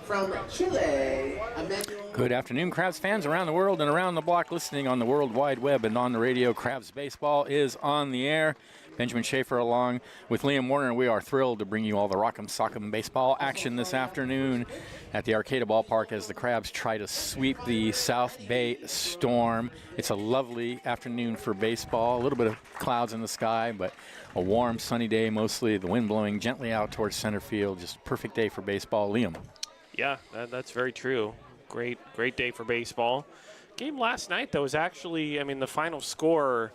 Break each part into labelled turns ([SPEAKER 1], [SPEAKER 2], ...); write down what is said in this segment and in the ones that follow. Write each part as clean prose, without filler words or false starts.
[SPEAKER 1] From Chile, Emmanuel.
[SPEAKER 2] Good afternoon, Crabs fans around the world and around the block listening on the World Wide Web and on the radio. Crabs Baseball is on the air. Benjamin Schaefer along with Liam Warner. We are thrilled to bring you all the Rock'em Sock'em baseball action this afternoon at the Arcata Ballpark as the Crabs try to sweep the South Bay Storm. It's a lovely afternoon for baseball. A little bit of clouds in the sky, but a warm, sunny day mostly. The wind blowing gently out towards center field. Just a perfect day for baseball. Liam.
[SPEAKER 3] Yeah, that's very true. Great day for baseball. Game last night, though, was actually, I mean, the final score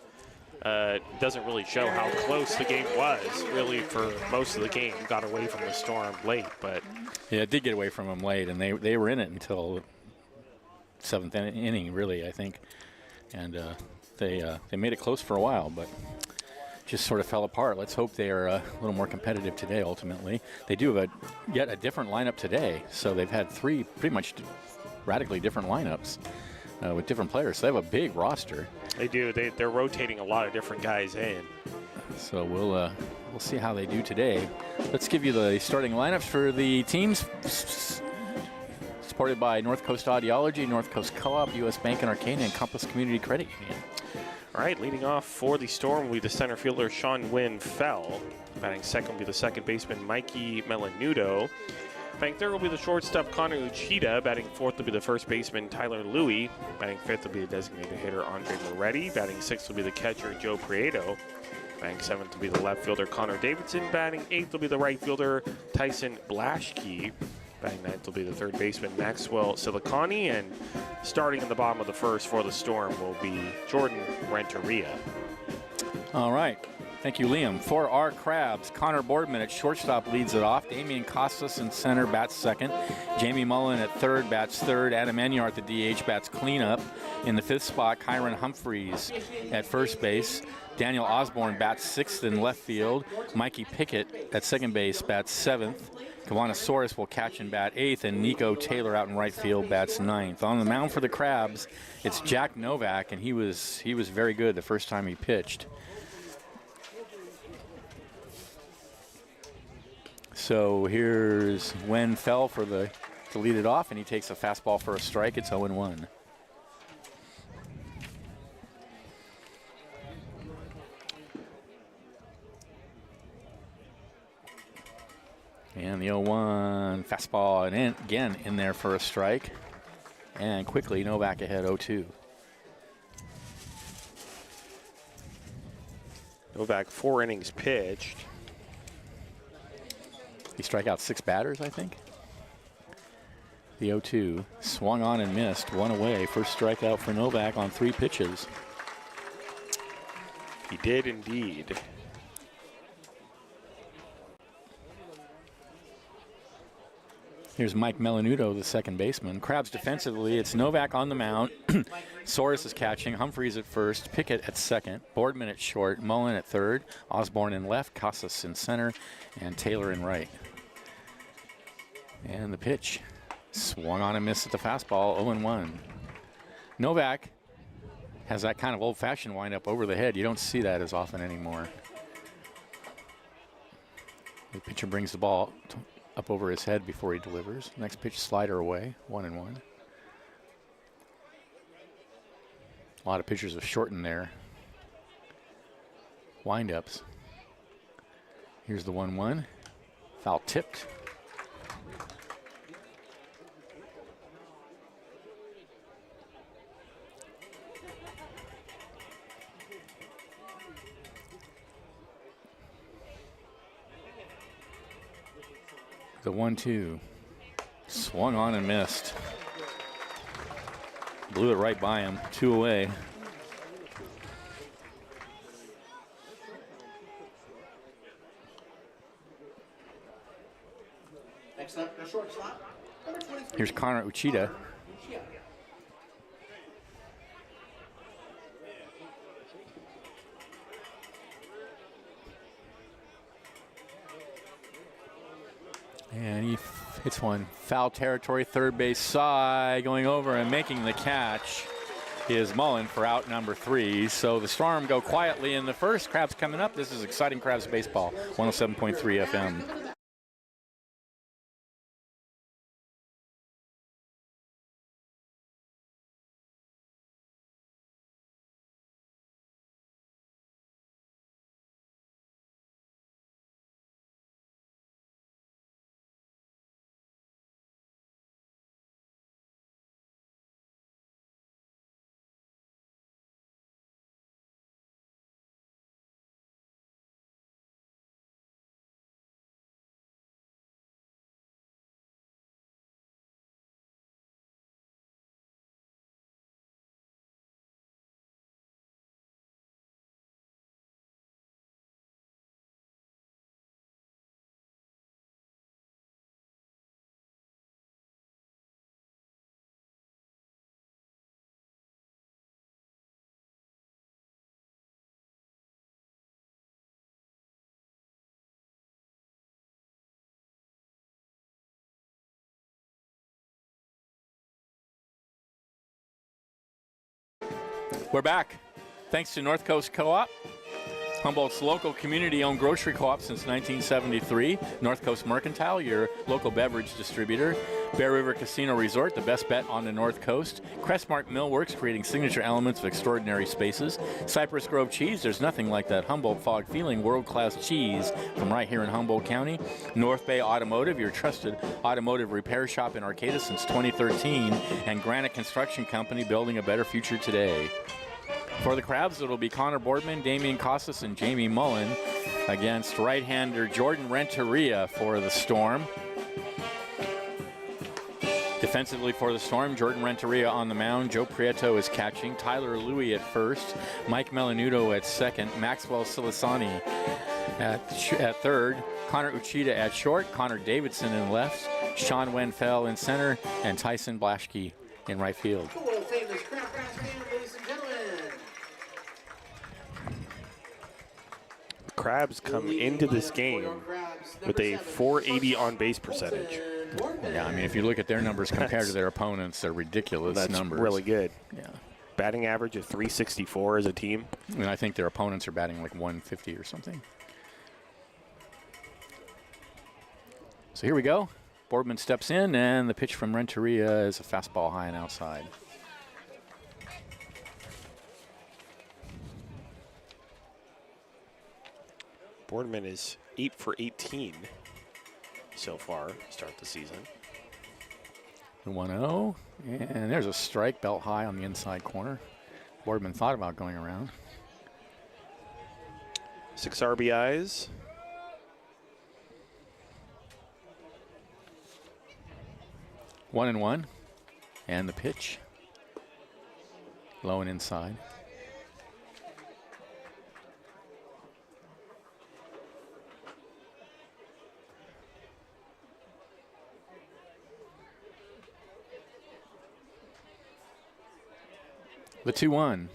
[SPEAKER 3] doesn't really show how close the game was, really, for most of the game. Got away from the Storm late, but...
[SPEAKER 2] Yeah, it did get away from them late, and they were in it until seventh inning, really, I think. And they made it close for a while, but just sort of fell apart. Let's hope they are a little more competitive today, ultimately. They do have yet a different lineup today, so they've had three pretty much radically different lineups with different players. So they have a big roster.
[SPEAKER 3] They do. They're rotating a lot of different guys in.
[SPEAKER 2] So we'll see how they do today. Let's give you the starting lineups for the teams. Supported by North Coast Audiology, North Coast Co-op, U.S. Bank and Arcana, and Compass Community Credit Union.
[SPEAKER 3] All right, leading off for the Storm will be the center fielder Sean Wynn Fell. Batting second will be the second baseman Mikey Melanudo. Batting third will be the shortstop Connor Uchida. Batting fourth will be the first baseman Tyler Louie. Batting fifth will be the designated hitter Andre Moretti. Batting sixth will be the catcher Joe Prieto. Batting seventh will be the left fielder Connor Davidson. Batting eighth will be the right fielder Tyson Blaschke. Batting ninth will be the third baseman Maxwell Silicani, and starting in the bottom of the first for the Storm will be Jordan Renteria.
[SPEAKER 2] All right. Thank you, Liam. For our Crabs, Connor Boardman at shortstop leads it off. Damian Costas in center bats second. Jamie Mullen at third bats third. Adam Enyart at the DH bats cleanup. In the fifth spot, Kyron Humphreys at first base. Daniel Osborne bats sixth in left field. Mikey Pickett at second base bats seventh. Kavanasaurus will catch and bat eighth, and Nico Taylor out in right field bats ninth. On the mound for the Crabs, it's Jack Novak, and he was very good the first time he pitched. So here's Wen Fell to lead it off, and he takes a fastball for a strike. It's 0-1. And the 0-1 fastball, and again in there for a strike. And quickly, Novak ahead 0-2.
[SPEAKER 3] Novak 4 innings pitched.
[SPEAKER 2] He struck out 6 batters, I think. The 0-2 swung on and missed, one away. First strikeout for Novak on 3 pitches.
[SPEAKER 3] He did indeed.
[SPEAKER 2] Here's Mike Melanudo, the second baseman. Crabs defensively, it's Novak on the mound. Soros is catching, Humphreys at first, Pickett at second, Boardman at short, Mullen at third, Osborne in left, Casas in center, and Taylor in right. And the pitch. Swung on and missed at the fastball, 0-1. Novak has that kind of old-fashioned windup over the head. You don't see that as often anymore. The pitcher brings the ball up over his head before he delivers. Next pitch, slider away, 1-1. A lot of pitchers have shortened their windups. Here's the 1-1. Foul tipped. The 1-2 swung on and missed. Blew it right by him, 2 away.
[SPEAKER 1] Next up, the shortstop, number 23.
[SPEAKER 2] Here's Connor Uchida. And he hits one. Foul territory, third base side, going over and making the catch is Mullen for out number 3. So the Storm go quietly in the first. Crabs coming up. This is exciting Crabs baseball, 107.3 FM. We're back. Thanks to North Coast Co-op, Humboldt's local community-owned grocery co-op since 1973. North Coast Mercantile, your local beverage distributor. Bear River Casino Resort, the best bet on the North Coast. Crestmark Millworks, creating signature elements of extraordinary spaces. Cypress Grove Cheese, there's nothing like that Humboldt fog feeling world-class cheese from right here in Humboldt County. North Bay Automotive, your trusted automotive repair shop in Arcata since 2013. And Granite Construction Company, building a better future today. For the Crabs, it'll be Connor Boardman, Damian Casas, and Jamie Mullen against right-hander Jordan Renteria for the Storm. Defensively for the Storm, Jordan Renteria on the mound. Joe Prieto is catching. Tyler Louie at first. Mike Melanudo at second. Maxwell Silasani at third. Connor Uchida at short. Connor Davidson in left. Sean Wenfell in center. And Tyson Blaschke in right field.
[SPEAKER 1] The world famous Crab Crabs fan, ladies and gentlemen.
[SPEAKER 3] Crabs come into this game with a 480 on-base percentage.
[SPEAKER 2] Yeah, I mean, if you look at their numbers compared to their opponents, they're ridiculous
[SPEAKER 3] That's
[SPEAKER 2] numbers.
[SPEAKER 3] really good.
[SPEAKER 2] Yeah.
[SPEAKER 3] Batting average of 364 as a team.
[SPEAKER 2] And I think their opponents are batting like 150 or something. So here we go. Boardman steps in, and the pitch from Renteria is a fastball high and outside.
[SPEAKER 3] Boardman is 8 for 18 so far to start the season.
[SPEAKER 2] The 1-0, and there's a strike belt high on the inside corner. Boardman thought about going around.
[SPEAKER 3] 6 RBIs.
[SPEAKER 2] One and one, and the pitch. Low and inside. The 2-1.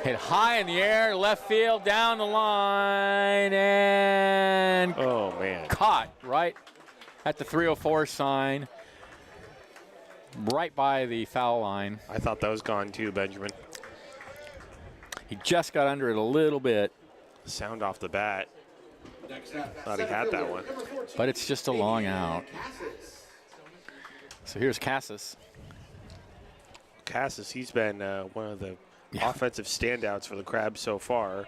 [SPEAKER 2] Hit high in the air, left field, down the line, and
[SPEAKER 3] Oh, man.
[SPEAKER 2] caught right at the 304 sign, right by the foul line.
[SPEAKER 3] I thought that was gone too, Benjamin.
[SPEAKER 2] He just got under it a little bit,
[SPEAKER 3] Sound off the bat.
[SPEAKER 1] Next up,
[SPEAKER 3] Thought he had that one.
[SPEAKER 1] number 14,
[SPEAKER 2] but it's just a long out.
[SPEAKER 1] Casas.
[SPEAKER 2] So here's Casas.
[SPEAKER 3] Casas, he's been one of the offensive standouts for the Crabs so far.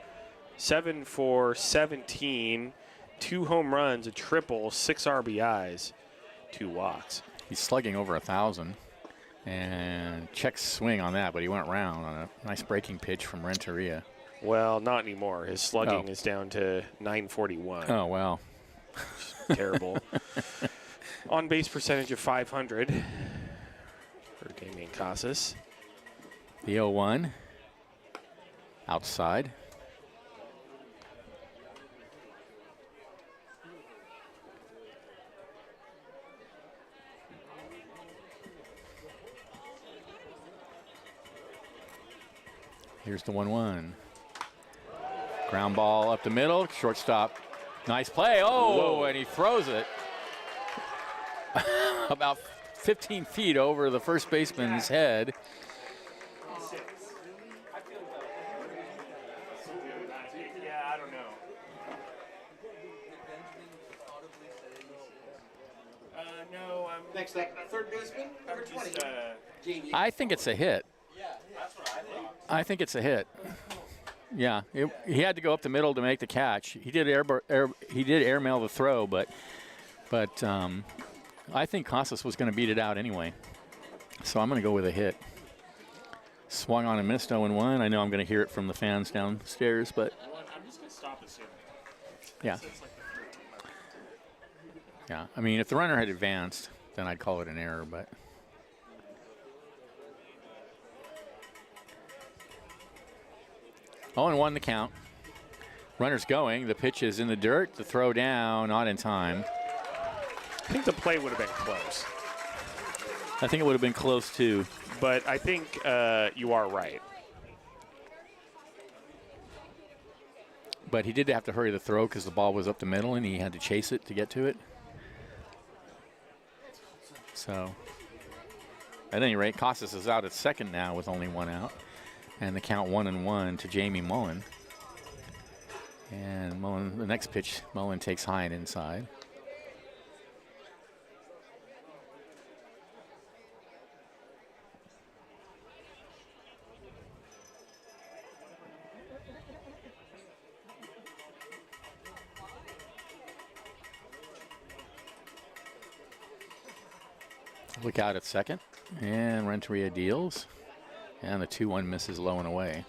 [SPEAKER 3] 7 for 17, 2 home runs, a triple, 6 RBIs, 2 walks.
[SPEAKER 2] He's slugging over 1,000, and check swing on that, but he went round on a nice breaking pitch from Renteria.
[SPEAKER 3] Well, not anymore. His slugging is down to 941.
[SPEAKER 2] Oh, well.
[SPEAKER 3] Terrible. On base percentage of 500 for Damian Casas.
[SPEAKER 2] The 0-1 outside. Here's the 1-1. Ground ball up the middle, shortstop. Nice play. Oh,
[SPEAKER 3] Whoa.
[SPEAKER 2] and he throws it about 15 feet over the first baseman's head.
[SPEAKER 3] Yeah, I don't know. No, I'm
[SPEAKER 1] Next up, third baseman, number 20, Jamie.
[SPEAKER 2] I think it's a hit. I think it's a hit. Yeah, he had to go up the middle to make the catch. He did airmail the throw, but I think Casas was going to beat it out anyway. So I'm going to go with a hit. Swung on and missed 0-1. I know I'm going to hear it from the fans downstairs, but
[SPEAKER 3] I'm just going to stop it soon.
[SPEAKER 2] yeah. Yeah, I mean, if the runner had advanced, then I'd call it an error, but. Oh, and 1 the count. Runner's going. The pitch is in the dirt. The throw down, not in time.
[SPEAKER 3] I think the play would have been close,
[SPEAKER 2] I think it would have been close too.
[SPEAKER 3] but I think you are right.
[SPEAKER 2] But he did have to hurry the throw because the ball was up the middle and he had to chase it to get to it. So, at any rate, Casas is out at second now with only 1 out. And the count 1-1 to Jamie Mullen. And Mullen, the next pitch, Mullen takes high and inside. Look out at second, and Renteria deals, and the 2-1 misses low and away.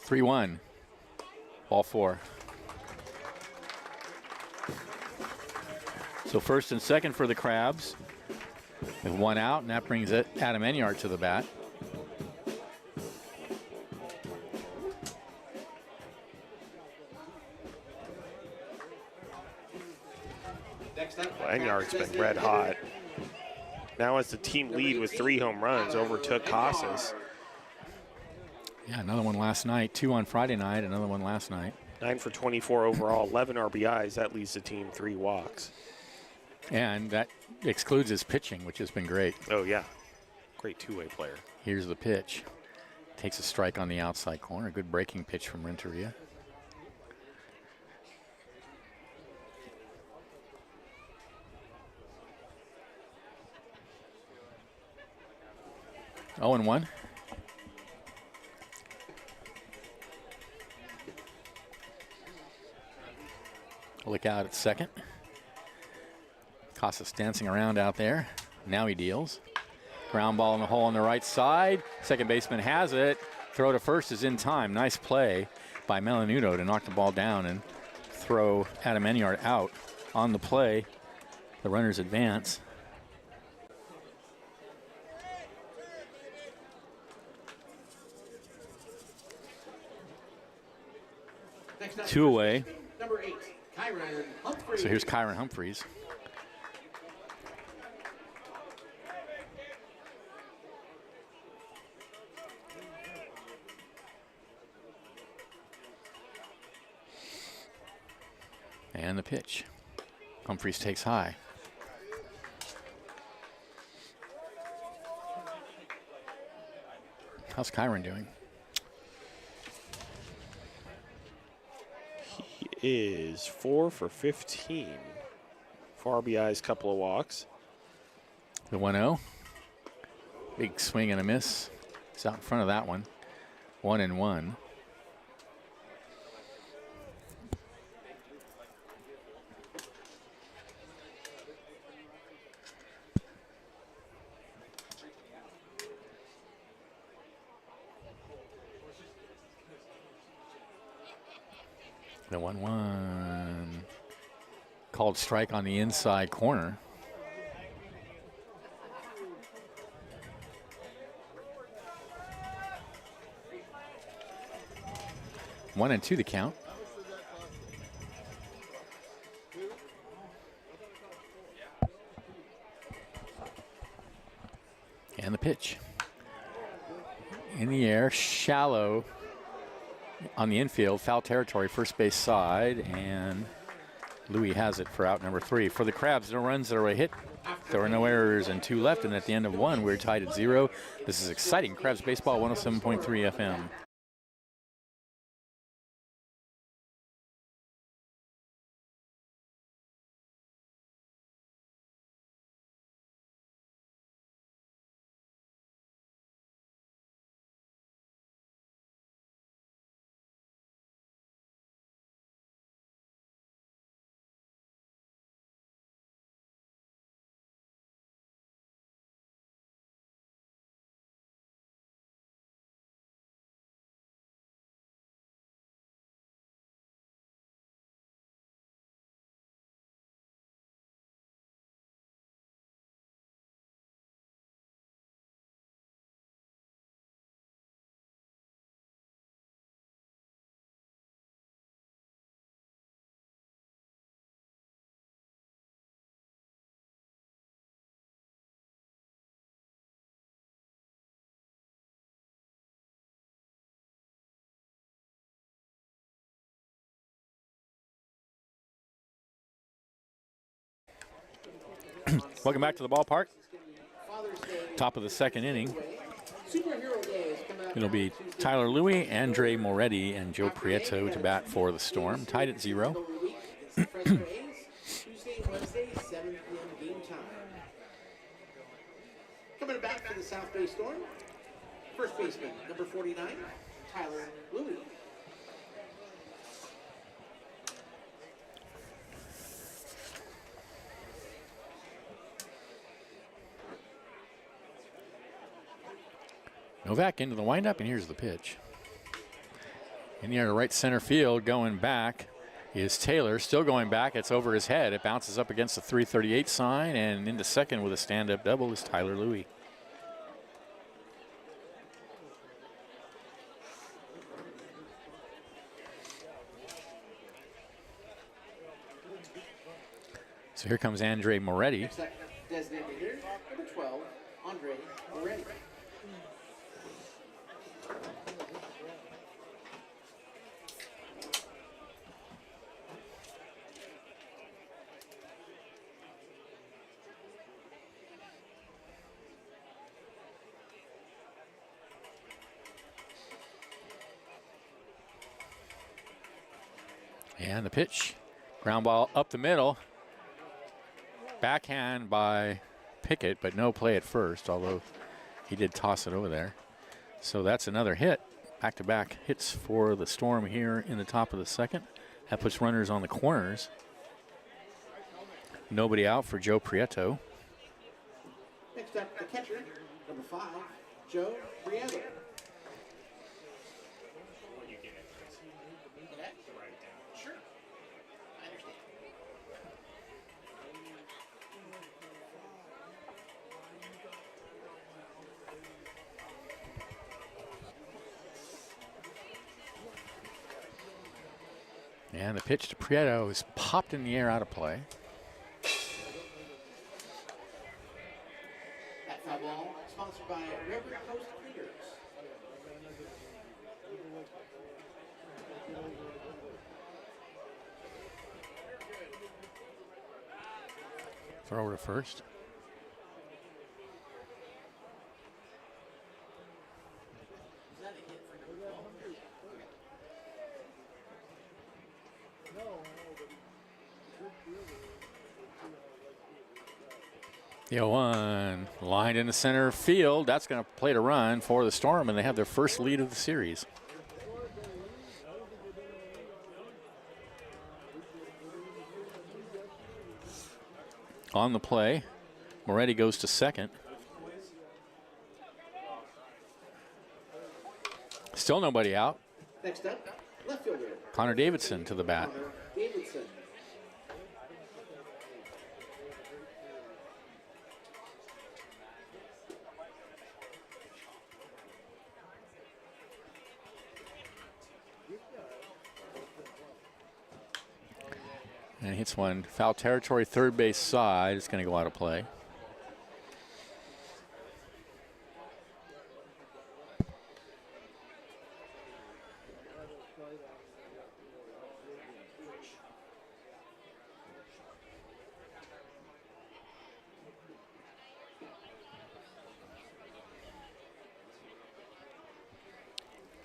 [SPEAKER 2] (3-1), ball 4. So first and second for the Crabs. With 1 out, and that brings it Adam Enyart to the bat.
[SPEAKER 3] Well, Enyart's been red hot. Now has the team lead with 3 home runs, overtook Casas.
[SPEAKER 2] Yeah, another one last night. 2 on Friday night, another one last night.
[SPEAKER 3] 9 for 24 overall, 11 RBIs. That leads the team 3 walks.
[SPEAKER 2] And that excludes his pitching, which has been great.
[SPEAKER 3] Oh, yeah. Great two-way player.
[SPEAKER 2] Here's the pitch. Takes a strike on the outside corner. Good breaking pitch from Renteria. Oh, and 1. Look out at second. Casas dancing around out there. Now he deals. Ground ball in the hole on the right side. Second baseman has it. Throw to first is in time. Nice play by Melanudo to knock the ball down and throw Adam Enyart out. On the play, the runners advance. Two away.
[SPEAKER 1] Number 8, Kyron Humphreys.
[SPEAKER 2] So here's Kyron Humphreys. And the pitch. Humphreys takes high. How's Kyron doing?
[SPEAKER 3] He is 4 for 15. 4 RBIs, couple of walks.
[SPEAKER 2] The 1-0. Big swing and a miss. It's out in front of that one. 1-1. The 1-1. Called strike on the inside corner. One and 2 to count. And the pitch. In the air, shallow on the infield, foul territory, first base side, and Louis has it for out number 3. For the Crabs, no runs that are hit. There were no errors and 2 left, and at the end of 1, we're tied at 0. This is exciting. Crabs Baseball, 107.3 FM. Welcome back to the ballpark.
[SPEAKER 1] Father's Day
[SPEAKER 2] Top of the second inning.
[SPEAKER 1] Superhero Day is coming up
[SPEAKER 2] It'll be
[SPEAKER 1] on Tuesday.
[SPEAKER 2] Tyler Louie, Andre Moretti, and Joe Prieto to bat for the Storm. Tied at 0.
[SPEAKER 1] Week against the Fresno A's. Tuesday and Wednesday, 7 p.m. game time. Coming back for the South Bay Storm, first baseman, number 49, Tyler Louie.
[SPEAKER 2] Novak into the windup, and here's the pitch. In the air to right center field, going back is Taylor. Still going back. It's over his head. It bounces up against the 338 sign, and into second with a stand-up double is Tyler Louie. So here comes Andre Moretti.
[SPEAKER 1] Next up, designated hitter, number 12, Andre Moretti.
[SPEAKER 2] And the pitch, ground ball up the middle. Backhand by Pickett, but no play at first, although he did toss it over there. So that's another hit. Back-to-back hits for the Storm here in the top of the second. That puts runners on the corners. Nobody out for Joe Prieto.
[SPEAKER 1] Next up, the catcher, number 5, Joe Prieto. Sure. I understand.
[SPEAKER 2] And the pitch to Prieto is popped in the air, out of play.
[SPEAKER 1] That foul ball sponsored by River Coast Leaders.
[SPEAKER 2] Throw to first. The 0-1 lined into center field. That's going to play to run for the Storm, and they have their first lead of the series. On the play, Moretti goes to second. Still nobody out.
[SPEAKER 1] Next up, left fielder,
[SPEAKER 2] Connor Davidson to the bat.
[SPEAKER 1] Connor Davidson.
[SPEAKER 2] And hits one foul territory, third base side. It's going to go out of play.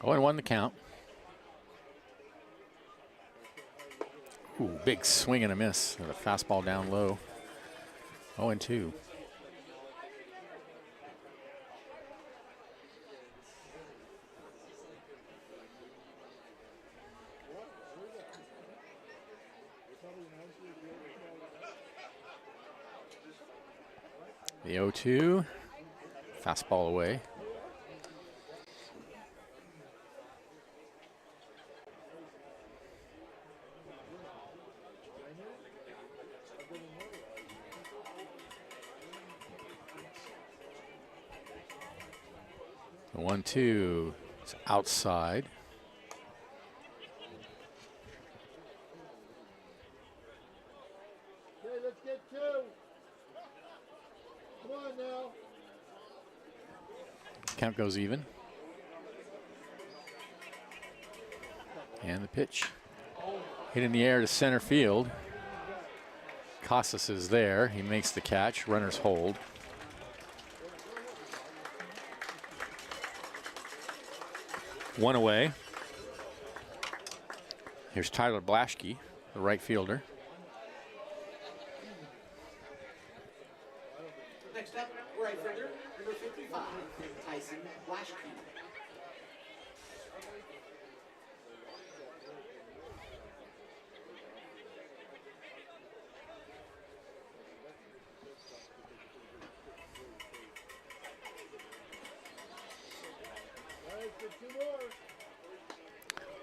[SPEAKER 2] Oh, and 1 the count. Ooh, big swing and a miss. And a fastball down low. 0-2. The 0-2. Fastball away. The 1-2 is outside.
[SPEAKER 4] Okay, let's get 2. Come on now.
[SPEAKER 2] Count goes even. And the pitch hit in the air to center field. Casas is there. He makes the catch. Runners hold. One away. Here's Tyler Blaschke, the right fielder.
[SPEAKER 1] Next up, right fielder, number 55, Tyson Blaschke.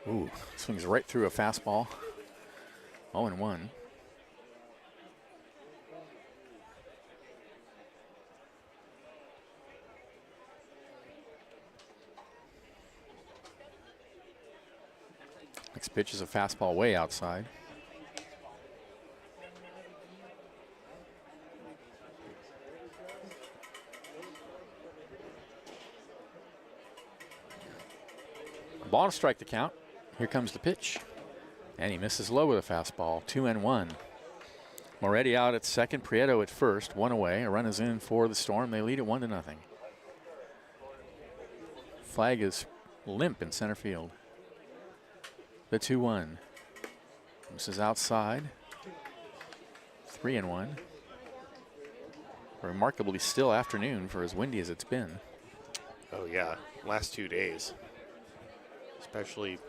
[SPEAKER 2] Ooh, swings right through a fastball. 0-1. Next pitch is a fastball way outside. Ball to strike the count. Here comes the pitch. And he misses low with a fastball. 2-1. Moretti out at second. Prieto at first. One away. A run is in for the Storm. They lead it 1-0. Flag is limp in center field. The 2-1. This is outside. 3-1. A remarkably still afternoon for as windy as it's been.
[SPEAKER 3] Oh, yeah. Last 2 days. Especially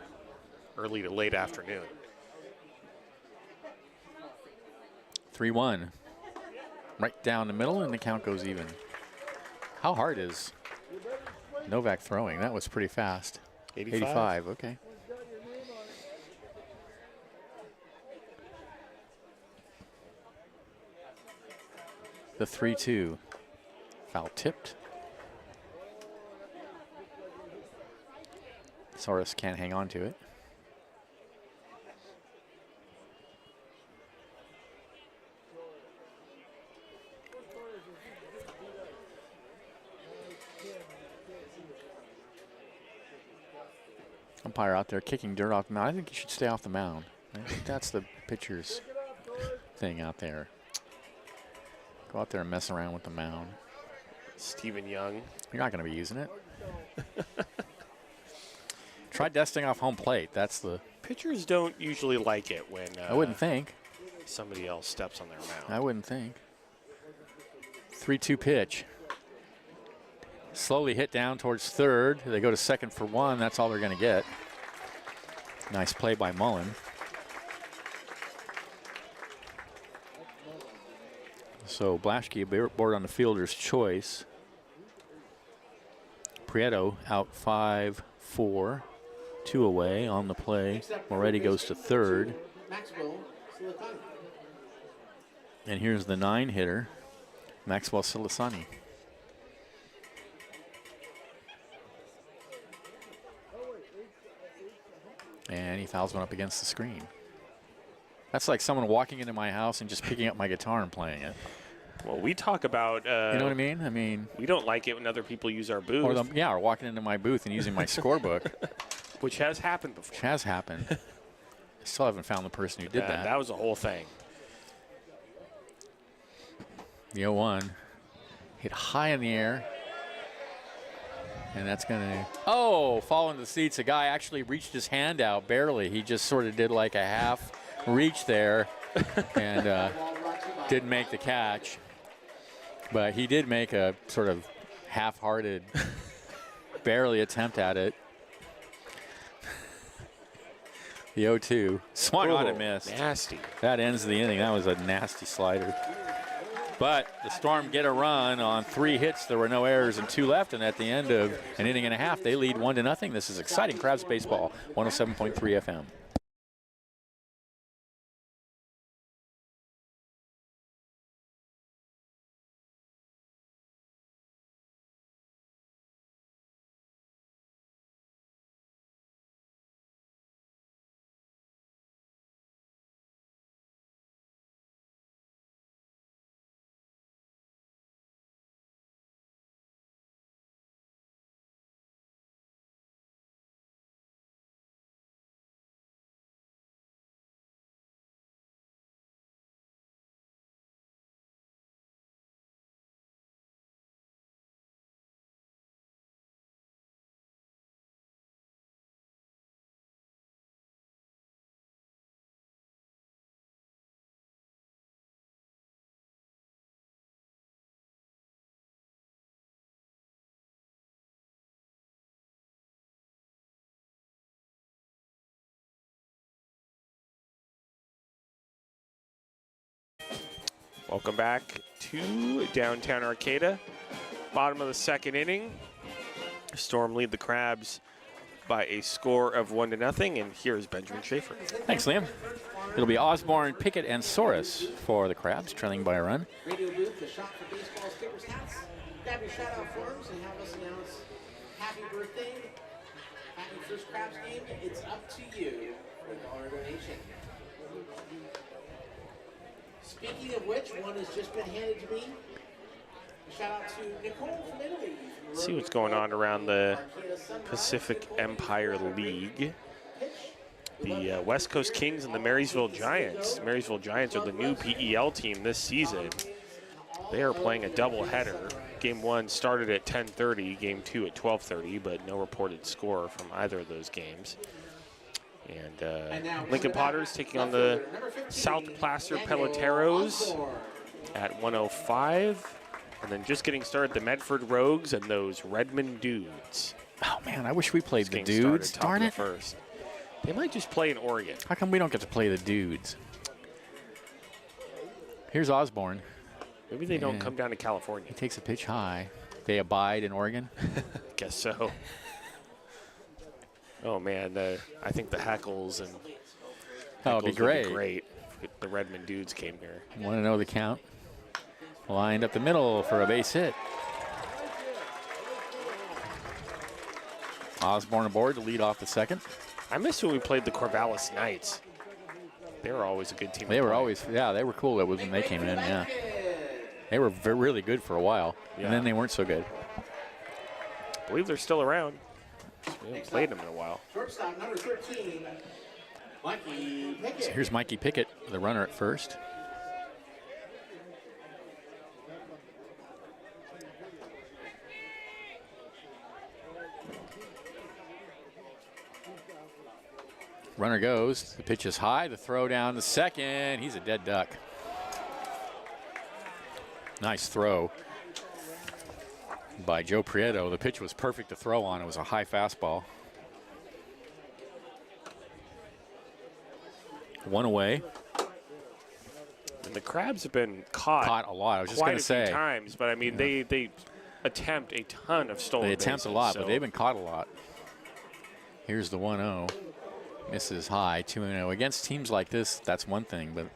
[SPEAKER 3] early to late afternoon.
[SPEAKER 2] 3-1. Right down the middle, and the count goes even. How hard is Novak throwing? That was pretty fast. 85, okay. The 3-2. Foul tipped. Soros can't hang on to it. Umpire out there kicking dirt off the mound. I think he should stay off the mound. I think that's the pitcher's thing out there. Go out there and mess around with the mound.
[SPEAKER 3] Stephen Young.
[SPEAKER 2] You're not going to be using it. Try dusting off home plate. That's the...
[SPEAKER 3] Pitchers don't usually like it when
[SPEAKER 2] I wouldn't think.
[SPEAKER 3] somebody else steps on their mound.
[SPEAKER 2] I wouldn't think. 3-2 pitch. Slowly hit down towards third. They go to second for one. That's all they're going to get. Nice play by Mullen. So Blaschke aboard on the fielder's choice. Prieto out 5-4. 2 away on the play. Moretti goes to third. And here's the 9 hitter, Maxwell Silasani. And he fouls one up against the screen. That's like someone walking into my house and just picking up my guitar and playing it.
[SPEAKER 3] Well, we talk about...
[SPEAKER 2] you know what I mean? I mean...
[SPEAKER 3] We don't like it when other people use our booth.
[SPEAKER 2] Or walking into my booth and using my scorebook.
[SPEAKER 3] Which has happened before.
[SPEAKER 2] Which has happened. I still haven't found the person who did that.
[SPEAKER 3] That was a whole thing.
[SPEAKER 2] The 0-1 hit high in the air. And that's going to, fall into the seats. A guy actually reached his hand out barely. He just sort of did like a half reach there and didn't make the catch. But he did make a sort of half-hearted, barely attempt at it. The 0-2. Swung on and missed.
[SPEAKER 3] Nasty.
[SPEAKER 2] That ends the inning. That was a nasty slider. But the Storm get a run on 3 hits. There were no errors and 2 left. And at the end of an inning and a half, they lead 1-0. This is exciting Crabs baseball, 107.3 FM.
[SPEAKER 3] Welcome back to downtown Arcata. Bottom of the second inning. Storm lead the Crabs by a score of 1-0, and here's Benjamin Schaefer.
[SPEAKER 2] Thanks, Liam. It'll be Osborne, Pickett, and Soros for the Crabs, trailing by a run.
[SPEAKER 1] Radio booth, the shop for baseball stickers, hats. Grab your shout-out forms and have us announce happy birthday, happy first Crabs game. It's up to you for a dollar donation. Speaking of which, one has just been handed to me. A shout-out to Nicole from Italy.
[SPEAKER 3] See what's going on around the Pacific Empire League. The West Coast Kings and the Marysville Giants. Marysville Giants are the new PEL team this season. They are playing a doubleheader. Game 1 started at 10:30, Game 2 at 12:30, but no reported score from either of those games. And Lincoln Potters taking on the South Placer Peloteros at 1:05. And then just getting started, the Medford Rogues and those Redmond Dudes.
[SPEAKER 2] Oh, man, I wish we played
[SPEAKER 3] This
[SPEAKER 2] the
[SPEAKER 3] game
[SPEAKER 2] Dudes.
[SPEAKER 3] started top
[SPEAKER 2] Darn
[SPEAKER 3] of
[SPEAKER 2] it.
[SPEAKER 3] the first. They might just play in Oregon.
[SPEAKER 2] How come we don't get to play the Dudes? Here's Osborne.
[SPEAKER 3] Maybe they don't come down to California.
[SPEAKER 2] He takes a pitch high. They abide in Oregon.
[SPEAKER 3] Guess so. Oh, man, I think the Heckles and
[SPEAKER 2] That would be
[SPEAKER 3] Heckles
[SPEAKER 2] great.
[SPEAKER 3] great if the Redmond Dudes came here.
[SPEAKER 2] Want to know the count? Lined up the middle for a base hit. Osborne aboard to lead off the second.
[SPEAKER 3] I miss when we played the Corvallis Knights. They were always a good team.
[SPEAKER 2] They
[SPEAKER 3] to
[SPEAKER 2] were
[SPEAKER 3] play.
[SPEAKER 2] always, yeah, they were cool when they came in, yeah. They were really good for a while,
[SPEAKER 3] Yeah.
[SPEAKER 2] and then they weren't so good.
[SPEAKER 3] I believe they're still around. We haven't played them in a while.
[SPEAKER 1] Shortstop number 13, Mikey Pickett.
[SPEAKER 2] So here's Mikey Pickett, the runner at first. Runner goes. The pitch is high. The throw down the second. He's a dead duck. Nice throw by Joe Prieto. The pitch was perfect to throw on. It was a high fastball. One away.
[SPEAKER 3] And the Crabs have been caught
[SPEAKER 2] A lot. I was just
[SPEAKER 3] quite
[SPEAKER 2] going
[SPEAKER 3] a
[SPEAKER 2] to say.
[SPEAKER 3] few times, but I mean, they attempt a ton of stolen
[SPEAKER 2] They attempt a
[SPEAKER 3] bases,
[SPEAKER 2] lot,
[SPEAKER 3] so
[SPEAKER 2] but they've been caught a lot. Here's the 1-0. Misses high, 2-0. Against teams like this, that's one thing, but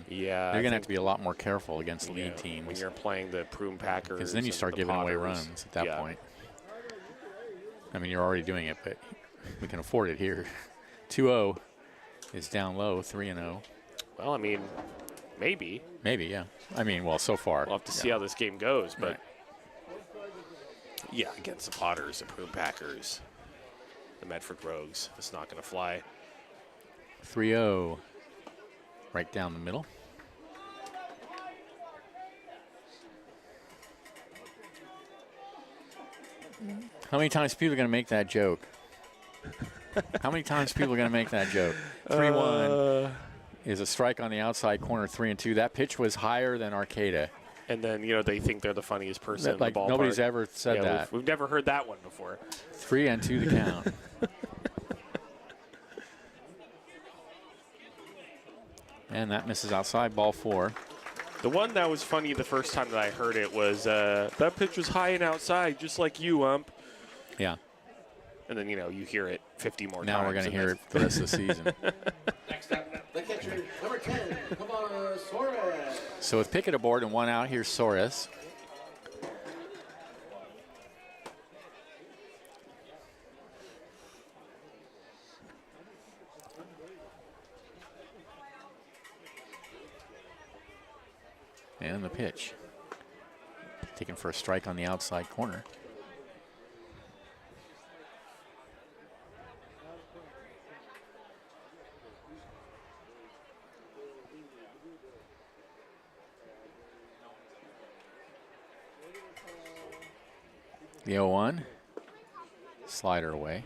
[SPEAKER 3] yeah,
[SPEAKER 2] they're going to have to be a lot more careful against lead
[SPEAKER 3] when
[SPEAKER 2] teams.
[SPEAKER 3] you're playing the Prune Packers.
[SPEAKER 2] Because then you
[SPEAKER 3] and
[SPEAKER 2] start
[SPEAKER 3] the
[SPEAKER 2] giving away
[SPEAKER 3] Potters.
[SPEAKER 2] runs at that
[SPEAKER 3] Yeah.
[SPEAKER 2] point. I mean, you're already doing it, but we can afford it here. 2-0 is down low, 3-0.
[SPEAKER 3] Well, I mean, maybe.
[SPEAKER 2] Maybe, yeah. I mean, well, so far.
[SPEAKER 3] We'll have to see how this game goes, but yeah, against the Potters, the Prune Packers, the Medford Rogues, it's not going to fly.
[SPEAKER 2] 3-0 right down the middle. How many times people are going to make that joke? How many times people are going to make that joke? 3-1 is a strike on the outside corner, 3-2. That pitch was higher than Arcata.
[SPEAKER 3] And then, they think they're the funniest person in
[SPEAKER 2] Like
[SPEAKER 3] the ballpark.
[SPEAKER 2] nobody's ever said
[SPEAKER 3] Yeah,
[SPEAKER 2] that.
[SPEAKER 3] We've never heard that one before.
[SPEAKER 2] 3-2 the count. And that misses outside, ball 4.
[SPEAKER 3] The one that was funny the first time that I heard it was, that pitch was high and outside, just like you, ump.
[SPEAKER 2] Yeah.
[SPEAKER 3] And then, you hear it 50 more times.
[SPEAKER 2] Now we're going to hear it the rest of the season.
[SPEAKER 1] Next up, the catcher, number 10, come on, Suarez.
[SPEAKER 2] So with Pickett aboard and one out, here's Soros. And the pitch. Taken for a strike on the outside corner. The 0-1. Slider away.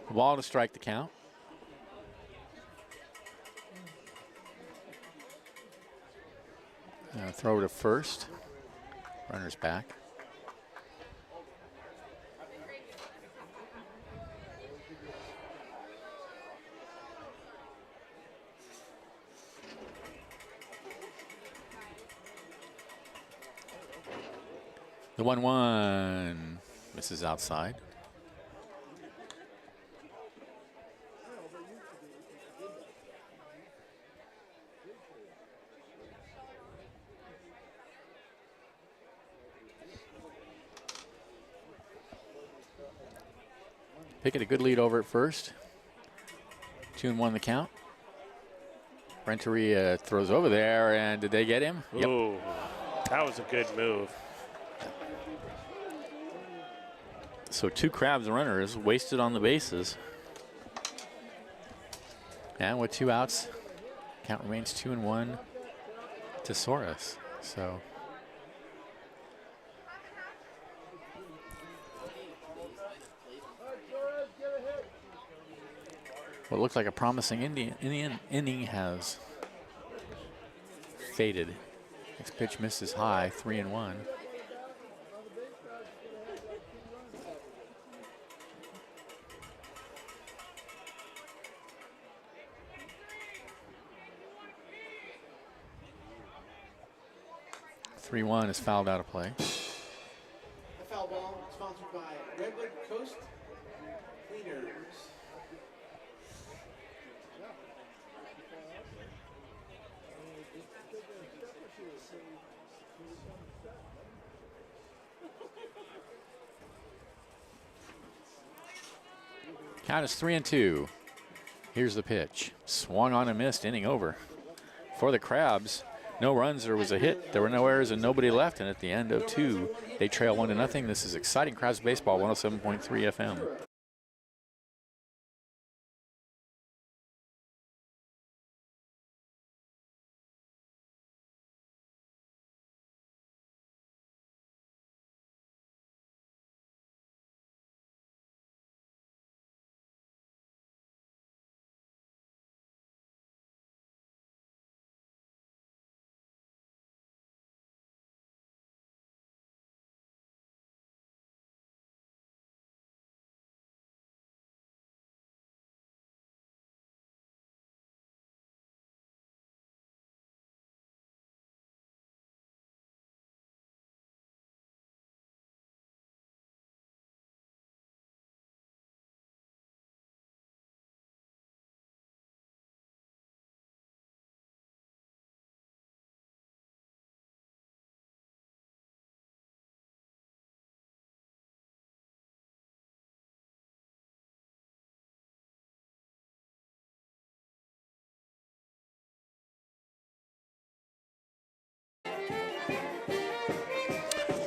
[SPEAKER 2] Ball to strike the count. Throw to first. Runner's back. The 1-1 misses outside. Pickett a good lead over at first. 2-1 the count. Renteria throws over there, and did they get him?
[SPEAKER 3] Ooh, that was a good move.
[SPEAKER 2] So 2 Crabs runners wasted on the bases. And with 2 outs, count remains 2-1 to Soros. So what looked like a promising inning has faded. Next pitch misses high, 3-1. Is fouled out of play.
[SPEAKER 1] A foul ball sponsored by Redwood Coast Cleaners.
[SPEAKER 2] Count is 3-2. Here's the pitch. Swung on and missed, inning over. For the Crabs, no runs, there was a hit, there were no errors, and nobody left. And at the end of 2, they trail 1-0. This is exciting Crabs baseball, 107.3 FM.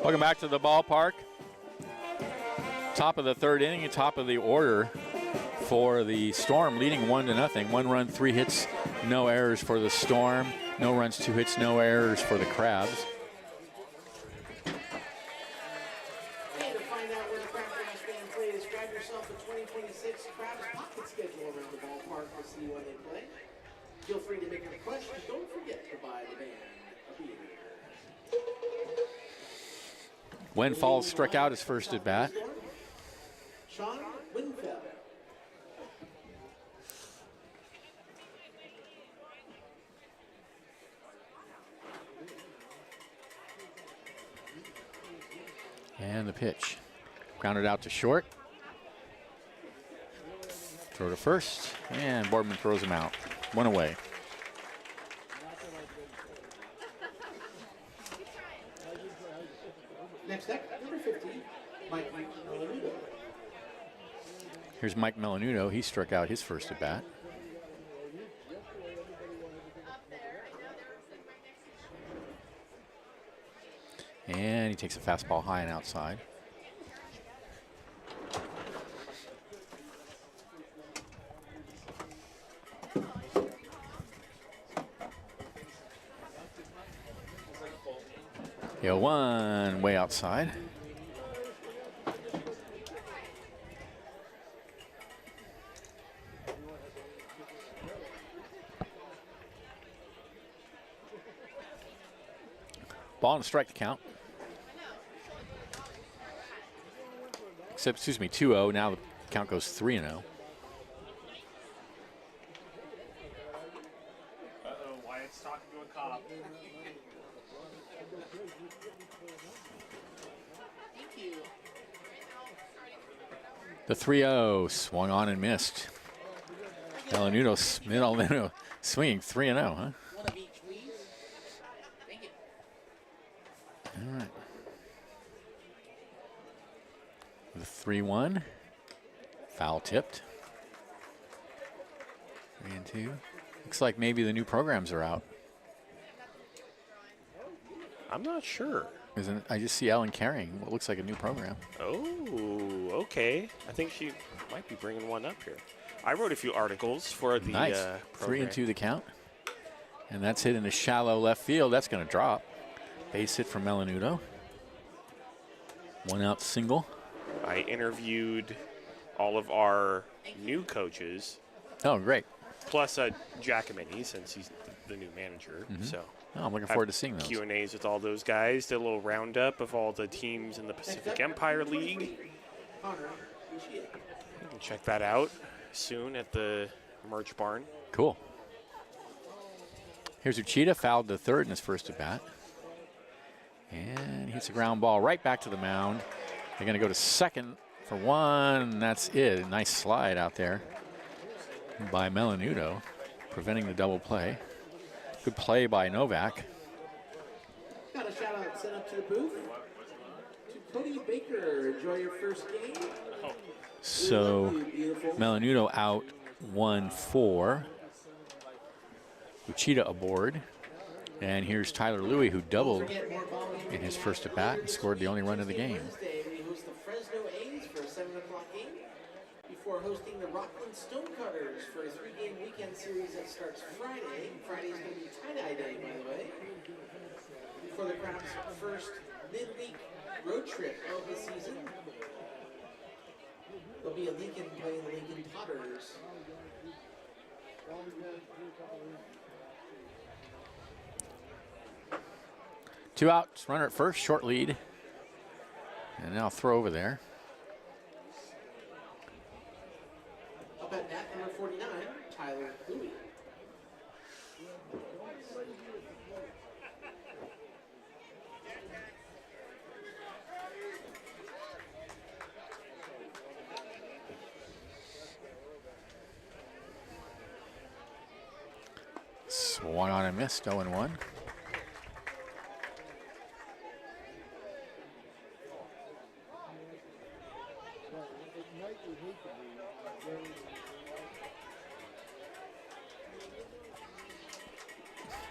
[SPEAKER 2] Welcome back to the ballpark. Top of the 3rd inning, top of the order for the Storm, leading 1-0. 1 run, 3 hits, no errors for the Storm. No runs, 2 hits, no errors for the Crabs.
[SPEAKER 1] Hey, to find out where the Crabgrass band plays, grab yourself a 2026 Crabs pocket schedule around the ballpark to see when they play. Feel free to make a request, but don't forget to buy the band a beer.
[SPEAKER 2] Wen Falls struck out his first at bat.
[SPEAKER 1] Sean Winfeld.
[SPEAKER 2] And the pitch. Grounded out to short. Throw to first. And Boardman throws him out. 1 away.
[SPEAKER 1] Next up, number 50, Mike Melanudo.
[SPEAKER 2] Here's Mike Melanudo. He struck out his first at bat. And he takes a fastball high and outside. Yo, 1 way outside. Ball and strike to count. Except, excuse me, 2-0. Now the count goes 3-0.
[SPEAKER 3] Uh-oh, Wyatt's talking to a cop.
[SPEAKER 2] The 3-0 swung on and missed. Melanudo swinging 3-0, huh?
[SPEAKER 1] One of each, please. Thank you.
[SPEAKER 2] All right. The 3-1. Foul tipped. 3-2. Looks like maybe the new programs are out.
[SPEAKER 3] I'm not sure.
[SPEAKER 2] I just see Ellen carrying what looks like a new program.
[SPEAKER 3] Oh, okay. I think she might be bringing one up here. I wrote a few articles for the
[SPEAKER 2] Nice.
[SPEAKER 3] program.
[SPEAKER 2] 3-2 the count. And that's hit in the shallow left field. That's going to drop. Base hit from Melanudo. 1 out single.
[SPEAKER 3] I interviewed all of our new coaches,
[SPEAKER 2] Oh, great.
[SPEAKER 3] plus Giacomini, since he's the new manager. So
[SPEAKER 2] Oh, I'm looking forward to seeing those.
[SPEAKER 3] Q&As with all those guys. Did a little roundup of all the teams in the Pacific Empire League.
[SPEAKER 1] Connor Uchida.
[SPEAKER 3] You can check that out soon at the merch barn.
[SPEAKER 2] Cool. Here's Uchida, fouled to third in his first at bat. And he hits a ground ball right back to the mound. They're going to go to second for one, and that's it. A nice slide out there by Melanudo, preventing the double play. Good play by Novak.
[SPEAKER 1] Got a shout out sent up to the booth. To Cody Baker. Enjoy your first game.
[SPEAKER 2] So
[SPEAKER 1] We love you, beautiful.
[SPEAKER 2] Melanudo out 1-4. Uchida aboard. And here's Tyler Louie, who doubled
[SPEAKER 1] Forget more ball game
[SPEAKER 2] in his first at bat and scored the only run of the game.
[SPEAKER 1] Wednesday, we host the Fresno A's for a 7 o'clock game before hosting the Rockland Stonecutters for a 3-game weekend series that starts Friday. Friday's going to be tie-dye day, by the way. Before the Crabs' first midweek road trip of the season. There'll be a Lincoln playing the Lincoln Potters.
[SPEAKER 2] Two outs, runner at first, short lead. And now throw over there.
[SPEAKER 1] Up at bat number 49, Tyler Louie.
[SPEAKER 2] Swung on and missed, 0-1.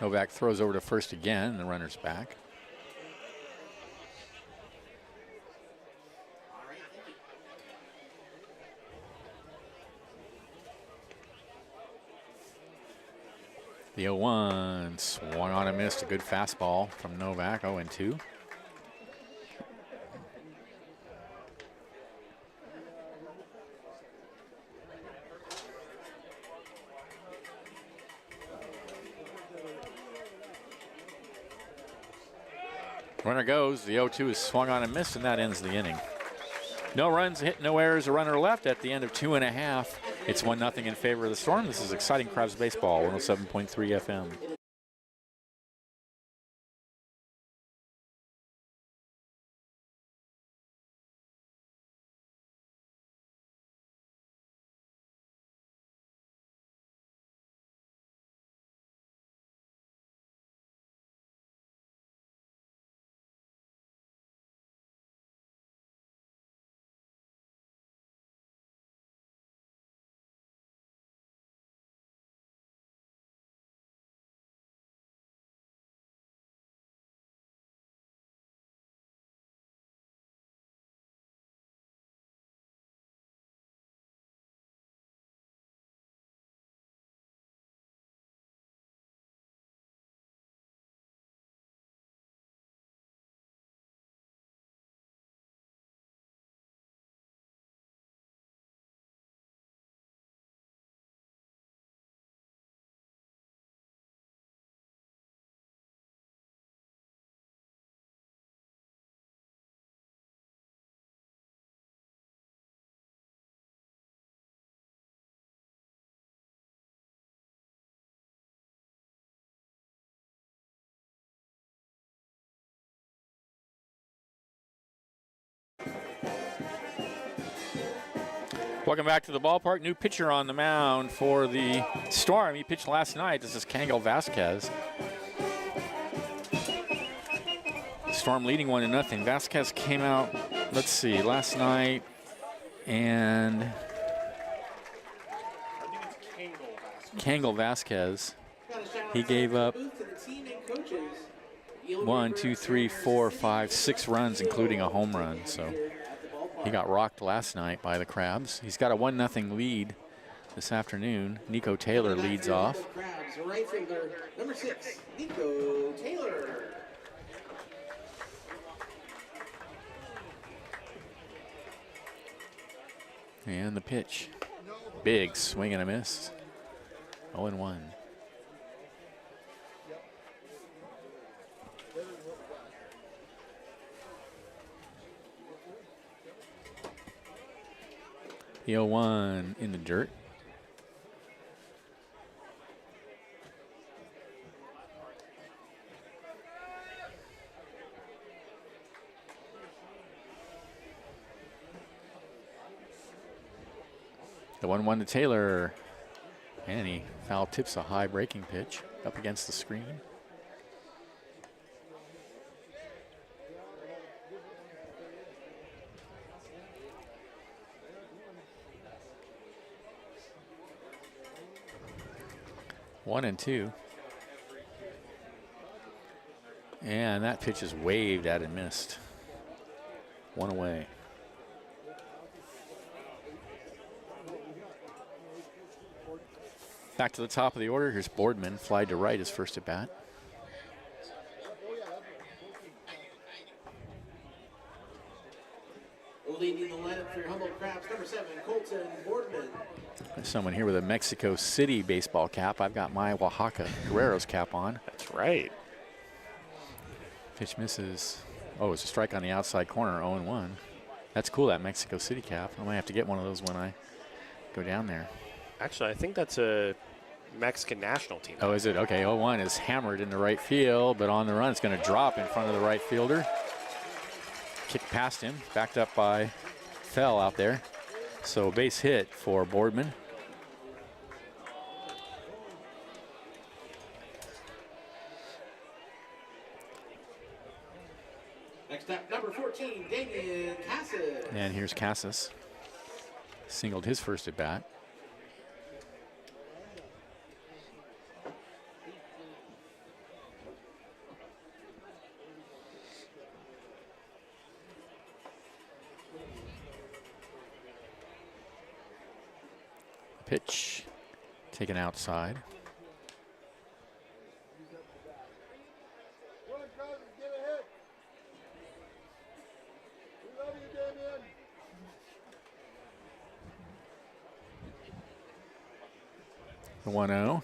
[SPEAKER 2] Novak throws over to first again, and the runner's back.
[SPEAKER 1] All right, thank you.
[SPEAKER 2] The 0-1 swung on and missed. A good fastball from Novak, 0-2. Runner goes. The 0-2 is swung on and missed, and that ends the inning. No runs hit, no errors, a runner left at the end of 2.5. It's 1-0 in favor of the Storm. This is exciting Crabs baseball, 107.3 FM. Welcome back to the ballpark. New pitcher on the mound for the Storm. He pitched last night. This is Kangol Vasquez. Storm leading 1-0. Vasquez came out, let's see, last night, and Kangol Vasquez. He gave up 1, 2, 3, 4, 5, 6 runs, including a home run. So he got rocked last night by the Crabs. He's got a 1-0 lead this afternoon. Nico Taylor leads off.
[SPEAKER 1] Right fielder, number 6, Nico Taylor.
[SPEAKER 2] And the pitch. Big swing and a miss. 0-1. The 0-1 in the dirt. The 1-1 to Taylor. And he foul tips a high breaking pitch up against the screen. One and two. And that pitch is waved at and missed. One away. Back to the top of the order. Here's Boardman, fly to right, his first at bat.
[SPEAKER 1] Leading the lineup for your Humboldt Crabs, number 7, Colton Boardman.
[SPEAKER 2] There's someone here with a Mexico City baseball cap. I've got my Oaxaca Guerreros cap on.
[SPEAKER 3] That's right.
[SPEAKER 2] Pitch misses. Oh, it's a strike on the outside corner, 0-1. That's cool, that Mexico City cap. I might have to get one of those when I go down there.
[SPEAKER 3] Actually, I think that's a Mexican national team.
[SPEAKER 2] Oh, is it? Okay, 0-1 is hammered into right field, but on the run, it's going to drop in front of the right fielder. Kick past him, backed up by Fell out there. So base hit for Boardman.
[SPEAKER 1] Next up, number 14, Damian Cassis.
[SPEAKER 2] And here's Cassis. Singled his first at bat. Pitch taken outside. The 1-0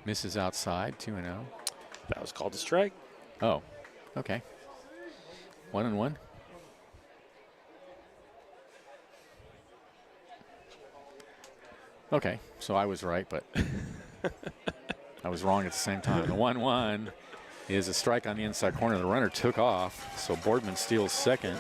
[SPEAKER 2] misses outside. 2-0.
[SPEAKER 3] That was called a strike.
[SPEAKER 2] Oh, okay. 1-1. Okay, so I was right, but I was wrong at the same time. The 1-1 is a strike on the inside corner. The runner took off, so Boardman steals second.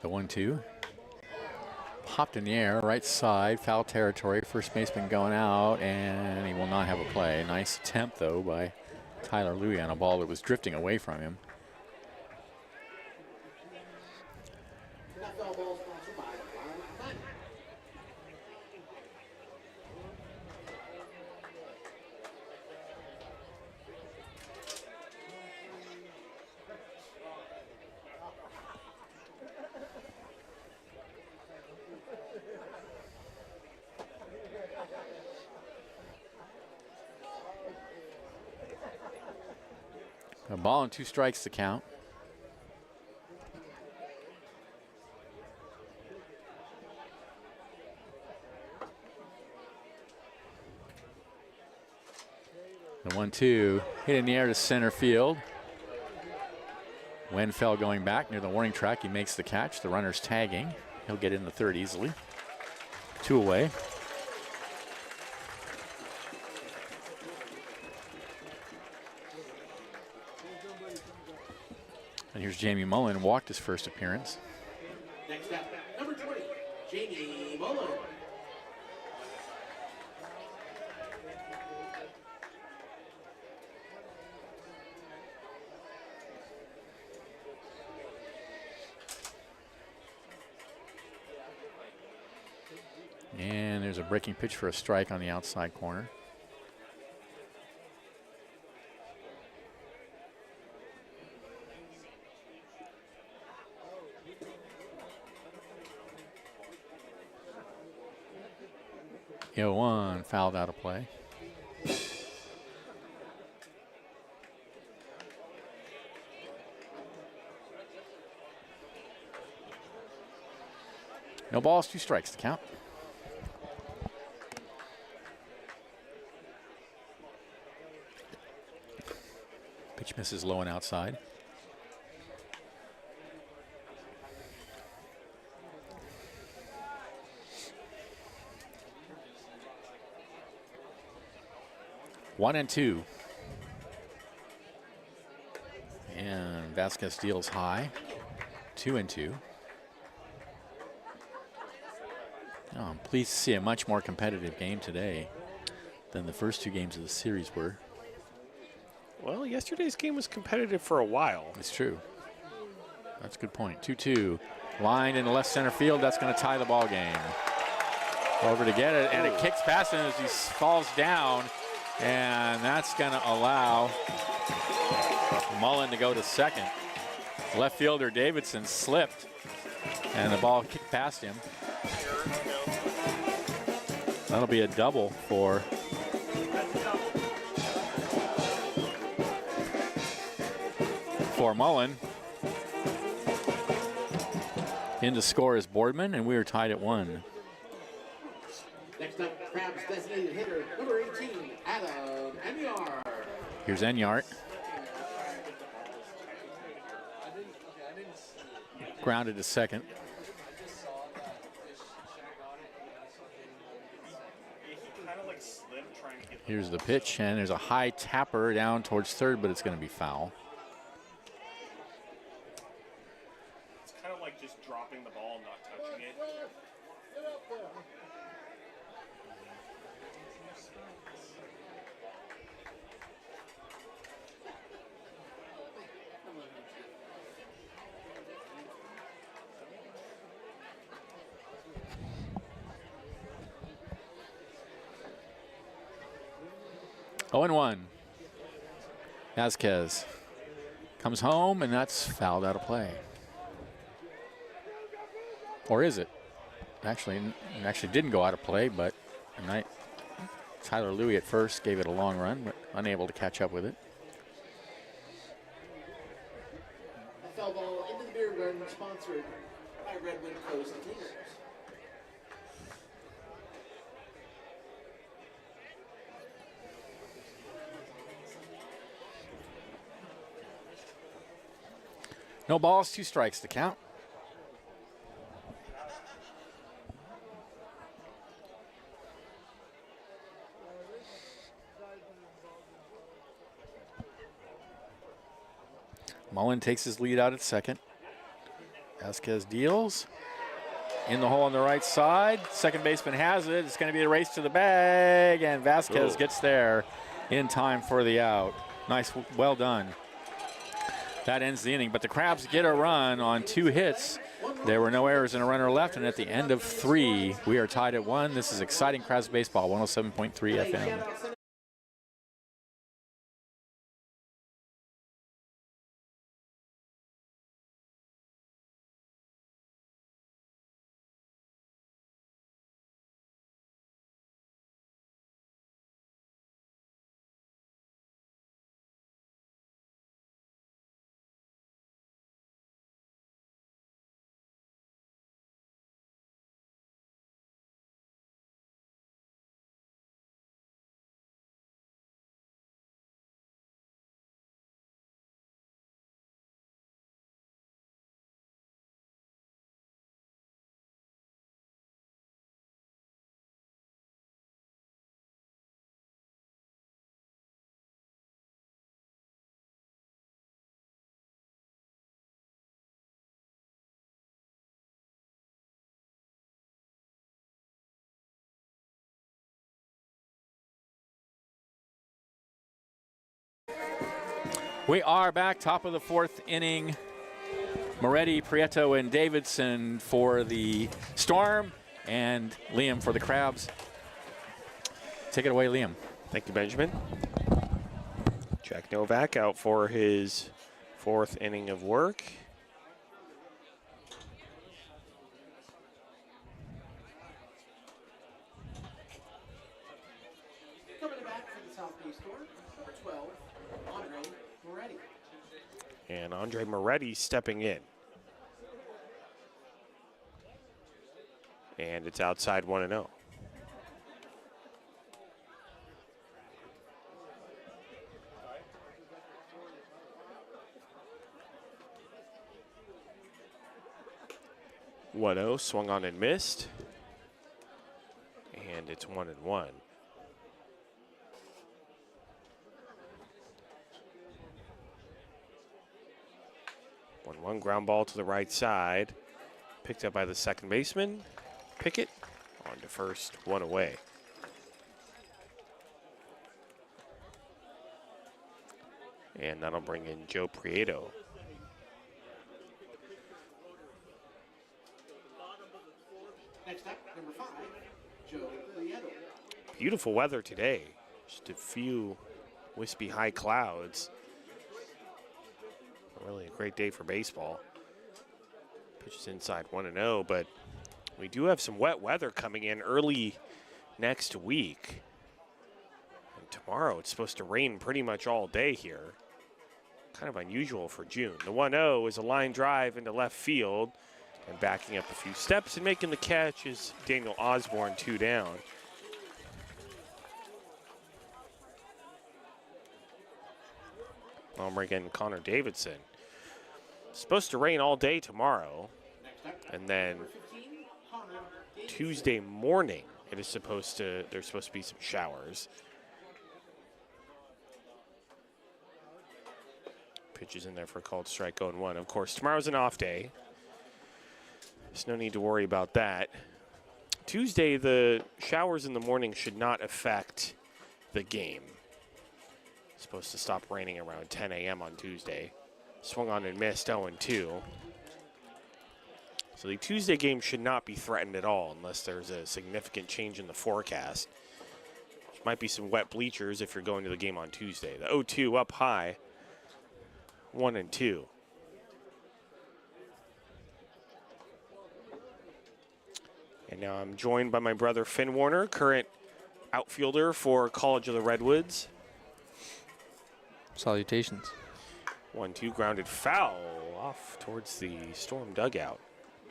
[SPEAKER 2] The 1-2. Popped in the air, right side, foul territory. First baseman going out, and he will not have a play. Nice attempt, though, by Tyler Louie on a ball that was drifting away from him. A ball and 2 strikes to count. The 1-2 hit in the air to center field. Wenfeld going back near the warning track. He makes the catch. The runner's tagging. He'll get in the third easily. 2 away. And here's Jamie Mullen, walked his first appearance.
[SPEAKER 1] Next up, number 20, Jamie Mullen.
[SPEAKER 2] And there's a breaking pitch for a strike on the outside corner. Yo, 1 fouled out of play. No balls, 2 strikes to count. Pitch misses low and outside. One and 2. And Vasquez deals high. 2 and 2. Oh, I'm pleased to see a much more competitive game today than the first 2 games of the series were.
[SPEAKER 3] Well, yesterday's game was competitive for a while.
[SPEAKER 2] It's true. That's a good point. 2-2. Lined in the left center field. That's going to tie the ball game. Over to get it, and it kicks past him as he falls down. And that's going to allow Mullen to go to second. Left fielder Davidson slipped, and the ball kicked past him. That'll be a double for Mullen. In to score is Boardman, and we are tied at 1.
[SPEAKER 1] Next up, Crabs designated hitter, number 18, Adam Enyart.
[SPEAKER 2] Here's Enyart. Grounded to second. Here's the pitch, and there's a high tapper down towards third, but it's going to be foul.
[SPEAKER 3] It's kind of like just dropping the ball and not touching it.
[SPEAKER 2] 0-1. Vasquez comes home, and that's fouled out of play. Or is it? Actually, it actually didn't go out of play, but Tyler Louie at first gave it a long run, but unable to catch up with it.
[SPEAKER 1] A foul ball into the beer garden, sponsored by Redwood Coast Cleaners.
[SPEAKER 2] No balls, 2 strikes to count. Mullen takes his lead out at second. Vasquez deals. In the hole on the right side. Second baseman has it. It's going to be a race to the bag, and Vasquez gets there in time for the out. Nice, well done. That ends the inning, but the Crabs get a run on 2 hits. There were no errors and a runner left, and at the end of 3, we are tied at 1. This is exciting Crabs baseball, 107.3 FM. We are back, top of the fourth inning. Moretti, Prieto, and Davidson for the Storm, and Liam for the Crabs. Take it away, Liam.
[SPEAKER 3] Thank you, Benjamin. Jack Novak out for his fourth inning of work.
[SPEAKER 1] Coming back for the South Bay Storm, number 12, Andre Moretti.
[SPEAKER 3] And Andre Moretti stepping in. And it's outside 1-0. Swung on and missed. And it's 1-1. One ground ball to the right side. Picked up by the second baseman. Pickett on to first, one away. And that'll bring in Joe Prieto.
[SPEAKER 1] Next up, number 5, Joe Prieto.
[SPEAKER 3] Beautiful weather today. Just a few wispy high clouds. Really a great day for baseball. Pitches inside 1-0, but we do have some wet weather coming in early next week. And tomorrow it's supposed to rain pretty much all day here. Kind of unusual for June. The 1-0 is a line drive into left field. And backing up a few steps and making the catch is Daniel Osborne, 2 down. I'll bring in Connor Davidson. Supposed to rain all day tomorrow. And then Tuesday morning, there's supposed to be some showers. Pitches in there for a called strike, 0-1. Of course, tomorrow's an off day. There's no need to worry about that. Tuesday, the showers in the morning should not affect the game. It's supposed to stop raining around 10 a.m. on Tuesday. Swung on and missed, 0-2. So the Tuesday game should not be threatened at all unless there's a significant change in the forecast. There might be some wet bleachers if you're going to the game on Tuesday. The 0-2 up high, 1-2. And now I'm joined by my brother Finn Warner, current outfielder for College of the Redwoods.
[SPEAKER 4] Salutations.
[SPEAKER 3] 1-2 grounded foul off towards the Storm dugout.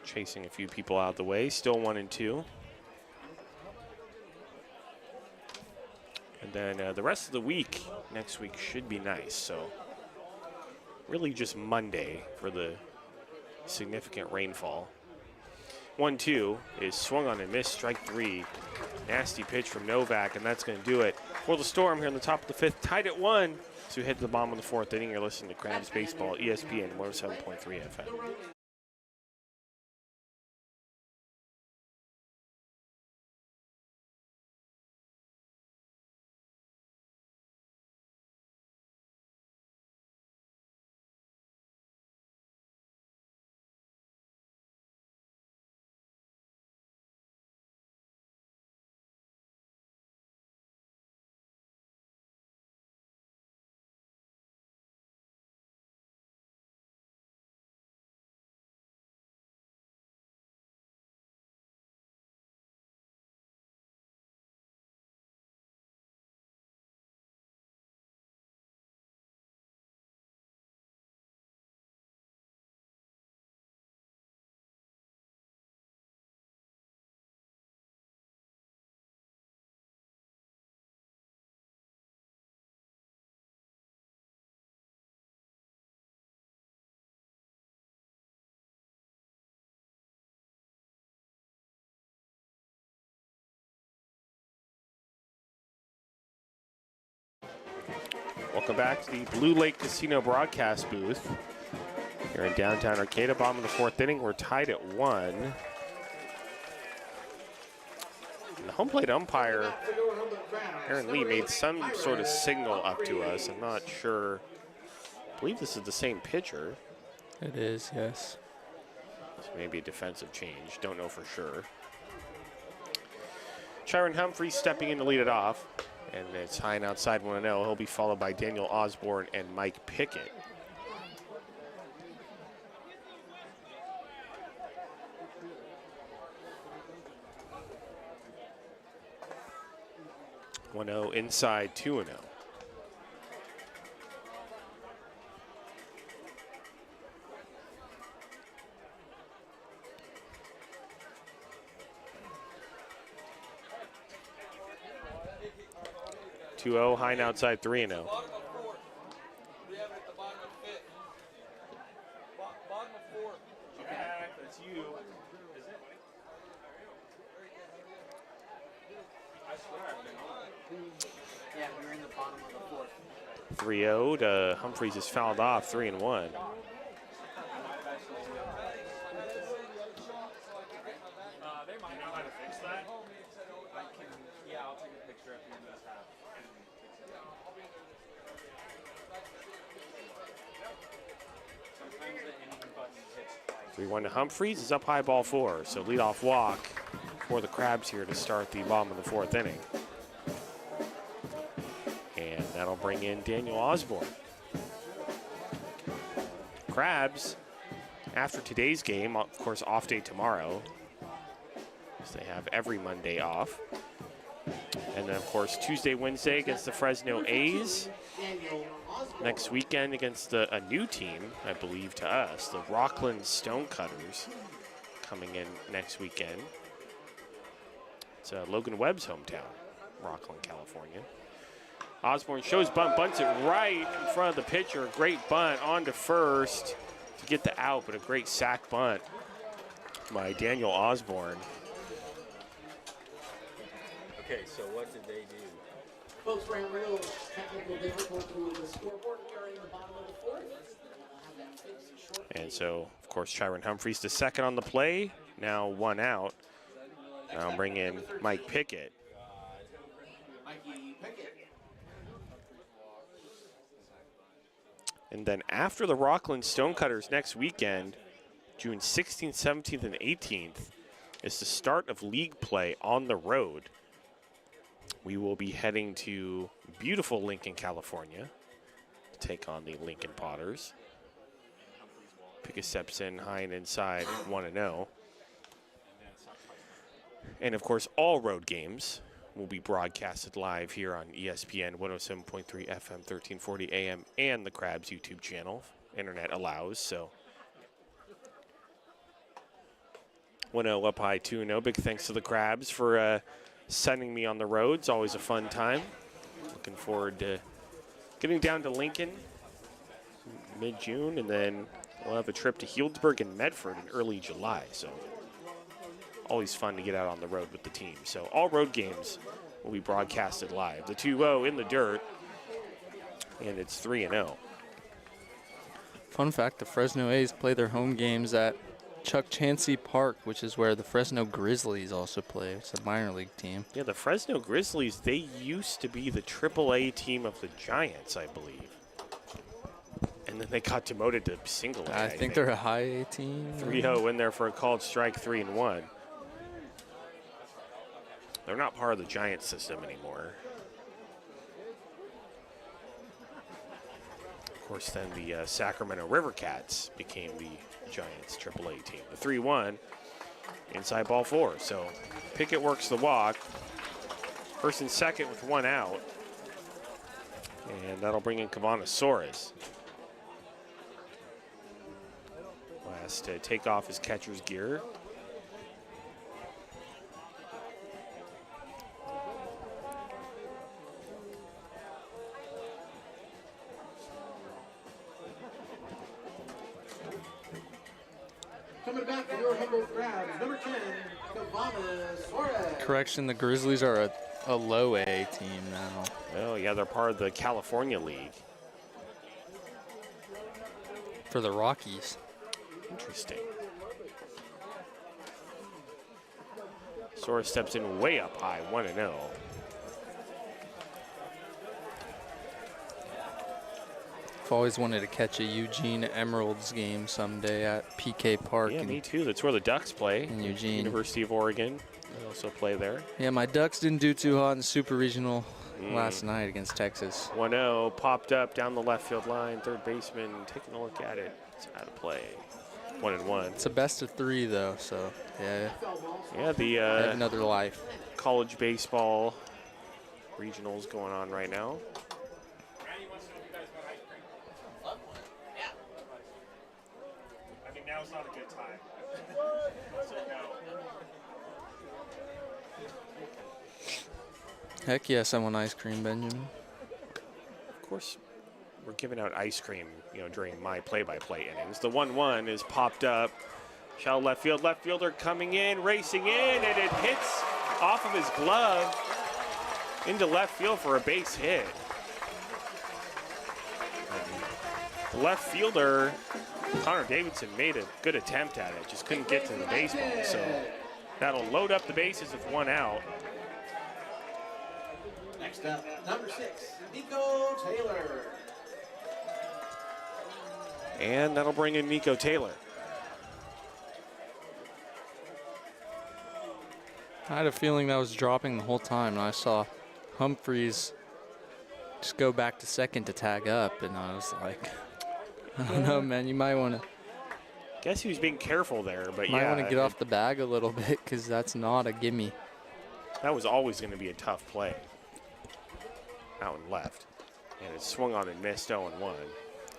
[SPEAKER 3] Chasing a few people out of the way, still 1-2. And then the rest of the week, next week, should be nice. So really just Monday for the significant rainfall. 1-2 is swung on and missed, strike 3. Nasty pitch from Novak, and that's going to do it for the Storm here in the top of the 5th. Tied at 1 to head to the bottom of the 4th inning. You're listening to Crabs Baseball, ESPN 107.3 FM. Welcome back to the Blue Lake Casino broadcast booth. Here in downtown Arcata, bottom of the 4th inning. We're tied at 1. And the home plate umpire,
[SPEAKER 1] For your Humboldt Crabs,
[SPEAKER 3] Aaron Lee,
[SPEAKER 1] number
[SPEAKER 3] made
[SPEAKER 1] 8,
[SPEAKER 3] some sort of
[SPEAKER 1] Myron
[SPEAKER 3] signal up to us.
[SPEAKER 1] Humphrey.
[SPEAKER 3] I'm not sure. I believe this is the same pitcher.
[SPEAKER 2] It is, yes.
[SPEAKER 3] This may be a defensive change. Don't know for sure. Chiron Humphrey stepping in to lead it off. And it's high and outside 1-0. He'll be followed by Daniel Osborne and Mike Pickett. Inside 2-0. High and outside 3-0. That's you.
[SPEAKER 1] Yeah, we were in the bottom of the fourth.
[SPEAKER 3] 3-0 to Humphreys is fouled off, 3-1.
[SPEAKER 4] They might know how to fix that. I'll take a picture at the end of this half.
[SPEAKER 3] 3-1 to Humphreys is up high, ball 4. So leadoff walk for the Crabs here to start the bottom of the 4th inning. And that'll bring in Daniel Osborne. Crabs, after today's game, of course, off day tomorrow, as they have every Monday off. And then, of course, Tuesday, Wednesday against the Fresno A's. Next weekend against a new team, I believe, to us, the Rockland Stonecutters, coming in next weekend. It's Logan Webb's hometown, Rockland, California. Osborne shows bunt, bunts it right in front of the pitcher. Great bunt onto first to get the out, but a great sack bunt by Daniel Osborne.
[SPEAKER 4] Okay, so what did they do?
[SPEAKER 1] Folks ran real technical difficulty with the scoreboard. We are in the bottom of the fourth. We'll have that fixed shortly.
[SPEAKER 3] And so, of course, Chiron Humphreys to second on the play. Now 1 out. Now bring in Mike Pickett.
[SPEAKER 1] Mikey Pickett.
[SPEAKER 3] And then after the Rockland Stonecutters next weekend, June 16th, 17th, and 18th, is the start of league play on the road. We will be heading to beautiful Lincoln, California to take on the Lincoln Potters. Pickett steps in high and inside 1-0. And of course, all road games will be broadcasted live here on ESPN 107.3 FM, 1340 AM, and the Crabs YouTube channel. Internet allows, so. 1-0 up high, 2-0. Big thanks to the Crabs for sending me on the road. It's always a fun time. Looking forward to getting down to Lincoln mid-June, and then we'll have a trip to Healdsburg and Medford in early July. So always fun to get out on the road with the team. So all road games will be broadcasted live. The 2-0 in the dirt, and it's 3-0.
[SPEAKER 5] Fun fact, the Fresno A's play their home games at Chuck Chansey Park, which is where the Fresno Grizzlies also play. It's a minor league team.
[SPEAKER 3] Yeah, the Fresno Grizzlies, they used to be the AAA team of the Giants, I believe. And then they got demoted to single A,
[SPEAKER 5] I think they're a high A team.
[SPEAKER 3] 3-0 in there for a called strike, 3-1. They're not part of the Giants system anymore. Of course, then the Sacramento River Cats became the Giants AAA team. The 3-1, inside ball 4. So Pickett works the walk. First and second with 1 out. And that'll bring in Kavana Soares. Has to take off his catcher's gear.
[SPEAKER 1] Coming back for your Humboldt Crabs, number 10, Kavana Soares.
[SPEAKER 5] Correction, the Grizzlies are a low A team now.
[SPEAKER 3] Oh, yeah, they're part of the California League.
[SPEAKER 5] For the Rockies.
[SPEAKER 3] Interesting. Sora steps in way up high, 1-0.
[SPEAKER 5] I've always wanted to catch a Eugene Emeralds game someday at PK Park
[SPEAKER 3] Yeah,
[SPEAKER 5] in,
[SPEAKER 3] me too. That's where the Ducks play.
[SPEAKER 5] in Eugene.
[SPEAKER 3] University of Oregon. They also play there.
[SPEAKER 5] Yeah, my Ducks didn't do too hot in Super Regional last night against Texas.
[SPEAKER 3] 1-0, popped up down the left field line. Third baseman taking a look at it. It's out of play. 1-1.
[SPEAKER 5] It's a best of 3 though, so yeah,
[SPEAKER 3] Yeah, the
[SPEAKER 5] I have another life.
[SPEAKER 3] college baseball regionals going on right now.
[SPEAKER 4] Randy wants to know if you guys want ice cream. I mean, now's not a good time. So no.
[SPEAKER 5] Heck yes, I want ice cream, Benjamin.
[SPEAKER 3] Of course, we're giving out ice cream, during my play-by-play innings. The 1-1 is popped up. Shallow left field, left fielder coming in, racing in, and it hits off of his glove into left field for a base hit. The left fielder, Connor Davidson, made a good attempt at it, just couldn't get to the baseball. So that'll load up the bases with 1 out.
[SPEAKER 1] Next up, number 6, Nico Taylor.
[SPEAKER 3] And that'll bring in Nico Taylor.
[SPEAKER 5] I had a feeling that was dropping the whole time, and I saw Humphreys just go back to second to tag up, and I was like, I don't know, man, you might want to
[SPEAKER 3] Guess he was being careful there, but
[SPEAKER 5] might
[SPEAKER 3] yeah,
[SPEAKER 5] want to get off the bag a little bit because that's not a gimme.
[SPEAKER 3] that was always going to be a tough play. Out and left. And it swung on and missed 0-1.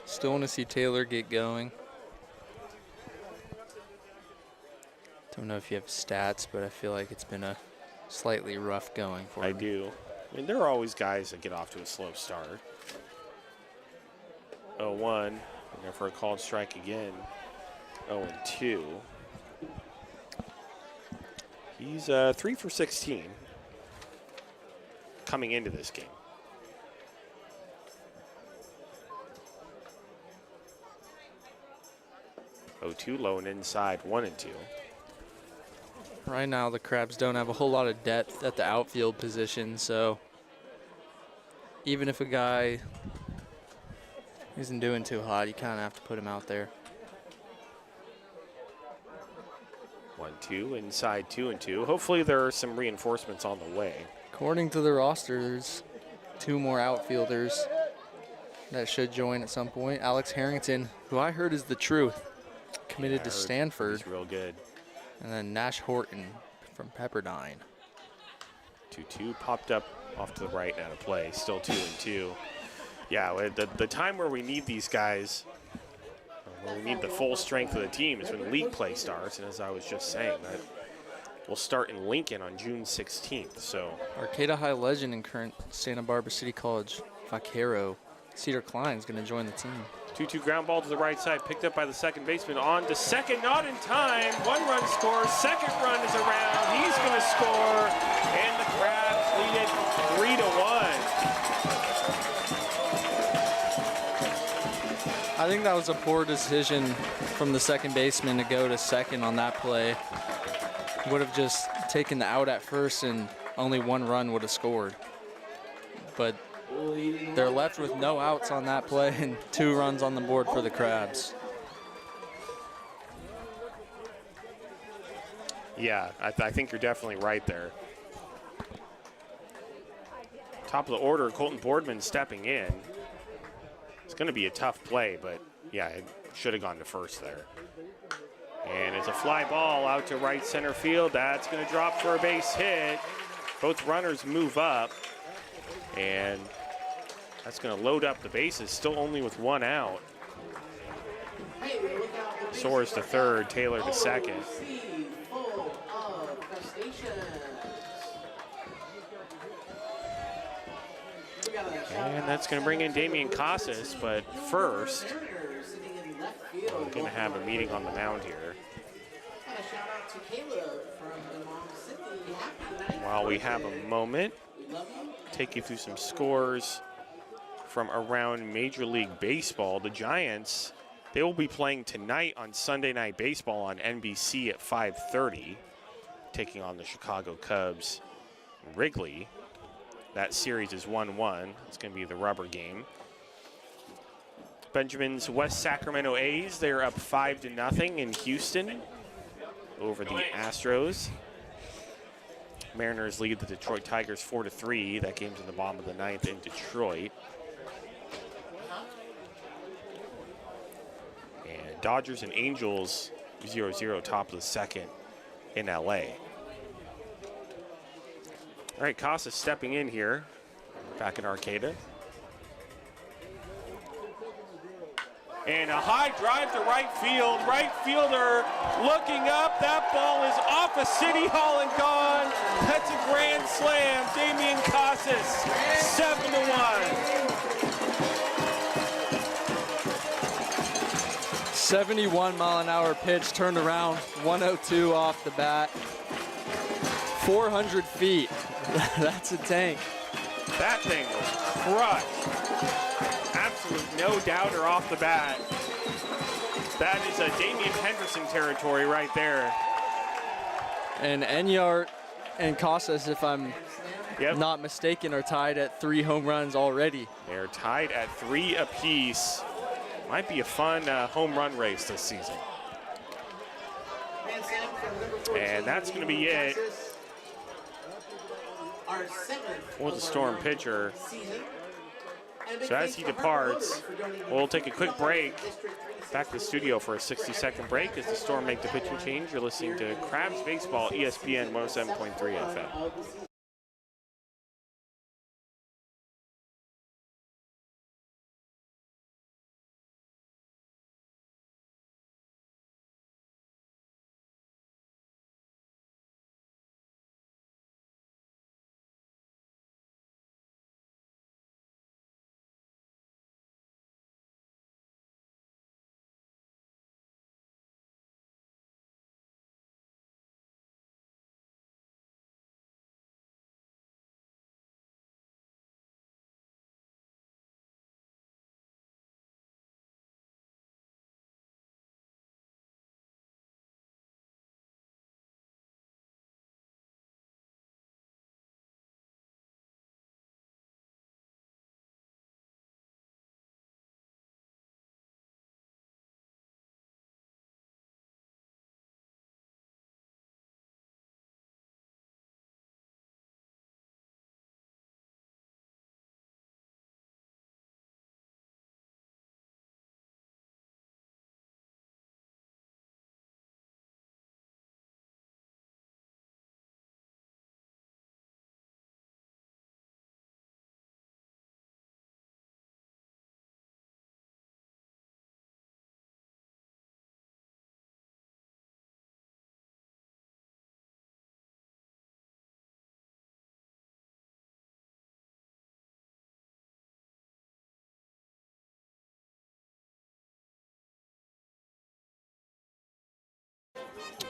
[SPEAKER 5] Still want to see Taylor get going. Don't know if you have stats, but I feel like it's been a slightly rough going for
[SPEAKER 3] I
[SPEAKER 5] him.
[SPEAKER 3] do. I mean, there are always guys that get off to a slow start. 0-1. And there for a called strike again. 0-2. He's 3 for 16 coming into this game. 0-2, low and inside, 1-2.
[SPEAKER 5] Right now, the Crabs don't have a whole lot of depth at the outfield position, so even if a guy isn't doing too hot, you kind of have to put him out there.
[SPEAKER 3] 1-2, inside 2-2. Hopefully there are some reinforcements on the way.
[SPEAKER 5] According to the roster, there's 2 more outfielders that should join at some point. Alex Harrington, who I heard is the truth, committed to
[SPEAKER 3] I heard
[SPEAKER 5] Stanford.
[SPEAKER 3] He's real good.
[SPEAKER 5] And then Nash Horton from Pepperdine.
[SPEAKER 3] 2-2 popped up off to the right and out of play. Still 2-2. Yeah, the time where we need these guys, where we need the full strength of the team is when league play starts. And as I was just saying, that will start in Lincoln on June 16th. So
[SPEAKER 5] Arcata High legend and current Santa Barbara City College vaquero Cedar Klein is going to join the team.
[SPEAKER 3] 2-2 ground ball to the right side, picked up by the second baseman, on to second, not in time. 1 run scores, second run is around, he's going to score, and the Crabs lead it 3-1.
[SPEAKER 5] I think that was a poor decision from the second baseman to go to second on that play. Would have just taken the out at first and only 1 run would have scored. But they're left with no outs on that play and 2 runs on the board for the Crabs.
[SPEAKER 3] Yeah, I think you're definitely right there. Top of the order, Colton Boardman stepping in. It's going to be a tough play, but yeah, it should have gone to first there. And it's a fly ball out to right center field. That's going to drop for a base hit. Both runners move up, and that's going to load up the bases, still only with 1 out. Soares to third, Taylor to second. And that's going to bring in Damian Casas, but first, we're going to have a meeting on the mound here. While we have a moment, take you through some scores from around Major League Baseball. The Giants, they will be playing tonight on Sunday Night Baseball on NBC at 5:30. taking on the Chicago Cubs. Wrigley. That series is 1-1. It's going to be the rubber game. Benjamin's West Sacramento A's, they're up 5-0 in Houston over the Astros. Mariners lead the Detroit Tigers 4-3. That game's in the bottom of the ninth in Detroit. And Dodgers and Angels 0-0 top of the second in LA. All right, Casas stepping in here, back in Arcata. And a high drive to right field. Right fielder looking up. That ball is off of City Hall and gone. That's a grand slam. Damian Casas, 7-1.
[SPEAKER 5] 71-mile-an-hour pitch turned around, 102 off the bat. 400 feet. That's a tank.
[SPEAKER 3] That thing was crushed. Absolute no doubter off the bat. That is a Damian Henderson territory right there.
[SPEAKER 5] And Enyart and Casas, if I'm not mistaken, are tied at 3 home runs already.
[SPEAKER 3] They're tied at 3 apiece. Might be a fun home run race this season. And that's going to be it for the Storm pitcher. So as he departs, we'll take a quick break. Back to the studio for a 60-second break as the Storm make the pitching change. You're listening to Crabs Baseball, ESPN 107.3 FM.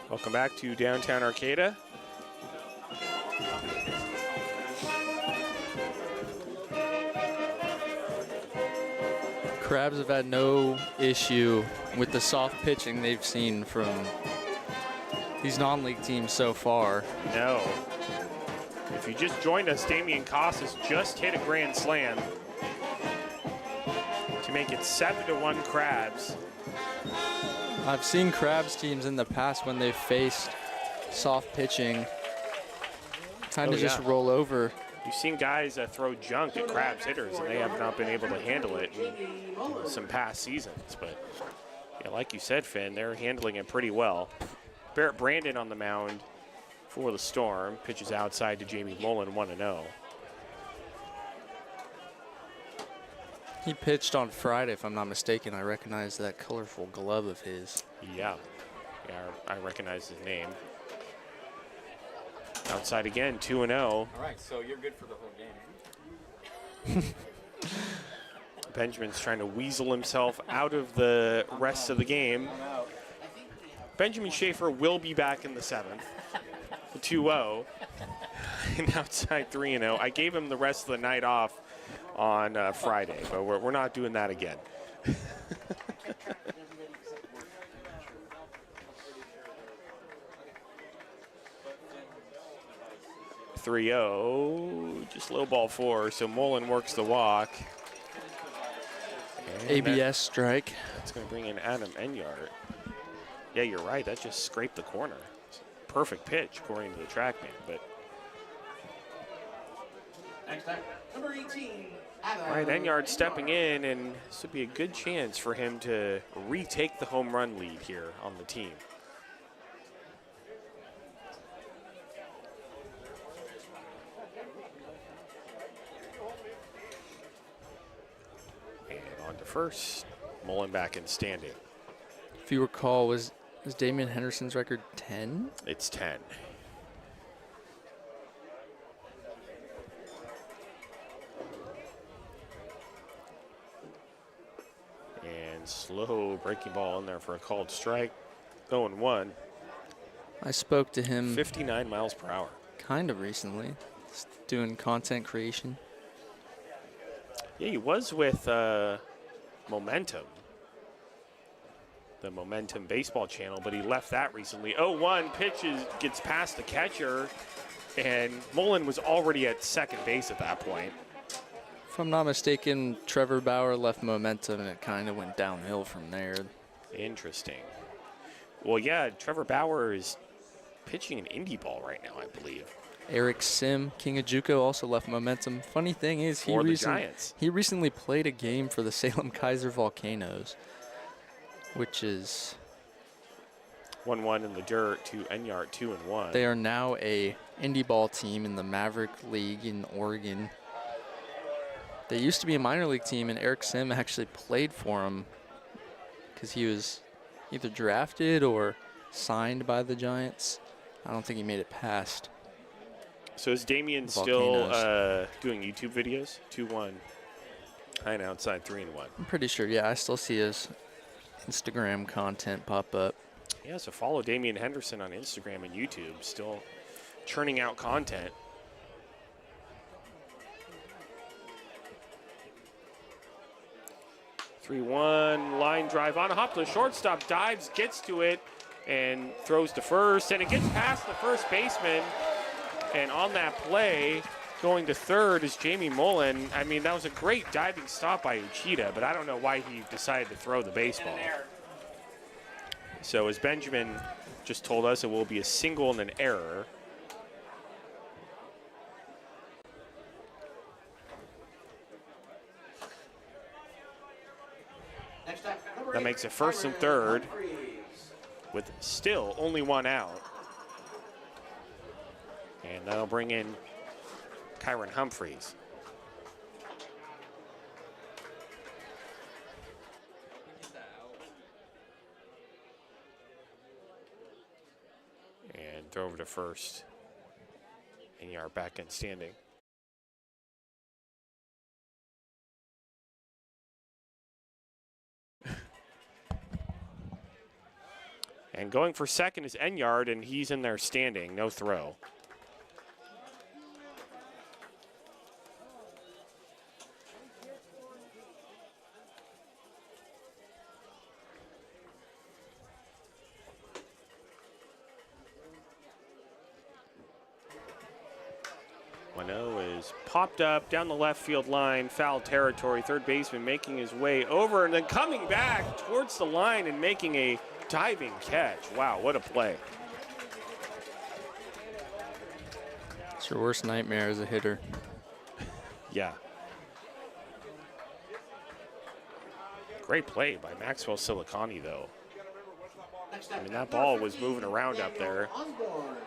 [SPEAKER 3] Welcome back to downtown Arcata.
[SPEAKER 5] Crabs have had no issue with the soft pitching they've seen from these non-league teams so far.
[SPEAKER 3] No. If you just joined us, Damian Casas just hit a grand slam to make it 7-1 Crabs.
[SPEAKER 5] I've seen Crabs teams in the past when they've faced soft pitching kind of just roll over.
[SPEAKER 3] You've seen guys throw junk at Crabs hitters, and they have not been able to handle it in some past seasons. But yeah, like you said, Finn, they're handling it pretty well. Barrett Brandon on the mound for the Storm. Pitches outside to Jamie Mullen, 1-0.
[SPEAKER 5] He pitched on Friday, if I'm not mistaken. I recognize that colorful glove of his.
[SPEAKER 3] Yeah, I recognize his name. Outside again, 2-0.
[SPEAKER 2] All right, so you're good for the whole game.
[SPEAKER 3] Benjamin's trying to weasel himself out of the rest of the game. Benjamin Schaefer will be back in the 7th. 2-0. And outside 3-0. I gave him the rest of the night off on Friday, but we're not doing that again. 3-0. Just low ball 4. So Mullen works the walk. And
[SPEAKER 5] ABS strike.
[SPEAKER 3] that's going to bring in Adam Enyart. Yeah, you're right. That just scraped the corner. Perfect pitch, according to the TrackMan. But
[SPEAKER 1] Next up, number 18, Adam.
[SPEAKER 3] all right, Enyart stepping in, and this would be a good chance for him to retake the home run lead here on the team. And on to first. Mullen back in standing.
[SPEAKER 5] If you recall, was Damian Henderson's record 10?
[SPEAKER 3] It's 10. And slow breaking ball in there for a called strike. 0-1.
[SPEAKER 5] I spoke to him
[SPEAKER 3] 59 miles per hour.
[SPEAKER 5] kind of recently, just doing content creation.
[SPEAKER 3] Yeah, he was with Momentum, the Momentum baseball channel, but he left that recently. 0-1 pitches, gets past the catcher, and Mullen was already at second base at that point.
[SPEAKER 5] If I'm not mistaken, Trevor Bauer left Momentum and it kind of went downhill from there.
[SPEAKER 3] Interesting. Well, yeah, Trevor Bauer is pitching an indie ball right now, I believe.
[SPEAKER 5] Eric Sim, King of JUCO, also left Momentum. Funny thing is,
[SPEAKER 3] For the Giants.
[SPEAKER 5] he recently played a game for the Salem Kaiser Volcanoes, which is
[SPEAKER 3] 1-1 in the dirt to Enyart, 2-1.
[SPEAKER 5] they are now a indie ball team in the Maverick League in Oregon. They used to be a minor league team, and Eric Sim actually played for them because he was either drafted or signed by the Giants. I don't think he made it past.
[SPEAKER 3] So is Damian
[SPEAKER 5] Volcanoes.
[SPEAKER 3] still doing YouTube videos? 2-1. High outside, 3-1.
[SPEAKER 5] I'm pretty sure, yeah, I still see his Instagram content pop up.
[SPEAKER 3] Yeah, so follow Damian Henderson on Instagram and YouTube. Still churning out content. Three-one line drive on a hop to the shortstop, dives, gets to it, and throws to first, and it gets past the first baseman. And on that play, going to third is Jamie Mullen. I mean, that was a great diving stop by Uchida, but I don't know why he decided to throw the baseball. So as Benjamin just told us, it will be a single and an error.
[SPEAKER 1] Next up, number
[SPEAKER 3] That
[SPEAKER 1] 8,
[SPEAKER 3] makes it first and
[SPEAKER 1] Kyron
[SPEAKER 3] third.
[SPEAKER 1] Humphreys.
[SPEAKER 3] With still only one out. And that'll bring in Kyron Humphreys. And throw over to first. And you are back in standing. And going for second is Enyart, and he's in there standing, no throw. Wano is popped up down the left field line, foul territory. Third baseman making his way over and then coming back towards the line and making a diving catch. Wow, what a play.
[SPEAKER 5] It's your worst nightmare as a hitter.
[SPEAKER 3] Yeah. Great play by Maxwell Silicani, though.
[SPEAKER 1] Next up,
[SPEAKER 3] I mean, that
[SPEAKER 1] number
[SPEAKER 3] ball was
[SPEAKER 1] 15,
[SPEAKER 3] moving around up there.
[SPEAKER 1] Daniel Osborne.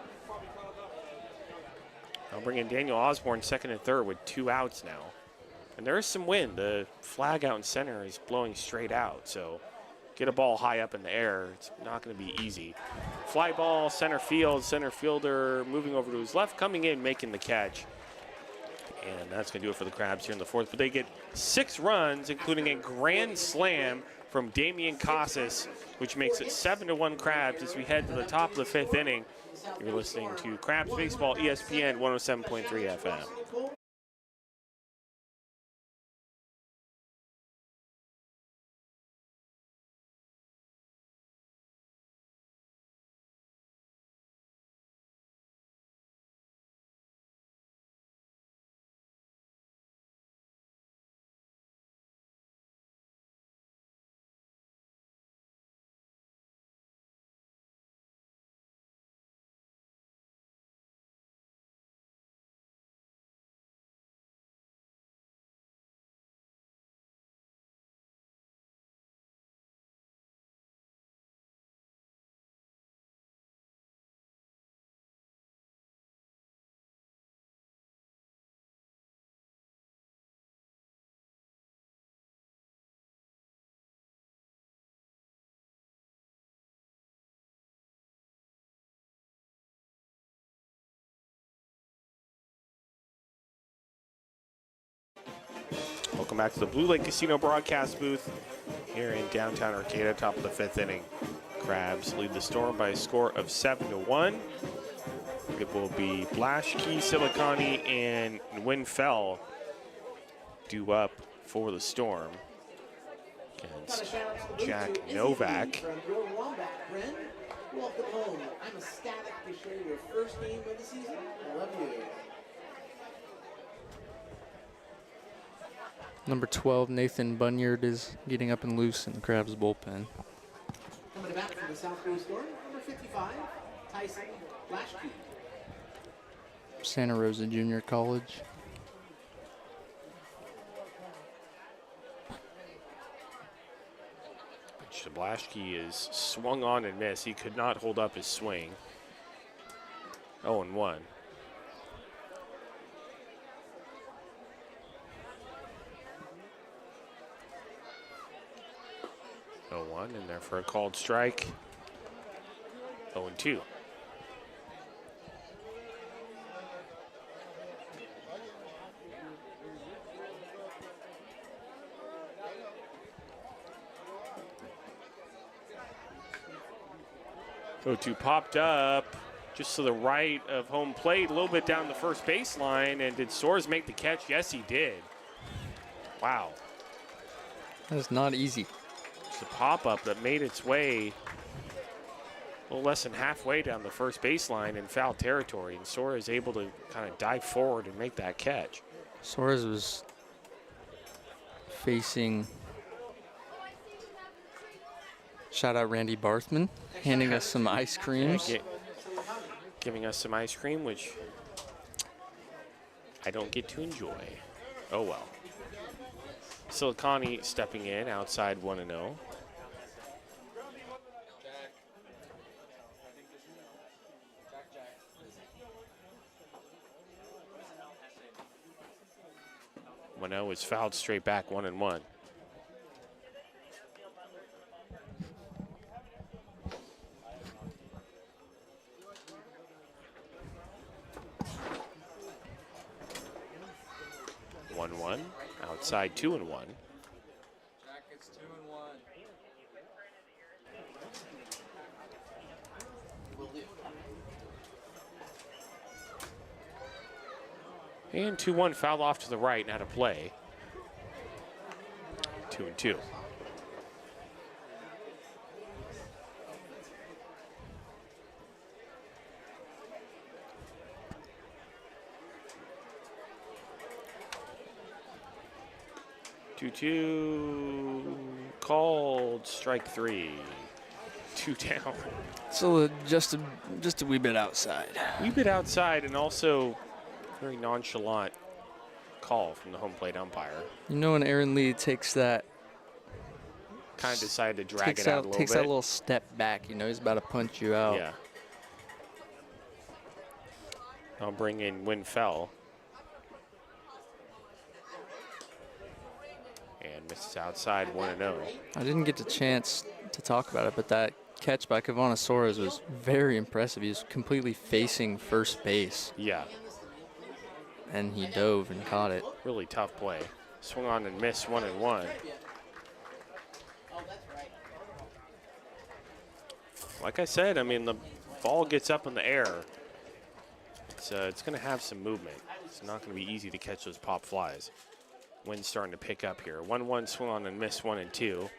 [SPEAKER 3] I'll bring in Daniel Osborne second and third with 2 outs now. And there is some wind. The flag out in center is blowing straight out, so get a ball high up in the air. It's not going to be easy. Fly ball, center field, center fielder moving over to his left, coming in, making the catch. And that's going to do it for the Crabs here in the fourth. But they get 6 runs, including a grand slam from Damian Casas, which makes it 7-1 Crabs as we head to the top of the 5th inning. You're listening to Crabs Baseball, ESPN 107.3 FM. Welcome back to the Blue Lake Casino broadcast booth here in downtown Arcata, top of the 5th inning. Crabs lead the Storm by a score of 7-1. It will be Blaschke, Silicani, and Nguyen Phel due up for the Storm against Jack Novak.
[SPEAKER 1] Welcome home. I'm ecstatic to share your first game of the season. I love you.
[SPEAKER 5] Number 12, Nathan Bunyard, is getting up and loose in the Crabs bullpen.
[SPEAKER 1] Coming to bat from the South Bay Storm, number 55, Tyson Blaschke.
[SPEAKER 5] Santa Rosa Junior College.
[SPEAKER 3] Blaschke is swung on and missed. He could not hold up his swing. 0-1. And there for a called strike. 0-2. O2 popped up just to the right of home plate, a little bit down the first baseline. And did Soares make the catch? Yes, he did. Wow.
[SPEAKER 5] That is not easy.
[SPEAKER 3] It's a pop-up that made its way a little less than halfway down the first baseline in foul territory. And Soares is able to kind of dive forward and make that catch.
[SPEAKER 5] Soares was facing, shout out Randy Barthman, handing us some ice creams.
[SPEAKER 3] Giving us some ice cream, which I don't get to enjoy. Oh well. Silicani stepping in outside 1-0. Wano is fouled straight back 1-1. Outside 2-1.
[SPEAKER 5] Jackets
[SPEAKER 3] 2-1. And 2-1 foul off to the right and out of play. 2-2. Two called strike 3. 2 down.
[SPEAKER 5] So just a wee bit outside.
[SPEAKER 3] Wee bit outside, and also very nonchalant call from the home plate umpire.
[SPEAKER 5] You know when Aaron Lee takes that,
[SPEAKER 3] Kind of decided to drag
[SPEAKER 5] takes
[SPEAKER 3] it out a little
[SPEAKER 5] takes
[SPEAKER 3] bit.
[SPEAKER 5] that little step back. You know he's about to punch you out.
[SPEAKER 3] Yeah. I'll bring in Nguyen Phel. And misses outside 1-0.
[SPEAKER 5] I didn't get the chance to talk about it, but that catch by Kavana Soares was very impressive. He was completely facing first base,
[SPEAKER 3] Yeah,
[SPEAKER 5] and he dove and caught it.
[SPEAKER 3] really tough play. Swung on and missed 1-1.
[SPEAKER 1] Oh, that's right.
[SPEAKER 3] Like I said, I mean, the ball gets up in the air. It's going to have some movement. It's not going to be easy to catch those pop flies. Wind's starting to pick up here. 1-1 swung on and missed 1-2.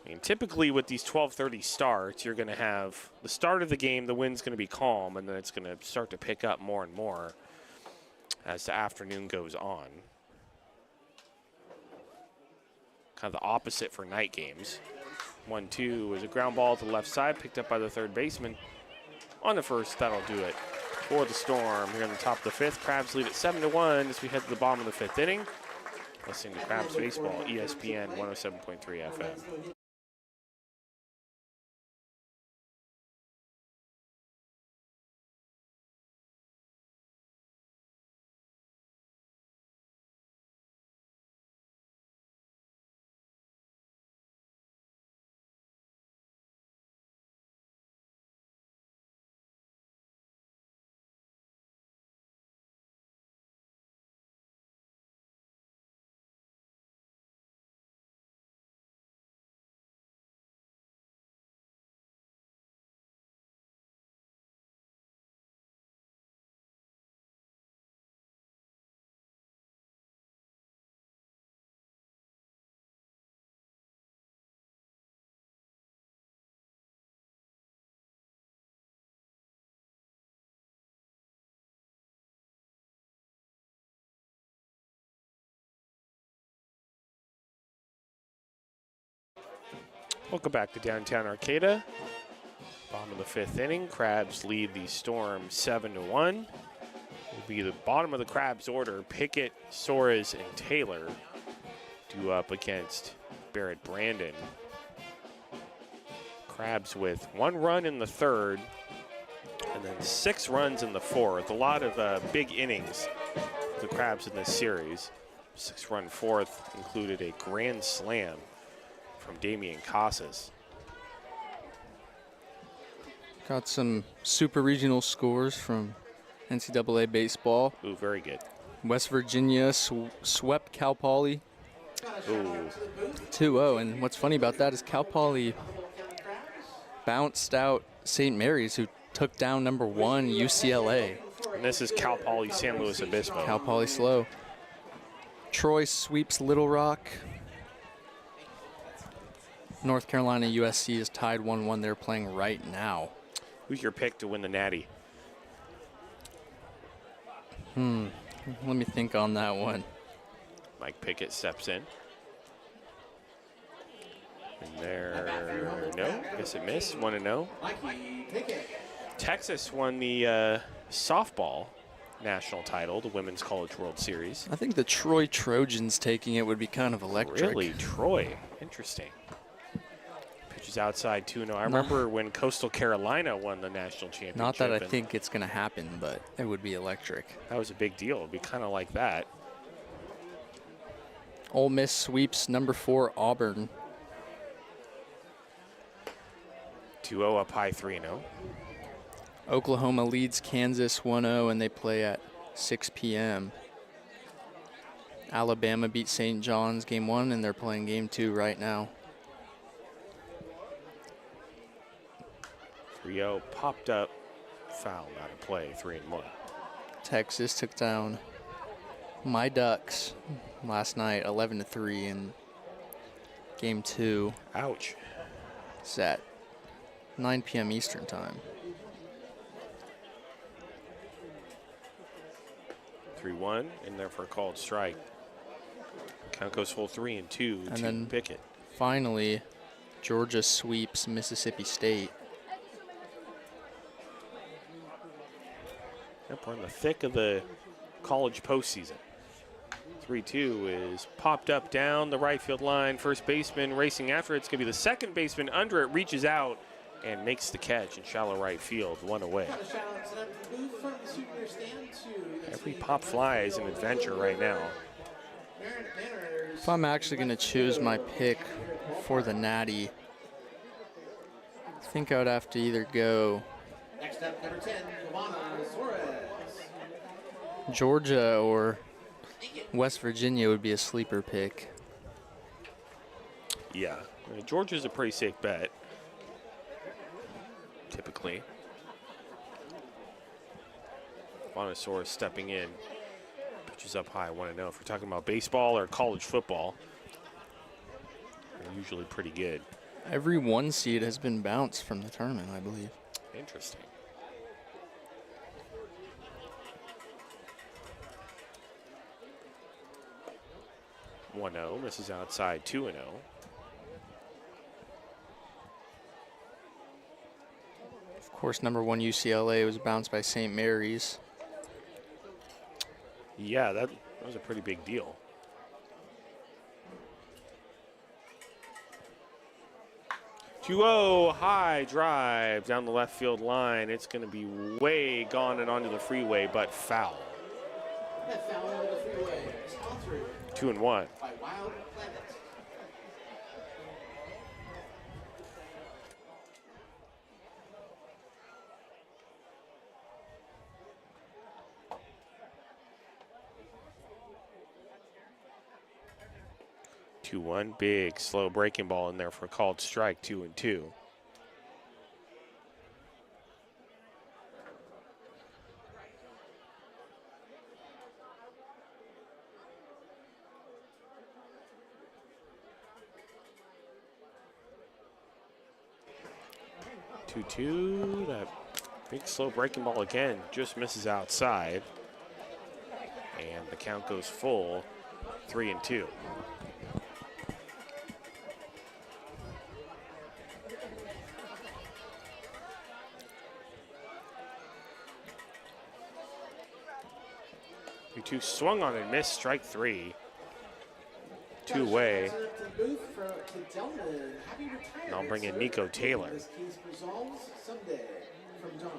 [SPEAKER 3] I mean, typically with these 12:30 starts, you're going to have the start of the game, the wind's going to be calm, and then it's going to start to pick up more and more as the afternoon goes on. Kind of the opposite for night games. 1-2 was a ground ball to the left side, picked up by the third baseman. On the first, that'll do it for the Storm here on the top of the 5th. Crabs lead at 7-1 as we head to the bottom of the 5th inning. Listening to Crabs Baseball, ESPN 107.3 FM. Welcome back to downtown Arcata. Bottom of the 5th inning. Crabs lead the Storm 7-1. Will be the bottom of the Crabs order. Pickett, Soares, and Taylor due up against Barrett Brandon. Crabs with 1 run in the 3rd and then 6 runs in the 4th. A lot of big innings for the Crabs in this series. 6-run 4th included a grand slam from Damian Casas.
[SPEAKER 5] Got some super regional scores from NCAA baseball.
[SPEAKER 3] Ooh, very good.
[SPEAKER 5] West Virginia swept Cal Poly
[SPEAKER 3] Ooh,
[SPEAKER 5] 2-0. And what's funny about that is Cal Poly bounced out St. Mary's, who took down number 1 UCLA.
[SPEAKER 3] and this is Cal Poly San Luis Obispo.
[SPEAKER 5] Cal Poly slow. Troy sweeps Little Rock. North Carolina USC is tied 1-1. They're playing right now.
[SPEAKER 3] Who's your pick to win the Natty?
[SPEAKER 5] Let me think on that one.
[SPEAKER 3] Mike Pickett steps in. And there, no, I guess it missed. 1-0.
[SPEAKER 1] Mikey Pickett.
[SPEAKER 3] Texas won the softball national title, the Women's College World Series.
[SPEAKER 5] I think the Troy Trojans taking it would be kind of electric.
[SPEAKER 3] Really, Troy. Interesting. Pitches outside 2-0. I remember when Coastal Carolina won the national championship.
[SPEAKER 5] Not that I
[SPEAKER 3] and
[SPEAKER 5] think it's going to happen, but it would be electric.
[SPEAKER 3] that was a big deal. It'd be kind of like that.
[SPEAKER 5] Ole Miss sweeps number 4 Auburn.
[SPEAKER 3] 2-0 up high, 3-0.
[SPEAKER 5] Oklahoma leads Kansas 1-0, and they play at 6 p.m. Alabama beat St. John's game 1, and they're playing game 2 right now.
[SPEAKER 3] 3-0 popped up, foul, not a play, 3-1.
[SPEAKER 5] Texas took down my Ducks last night 11-3 in game 2.
[SPEAKER 3] Ouch.
[SPEAKER 5] It's at 9 p.m. Eastern time.
[SPEAKER 3] 3-1, in there for a called strike. Count goes full 3-2
[SPEAKER 5] And
[SPEAKER 3] to
[SPEAKER 5] then-
[SPEAKER 3] Pickett.
[SPEAKER 5] Finally, Georgia sweeps Mississippi State.
[SPEAKER 3] Yep, we're in the thick of the college postseason. 3-2 is popped up down the right field line. First baseman racing after it. It's going to be the second baseman under it, reaches out and makes the catch in shallow right field, 1 away.
[SPEAKER 1] Got a shout out to them. Move from the souvenir stand to
[SPEAKER 3] Every pop fly is an adventure right now.
[SPEAKER 5] If I'm actually going to choose my pick for the Natty, I think I would have to either go
[SPEAKER 1] Next up, number 10, Giovanna Suarez.
[SPEAKER 5] Georgia or West Virginia would be a sleeper pick.
[SPEAKER 3] Yeah, Georgia's a pretty safe bet, typically. Montessori stepping in. Pitches up high, 1-0. If we're talking about baseball or college football, they're usually pretty good.
[SPEAKER 5] Every 1 seed has been bounced from the tournament, I believe.
[SPEAKER 3] Interesting. One 0 misses outside, 2-0.
[SPEAKER 5] Of course, number 1 UCLA was bounced by St. Mary's.
[SPEAKER 3] Yeah, that was a pretty big deal. High drive down the left field line. It's going to be way gone and onto the freeway, but foul.
[SPEAKER 1] That foul into the freeway. Sponsored
[SPEAKER 3] 2-1.
[SPEAKER 1] by Wild Planet.
[SPEAKER 3] One big slow breaking ball in there for a called strike, 2-2. That big slow breaking ball again just misses outside. And the count goes full, 3-2. 2-2, swung on and missed, strike 3. 2 away. And I'll bring in Nico Taylor.
[SPEAKER 1] This case resolves someday from John.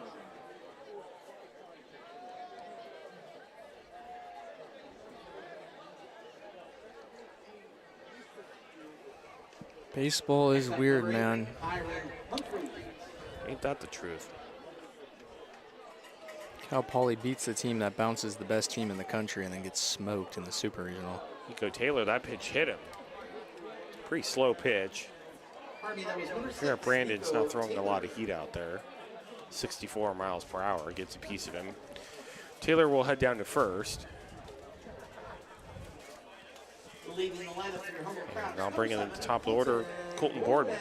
[SPEAKER 5] Baseball is weird, man.
[SPEAKER 3] Ain't that the truth?
[SPEAKER 5] Cal Poly beats the team that bounces the best team in the country and then gets smoked in the Super Regional.
[SPEAKER 3] Nico Taylor, that pitch hit him. Pretty slow pitch. Here, Brandon's not throwing a lot of heat out there. 64 miles per hour gets a piece of him. Taylor will head down to first. And I'll bring in at the top of the order, Colton Boardman.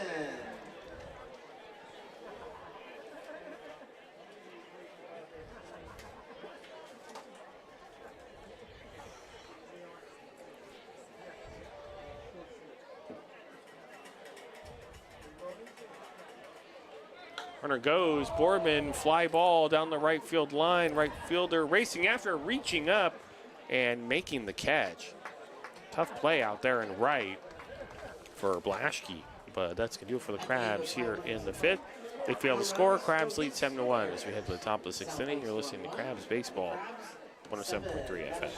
[SPEAKER 3] Runner goes, Boardman, fly ball down the right field line. Right fielder racing after, reaching up and making the catch. Tough play out there in right for Blaschke, but that's going to do it for the Crabs here in the 5th. They fail to score. Crabs lead 7-1 as we head to the top of the 6th inning. You're listening to Crabs Baseball, 107.3 FM.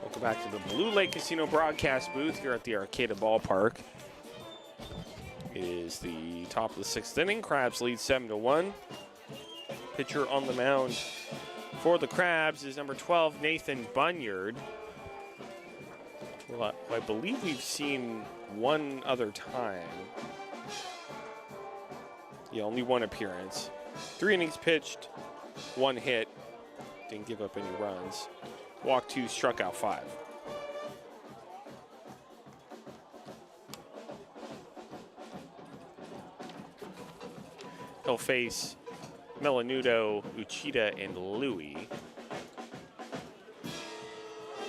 [SPEAKER 3] Welcome back to the Blue Lake Casino broadcast booth here at the Arcata Ballpark. It is the top of the 6th inning. Crabs lead 7-1. Pitcher on the mound for the Crabs is number 12, Nathan Bunyard. Well, I believe we've seen one other time. Yeah, only one appearance. 3 innings pitched, 1 hit. Didn't give up any runs. Walked 2, struck out 5. He'll face Melanudo, Uchida, and Louie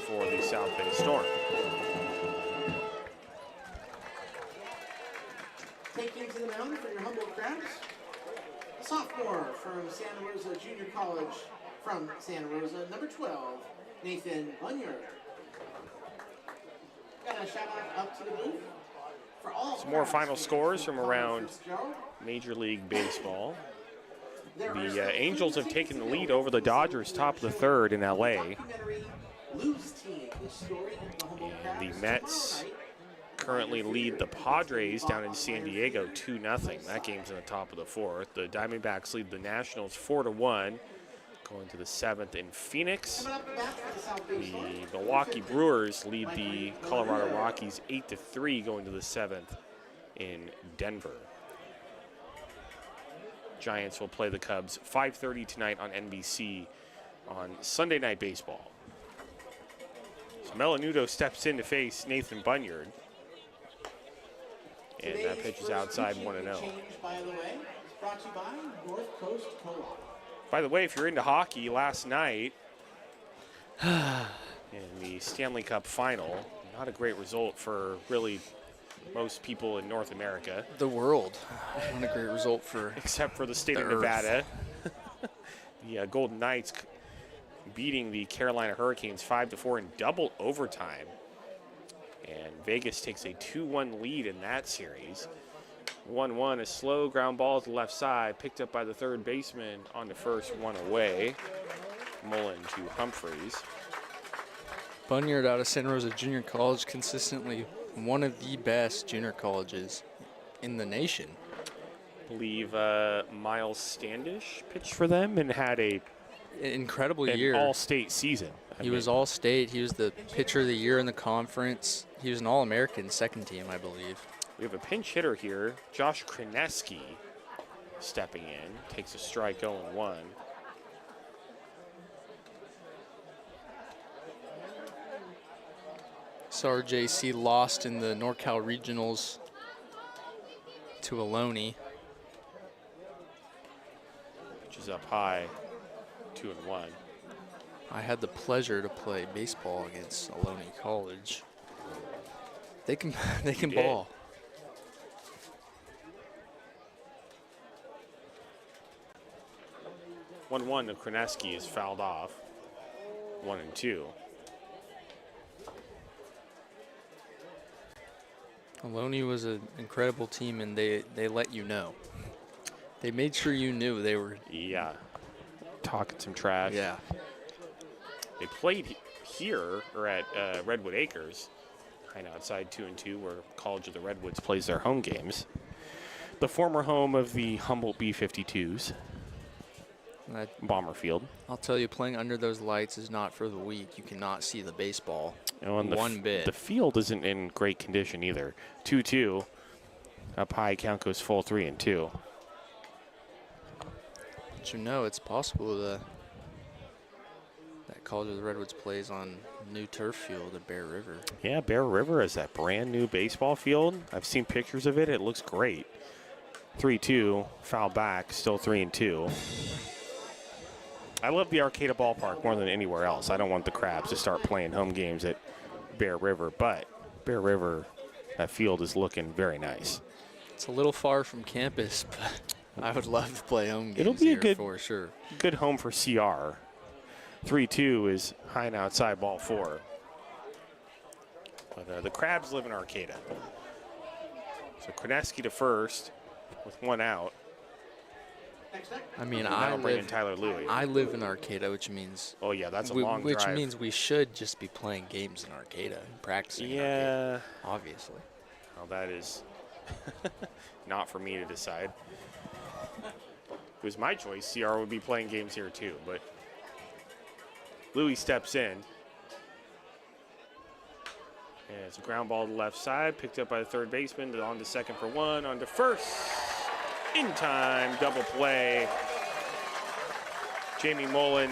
[SPEAKER 3] for the South Bay Storm.
[SPEAKER 1] Taking to the mound for your Humboldt Crabs, sophomore from Santa Rosa Junior College from Santa Rosa, number 12, Nathan Bunyard. Got a shout out up to the booth for all.
[SPEAKER 3] Some more final scores from around Major League Baseball. The Angels have taken the lead over the Dodgers top of the 3rd in LA. And the Mets currently lead the Padres down in San Diego 2-0. That game's in the top of the 4th. The Diamondbacks lead the Nationals 4-1. Going to the 7th in Phoenix. The Milwaukee Brewers lead the Colorado Rockies 8-3 going to the 7th in Denver. Giants will play the Cubs 5:30 tonight on NBC on Sunday Night Baseball. So Melanudo steps in to face Nathan Bunyard. And that pitch is outside 1-0. By the way, if you're into hockey, last night in the Stanley Cup final, not a great result for really most people in North America.
[SPEAKER 5] The world. Not a great result for
[SPEAKER 3] except for the state of
[SPEAKER 5] Earth.
[SPEAKER 3] Nevada. The Golden Knights beating the Carolina Hurricanes 5-4 in double overtime. And Vegas takes a 2-1 lead in that series. 1-1, a slow ground ball to the left side, picked up by the third baseman on the first, one away. Mullen to Humphreys.
[SPEAKER 5] Bunyard out of Santa Rosa Junior College, consistently one of the best junior colleges in the nation.
[SPEAKER 3] I believe Miles Standish pitched for them and had an
[SPEAKER 5] Incredible year.
[SPEAKER 3] all-state season.
[SPEAKER 5] He was all-state. He was the pitcher of the year in the conference. He was an All-American second team, I believe.
[SPEAKER 3] We have a pinch hitter here, Josh Kreneski, stepping in, takes a strike 0-1.
[SPEAKER 5] SRJC lost in the NorCal Regionals to Ohlone.
[SPEAKER 3] Which is up high, 2-1.
[SPEAKER 5] I had the pleasure to play baseball against Ohlone College. They can
[SPEAKER 3] did.
[SPEAKER 5] ball.
[SPEAKER 3] 1-1 to Kreneski is fouled off. 1-2.
[SPEAKER 5] Ohlone was an incredible team, and they let you know. They made sure you knew they were.
[SPEAKER 3] Yeah. Talking some trash.
[SPEAKER 5] Yeah.
[SPEAKER 3] They played here, or at Redwood Acres, kind of outside 2-2, where College of the Redwoods plays their home games. The former home of the Humboldt B-52s, Bomber Field.
[SPEAKER 5] I'll tell you, playing under those lights is not for the weak. You cannot see the baseball
[SPEAKER 3] And
[SPEAKER 5] one bit.
[SPEAKER 3] The field isn't in great condition either. 2-2. Up high, count goes full 3-2.
[SPEAKER 5] But you know, it's possible that College of the Redwoods plays on new turf field at Bear River.
[SPEAKER 3] Yeah, Bear River is that brand new baseball field. I've seen pictures of it. It looks great. 3-2, foul back, still 3-2. I love the Arcata ballpark more than anywhere else. I don't want the Crabs to start playing home games at Bear River, but Bear River, that field is looking very nice.
[SPEAKER 5] It's a little far from campus, but I would love to play home games
[SPEAKER 3] It'll be a
[SPEAKER 5] here
[SPEAKER 3] good-
[SPEAKER 5] for sure.
[SPEAKER 3] Good home for CR. 3-2 is high and outside, ball 4. But the Crabs live in Arcata. So Kreneski to first with one out.
[SPEAKER 5] I mean,
[SPEAKER 3] And that'll bring in Tyler Louie.
[SPEAKER 5] I live in Arcata, which means
[SPEAKER 3] Oh, yeah, that's a
[SPEAKER 5] we,
[SPEAKER 3] long
[SPEAKER 5] which
[SPEAKER 3] drive.
[SPEAKER 5] means we should just be playing games in Arcata and practicing. in Arcata,
[SPEAKER 3] Yeah.
[SPEAKER 5] obviously.
[SPEAKER 3] Well, that is not for me to decide. If it was my choice, CR would be playing games here too, but Louie steps in. And it's a ground ball to the left side, picked up by the third baseman, on to second for one, on to first. In time, double play. Jamie Mullen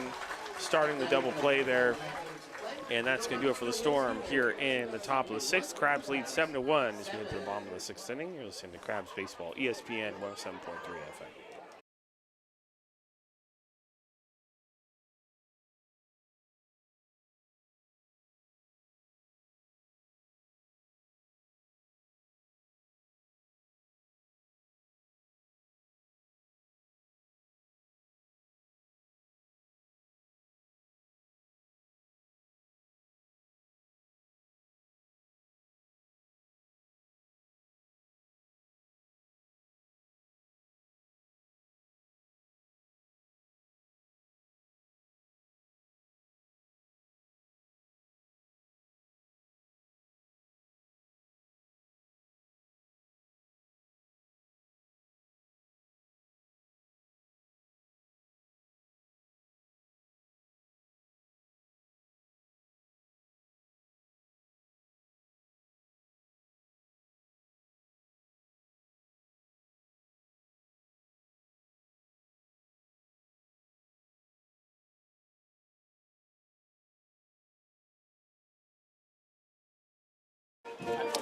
[SPEAKER 3] starting the double play there. And that's going to do it for the Storm here in the top of the sixth. Crabs lead 7-1 as we head to the bottom of the sixth inning. You're listening to Crabs Baseball, ESPN 107.3 FM.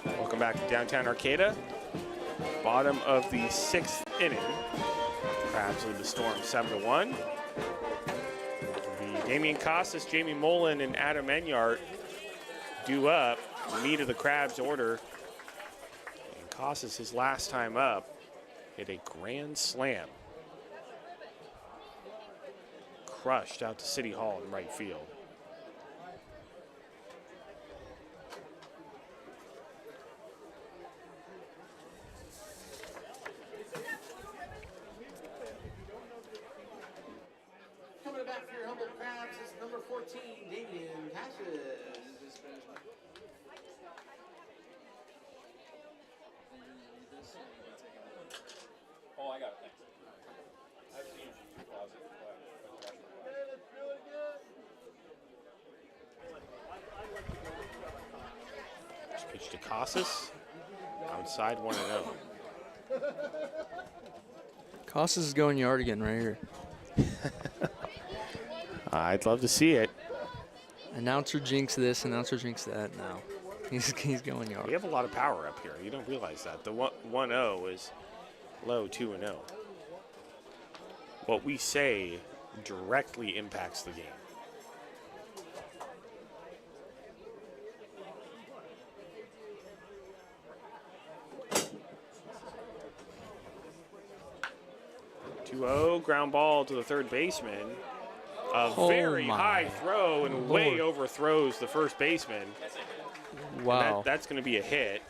[SPEAKER 3] Welcome back to downtown Arcata. Bottom of the sixth inning. Crabs lead the Storm 7-1. The Damian Costas, Jamie Mullen, and Adam Enyart due up. Meat of the Crabs order. And Costas, his last time up, hit a grand slam. Crushed out to City Hall in right field. Pitch to Casas. Outside 1-0.
[SPEAKER 5] Casas is going yard again right here.
[SPEAKER 3] I'd love to see it.
[SPEAKER 5] Announcer jinx this, announcer jinx that. No, he's going yard.
[SPEAKER 3] We have a lot of power up here. You don't realize that. The 1-0 is low 2-0. What we say directly impacts the game. Ground ball to the third baseman. A very high throw and way overthrows the first baseman.
[SPEAKER 5] Wow.
[SPEAKER 3] That's going to be a hit.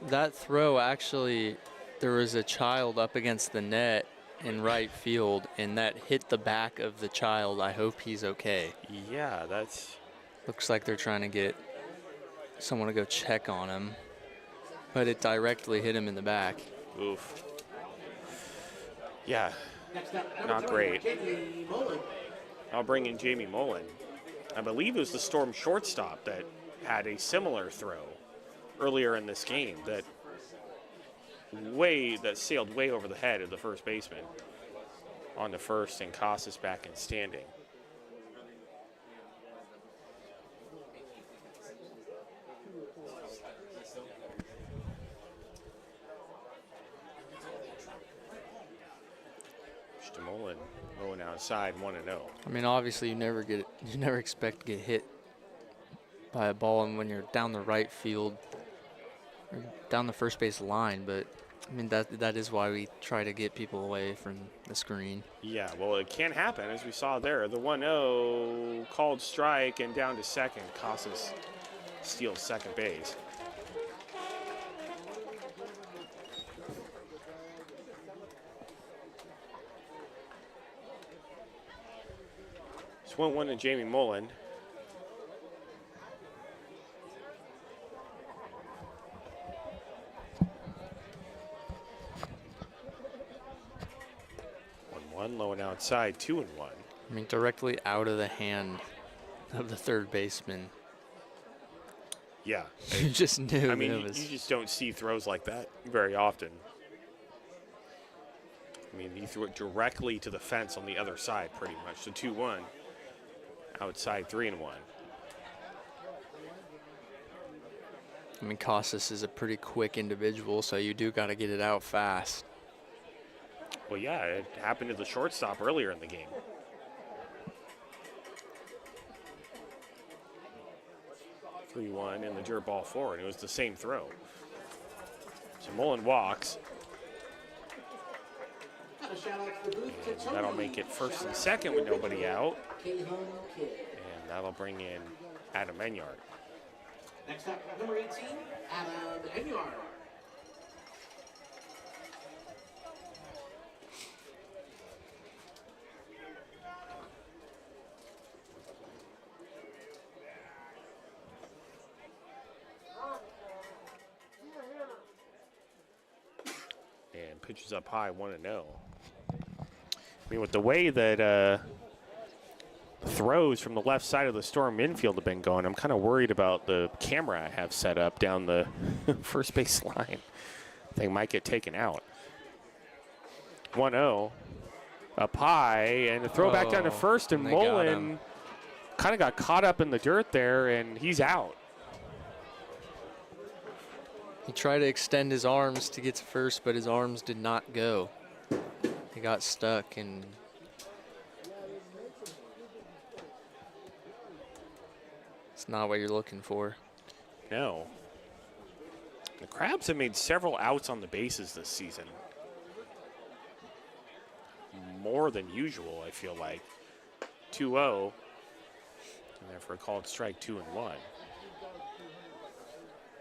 [SPEAKER 5] That throw, actually, there was a child up against the net in right field, and that hit the back of the child. I hope he's okay.
[SPEAKER 3] Yeah, that's...
[SPEAKER 5] Looks like they're trying to get someone to go check on him, but it directly hit him in the back.
[SPEAKER 3] Oof. Yeah,
[SPEAKER 1] Next up,
[SPEAKER 3] not great.
[SPEAKER 1] Jamie Mullen.
[SPEAKER 3] I'll bring in Jamie Mullen. I believe it was the Storm shortstop that had a similar throw earlier in this game that sailed way over the head of the first baseman on the first, and Casas back in standing. Mullen going outside 1-0.
[SPEAKER 5] I mean, obviously, you never expect to get hit by a ball when you're down the right field, or down the first base line. But I mean, that is why we try to get people away from the screen.
[SPEAKER 3] Yeah, well, it can happen, as we saw there. The 1-0 called strike and down to second. Casas steals second base. It's 1-1 to Jamie Mullen. Low and outside, 2-1.
[SPEAKER 5] I mean, directly out of the hand of the third baseman.
[SPEAKER 3] Yeah.
[SPEAKER 5] You just knew.
[SPEAKER 3] I mean, you just don't see throws like that very often. I mean, he threw it directly to the fence on the other side, pretty much. So 2-1, outside 3-1.
[SPEAKER 5] I mean, Casas is a pretty quick individual, so you do got to get it out fast.
[SPEAKER 3] Well, yeah, it happened to the shortstop earlier in the game. And the dirt ball forward. It was the same throw. So Mullen walks. And that'll make it first and second with nobody out. And that'll bring in Adam Enyard.
[SPEAKER 1] Next up, number 18, Adam Enyard.
[SPEAKER 3] And pitches up high, 1-0. I mean, with the way that throws from the left side of the Storm infield have been going, I'm kind of worried about the camera I have set up down the first base line. I think might get taken out. 1-0, up high, and a throw back down to first, and Mullen kind of got caught up in the dirt there, and he's out.
[SPEAKER 5] He tried to extend his arms to get to first, but his arms did not go. He got stuck, and it's not what you're looking for.
[SPEAKER 3] No. The Crabs have made several outs on the bases this season. More than usual, I feel like. 2-0. And therefore a called strike, 2-1.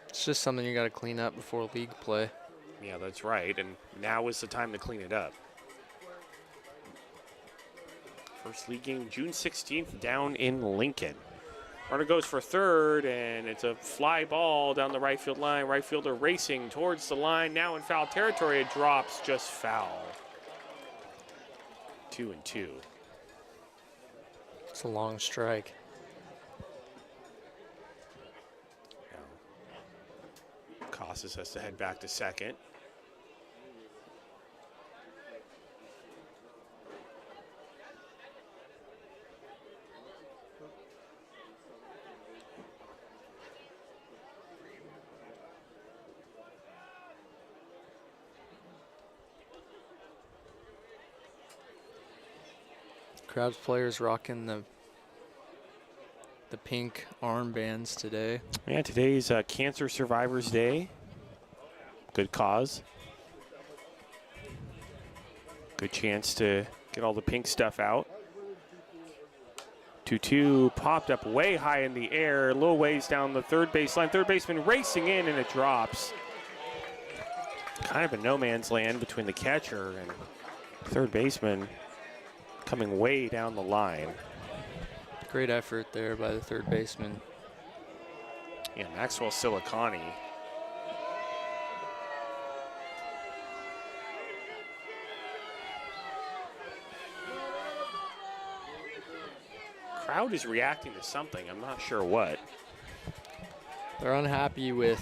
[SPEAKER 5] It's just something you got to clean up before league play.
[SPEAKER 3] Yeah, that's right. And now is the time to clean it up. First league game, June 16th, down in Lincoln. Runner goes for third, and it's a fly ball down the right field line. Right fielder racing towards the line. Now in foul territory, it drops just foul. 2-2.
[SPEAKER 5] It's a long strike.
[SPEAKER 3] Costas has to head back to second.
[SPEAKER 5] Crabs players rocking the pink armbands today.
[SPEAKER 3] Yeah, today's Cancer Survivors Day. Good cause. Good chance to get all the pink stuff out. 2-2 popped up way high in the air, a little ways down the third baseline. Third baseman racing in, and it drops. Kind of a no man's land between the catcher and third baseman, coming way down the line.
[SPEAKER 5] Great effort there by the third baseman.
[SPEAKER 3] Yeah, Maxwell Silicani. Crowd is reacting to something. I'm not sure what.
[SPEAKER 5] They're unhappy with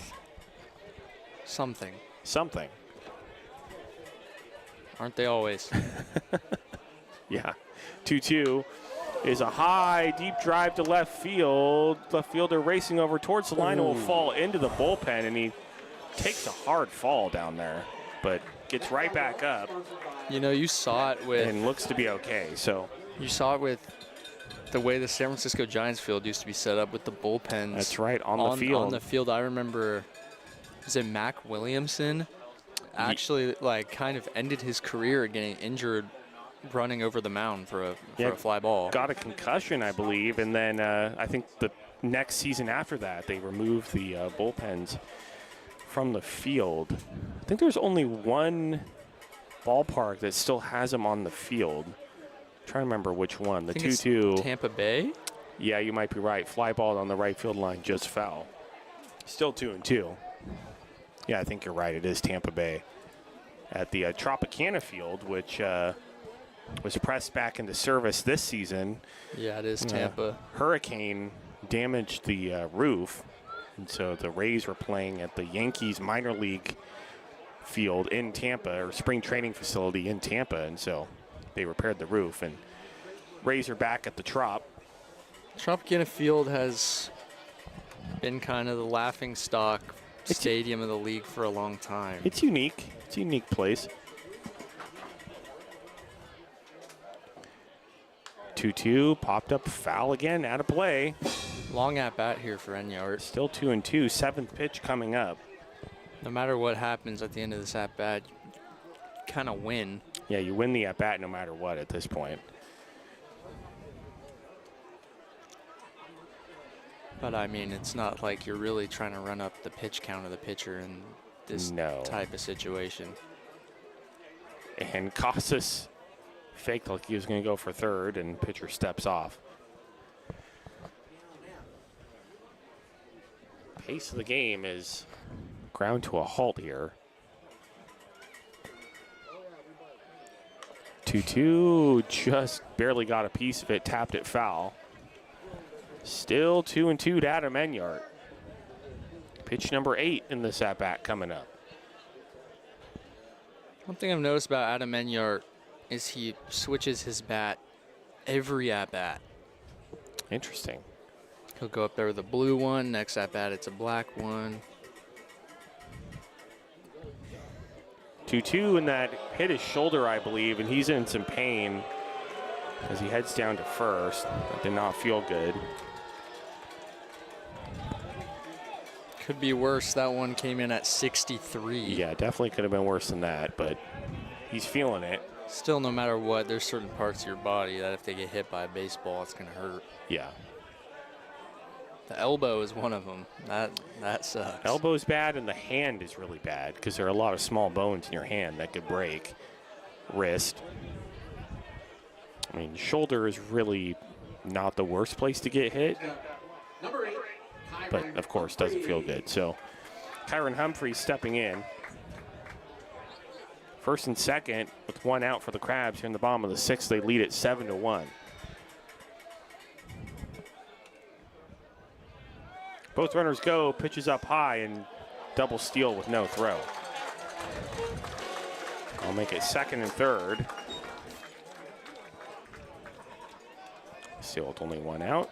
[SPEAKER 5] something.
[SPEAKER 3] Something.
[SPEAKER 5] Aren't they always?
[SPEAKER 3] Yeah. 2-2 is a high, deep drive to left field. Left fielder racing over towards the line and will fall into the bullpen, and he takes a hard fall down there, but gets right back up.
[SPEAKER 5] You know, you saw it with...
[SPEAKER 3] And looks to be okay, so.
[SPEAKER 5] You saw it with the way the San Francisco Giants field used to be set up with the bullpens.
[SPEAKER 3] That's right, on the field.
[SPEAKER 5] On the field, I remember, was it Mac Williamson? Actually, like, kind of ended his career getting injured running over the mound for a fly ball.
[SPEAKER 3] Got a concussion, I believe, and then I think the next season after that, they removed the bullpens from the field. I think there's only one ballpark that still has them on the field. I'm trying to remember which one. The 2-2.
[SPEAKER 5] Tampa Bay?
[SPEAKER 3] Yeah, you might be right. Fly ball on the right field line just fell. Still 2-2. Yeah, I think you're right. It is Tampa Bay at the Tropicana field, which was pressed back into service this season.
[SPEAKER 5] Yeah, it is Tampa.
[SPEAKER 3] Hurricane damaged the roof, and so the Rays were playing at the Yankees minor league field in Tampa, or spring training facility in Tampa, and so they repaired the roof, and Rays are back at the Trop.
[SPEAKER 5] Tropicana Field has been kind of the laughing stock stadium of the league for a long time.
[SPEAKER 3] It's unique. It's a unique place. 2-2, popped up foul again, out of play.
[SPEAKER 5] Long at bat here for Enyart.
[SPEAKER 3] Still 2-2, seventh pitch coming up.
[SPEAKER 5] No matter what happens at the end of this at bat, you kind of win.
[SPEAKER 3] Yeah, you win the at bat no matter what at this point.
[SPEAKER 5] But I mean, it's not like you're really trying to run up the pitch count of the pitcher in this type of situation.
[SPEAKER 3] And Casas faked like he was going to go for third, and pitcher steps off. Pace of the game is ground to a halt here. 2-2, just barely got a piece of it, tapped it foul. Still 2-2 to Adam Enyart. Pitch number 8 in this at-bat coming up.
[SPEAKER 5] One thing I've noticed about Adam Enyart is he switches his bat every at-bat.
[SPEAKER 3] Interesting.
[SPEAKER 5] He'll go up there with a blue one. Next at-bat, it's a black one.
[SPEAKER 3] 2-2, and that hit his shoulder, I believe, and he's in some pain as he heads down to first. That did not feel good.
[SPEAKER 5] Could be worse. That one came in at 63.
[SPEAKER 3] Yeah, definitely could have been worse than that, but he's feeling it.
[SPEAKER 5] Still, no matter what, there's certain parts of your body that if they get hit by a baseball, it's going to hurt.
[SPEAKER 3] Yeah.
[SPEAKER 5] The elbow is one of them. That sucks.
[SPEAKER 3] Elbow's bad, and the hand is really bad because there are a lot of small bones in your hand that could break. Wrist. I mean, shoulder is really not the worst place to get hit.
[SPEAKER 1] Number 8,
[SPEAKER 3] But, of course, doesn't feel good. So, Kyron Humphreys stepping in. First and second with one out for the Crabs here in the bottom of the 6th. They lead it 7-1. Both runners go, pitches up high, and double steal with no throw. I'll make it second and third. Still with only one out.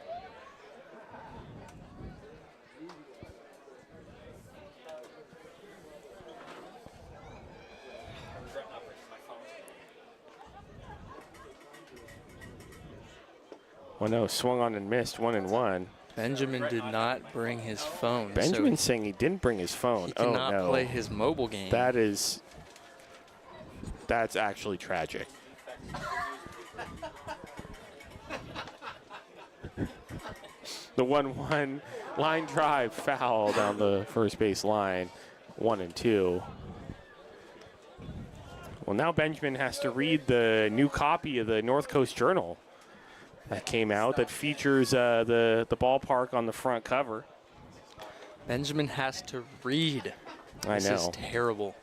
[SPEAKER 3] Well, no, swung on and missed, 1-1.
[SPEAKER 5] Benjamin did not bring his phone.
[SPEAKER 3] Benjamin's
[SPEAKER 5] so
[SPEAKER 3] saying he didn't bring his phone.
[SPEAKER 5] he
[SPEAKER 3] Oh,
[SPEAKER 5] cannot
[SPEAKER 3] no.
[SPEAKER 5] play his mobile game.
[SPEAKER 3] That's actually tragic. The 1-1 line drive foul down the first base line, 1 and 2. Well, now Benjamin has to read the new copy of the North Coast Journal that came out that features the ballpark on the front cover.
[SPEAKER 5] Benjamin has to read.
[SPEAKER 3] I
[SPEAKER 5] This is
[SPEAKER 3] know.
[SPEAKER 5] terrible.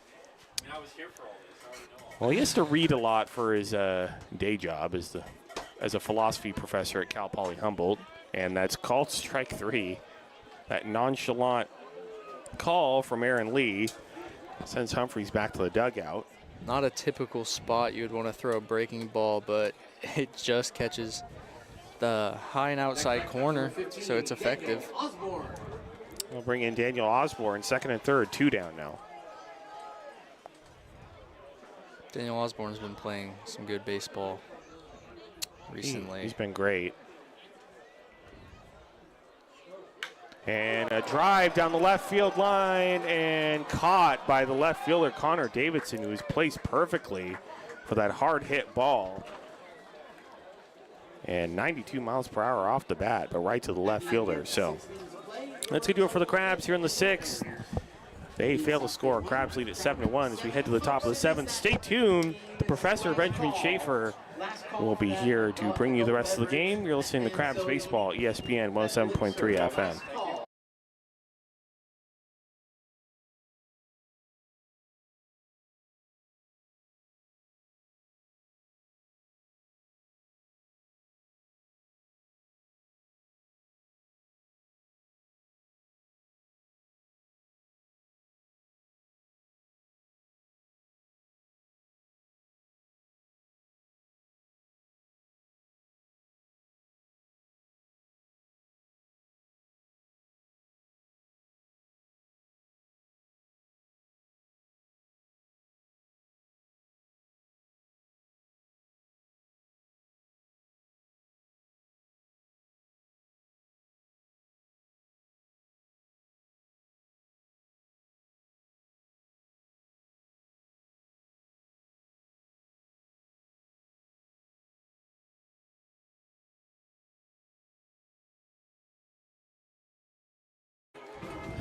[SPEAKER 3] Well, he has to read a lot for his day job as a philosophy professor at Cal Poly Humboldt, and that's called strike 3. That nonchalant call from Aaron Lee sends Humphreys back to the dugout.
[SPEAKER 5] Not a typical spot you would want to throw a breaking ball, but it just catches the high and outside corner, so it's effective.
[SPEAKER 1] Osborne.
[SPEAKER 3] We'll bring in Daniel Osborne, second and third, 2 down now.
[SPEAKER 5] Daniel Osborne's been playing some good baseball recently.
[SPEAKER 3] He's been great. And a drive down the left field line and caught by the left fielder, Connor Davidson, who was placed perfectly for that hard hit ball. And 92 miles per hour off the bat, but right to the left fielder. So that's going to do it for the Crabs here in the 6th. They fail to score. Crabs lead at 7-1 as we head to the top of the 7th. Stay tuned. The Professor, Benjamin Schaefer, will be here to bring you the rest of the game. You're listening to Crabs Baseball, ESPN 107.3 FM.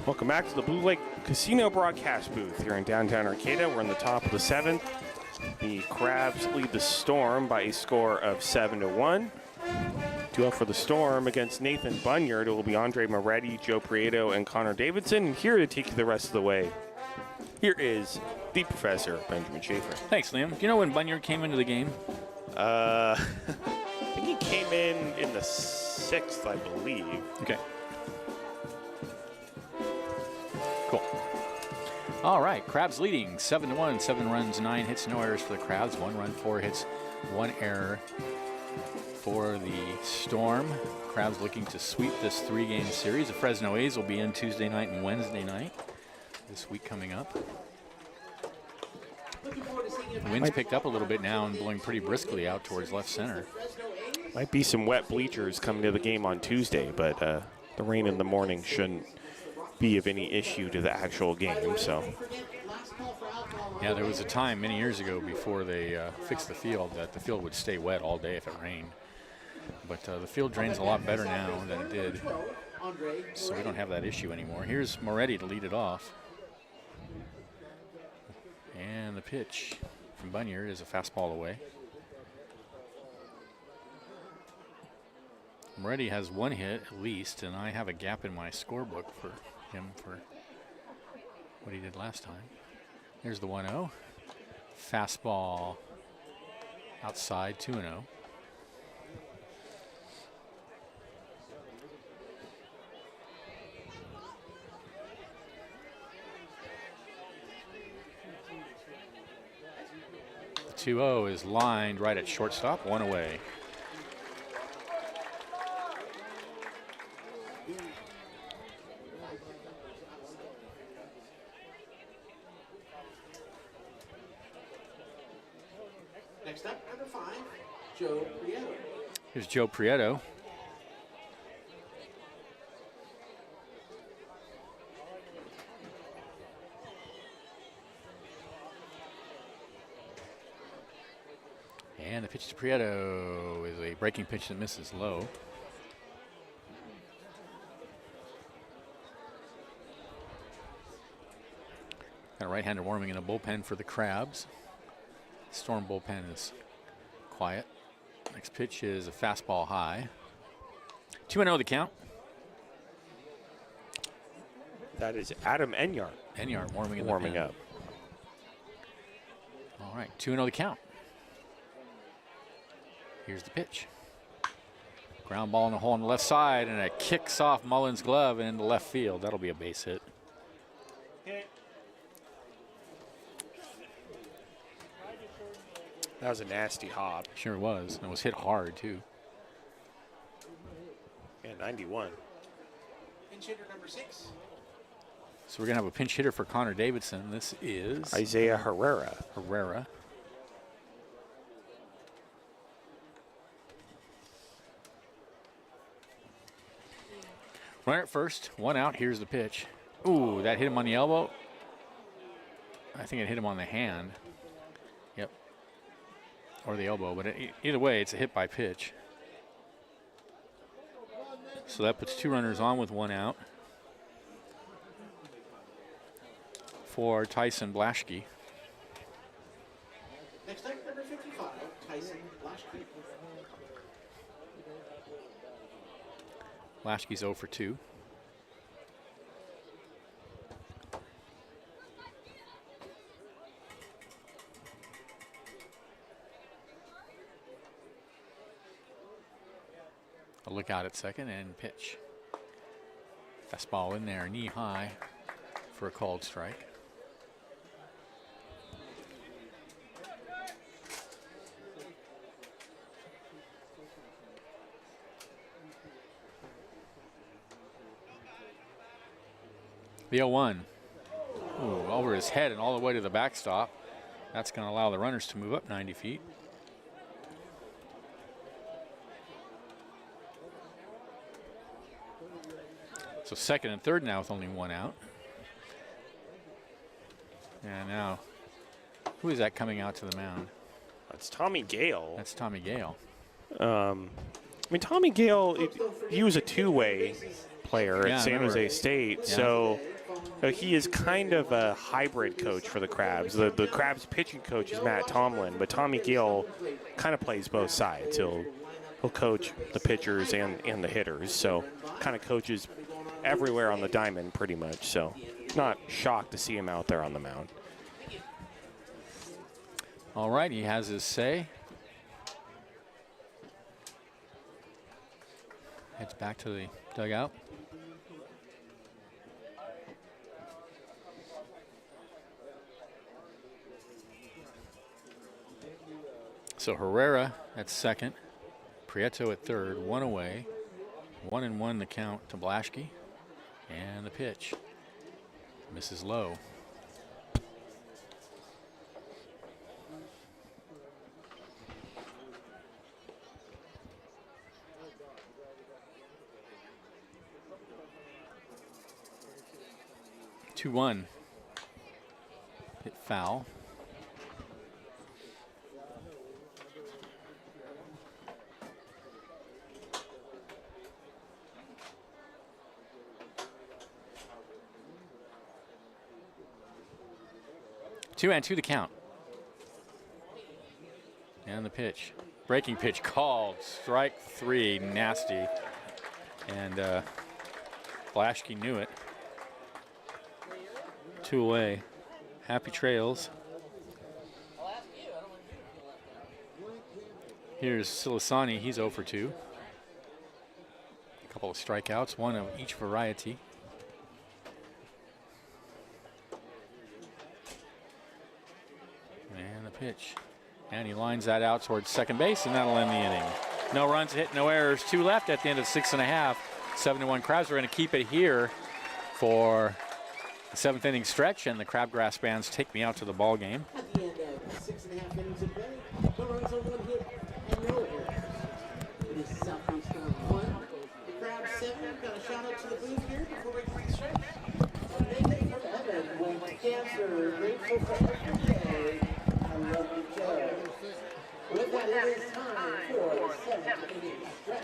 [SPEAKER 3] Welcome back to the Blue Lake Casino broadcast booth here in downtown Arcata. We're in the top of the 7th. The Crabs lead the Storm by a score of 7-1. Duel for the Storm against Nathan Bunyard. It will be Andre Moretti, Joe Prieto, and Connor Davidson. And here to take you the rest of the way, here is the Professor, Benjamin Schaefer.
[SPEAKER 2] Thanks, Liam. Do you know when Bunyard came into the game?
[SPEAKER 3] I think he came in the 6th, I believe.
[SPEAKER 2] Okay. Cool. All right, Crabs leading 7-1, 7 runs, 9 hits, no errors for the Crabs. 1 run, 4 hits, 1 error for the Storm. Crabs looking to sweep this 3-game series. The Fresno A's will be in Tuesday night and Wednesday night this week coming up. The wind's picked up a little bit now and blowing pretty briskly out towards left center.
[SPEAKER 3] Might be some wet bleachers coming to the game on Tuesday, but the rain in the morning shouldn't be of any issue to the actual game. So,
[SPEAKER 2] yeah, there was a time many years ago before they fixed the field that the field would stay wet all day if it rained. But the field drains a lot better now than it did, so we don't have that issue anymore. Here's Moretti to lead it off. And the pitch from Bunyard is a fastball away. Moretti has 1 hit at least, and I have a gap in my scorebook for him for what he did last time. There's the 1-0. Fastball outside, 2-0. 2-0 is lined right at shortstop, one away.
[SPEAKER 1] Next up, number 5, Joe Prieto.
[SPEAKER 2] Here's Joe Prieto. And the pitch to Prieto is a breaking pitch that misses low. Got a right-hander warming in a bullpen for the Crabs. Storm bullpen is quiet. Next pitch is a fastball high. 2-0 the count.
[SPEAKER 3] That is Adam Enyart
[SPEAKER 2] Enyart warming in
[SPEAKER 3] warming
[SPEAKER 2] the pen.
[SPEAKER 3] up.
[SPEAKER 2] All right, 2-0 the count. Here's the pitch. Ground ball in the hole on the left side, and it kicks off Mullins' glove and into left field. That'll be a base hit.
[SPEAKER 3] That was a nasty hop.
[SPEAKER 2] Sure was. And it was hit hard, too.
[SPEAKER 3] Yeah, 91.
[SPEAKER 1] Pinch hitter number 6.
[SPEAKER 2] So we're going to have a pinch hitter for Connor Davidson. This is
[SPEAKER 3] Isaiah Herrera.
[SPEAKER 2] Herrera. Runner at first, one out. Here's the pitch. Ooh, that hit him on the elbow. I think it hit him on the hand. Yep. Or the elbow, but either way, it's a hit by pitch. So that puts 2 runners on with 1 out for Tyson Blaschke.
[SPEAKER 1] Next up, number 55, Tyson Blaschke.
[SPEAKER 2] Blaschke's 0 for 2. A look out at second and pitch. Fastball in there, knee high for a called strike. The 0-1. Ooh, over his head and all the way to the backstop. That's going to allow the runners to move up 90 feet. So second and third now with only 1 out. And now, who is that coming out to the mound?
[SPEAKER 3] That's Tommy Gale.
[SPEAKER 2] That's Tommy Gale.
[SPEAKER 3] I mean, Tommy Gale, he was a two-way player
[SPEAKER 2] Yeah, I
[SPEAKER 3] at San
[SPEAKER 2] remember.
[SPEAKER 3] Jose State,
[SPEAKER 2] Yeah.
[SPEAKER 3] so he is kind of a hybrid coach for the Crabs. The Crabs pitching coach is Matt Tomlin, but Tommy Gale kind of plays both sides. He'll coach the pitchers and the hitters, so kind of coaches everywhere on the diamond pretty much. So not shocked to see him out there on the mound.
[SPEAKER 2] All right, he has his say. Heads back to the dugout. So Herrera at second, Prieto at third, 1 away, 1-1 the count to Blaschke, and the pitch misses low. Two one. Hit foul. Two and 2 the count. And the pitch. Breaking pitch called. Strike 3. Nasty. And Blaschke knew it. 2 away. Happy trails. Here's Silasani. He's 0 for 2. A couple of strikeouts, 1 of each variety. And the pitch And he lines that out towards second base, and that'll end the inning. No runs hit, no errors. 2 left at the end of 6.5. 7-1 Crabs are going to keep it here for the 7th inning stretch, and the Crabgrass bands take me out to the ball game.
[SPEAKER 1] At the end of 6.5 innings of play, no runs on 1 hit and no errors. It is Southeast Town 1, the Crabs 7. Got a shout out to the booth here before we get stretch. Thank you for Evan with cancer. Grateful for every day. I love you, Joe. With that, it is time for the 7th inning stretch.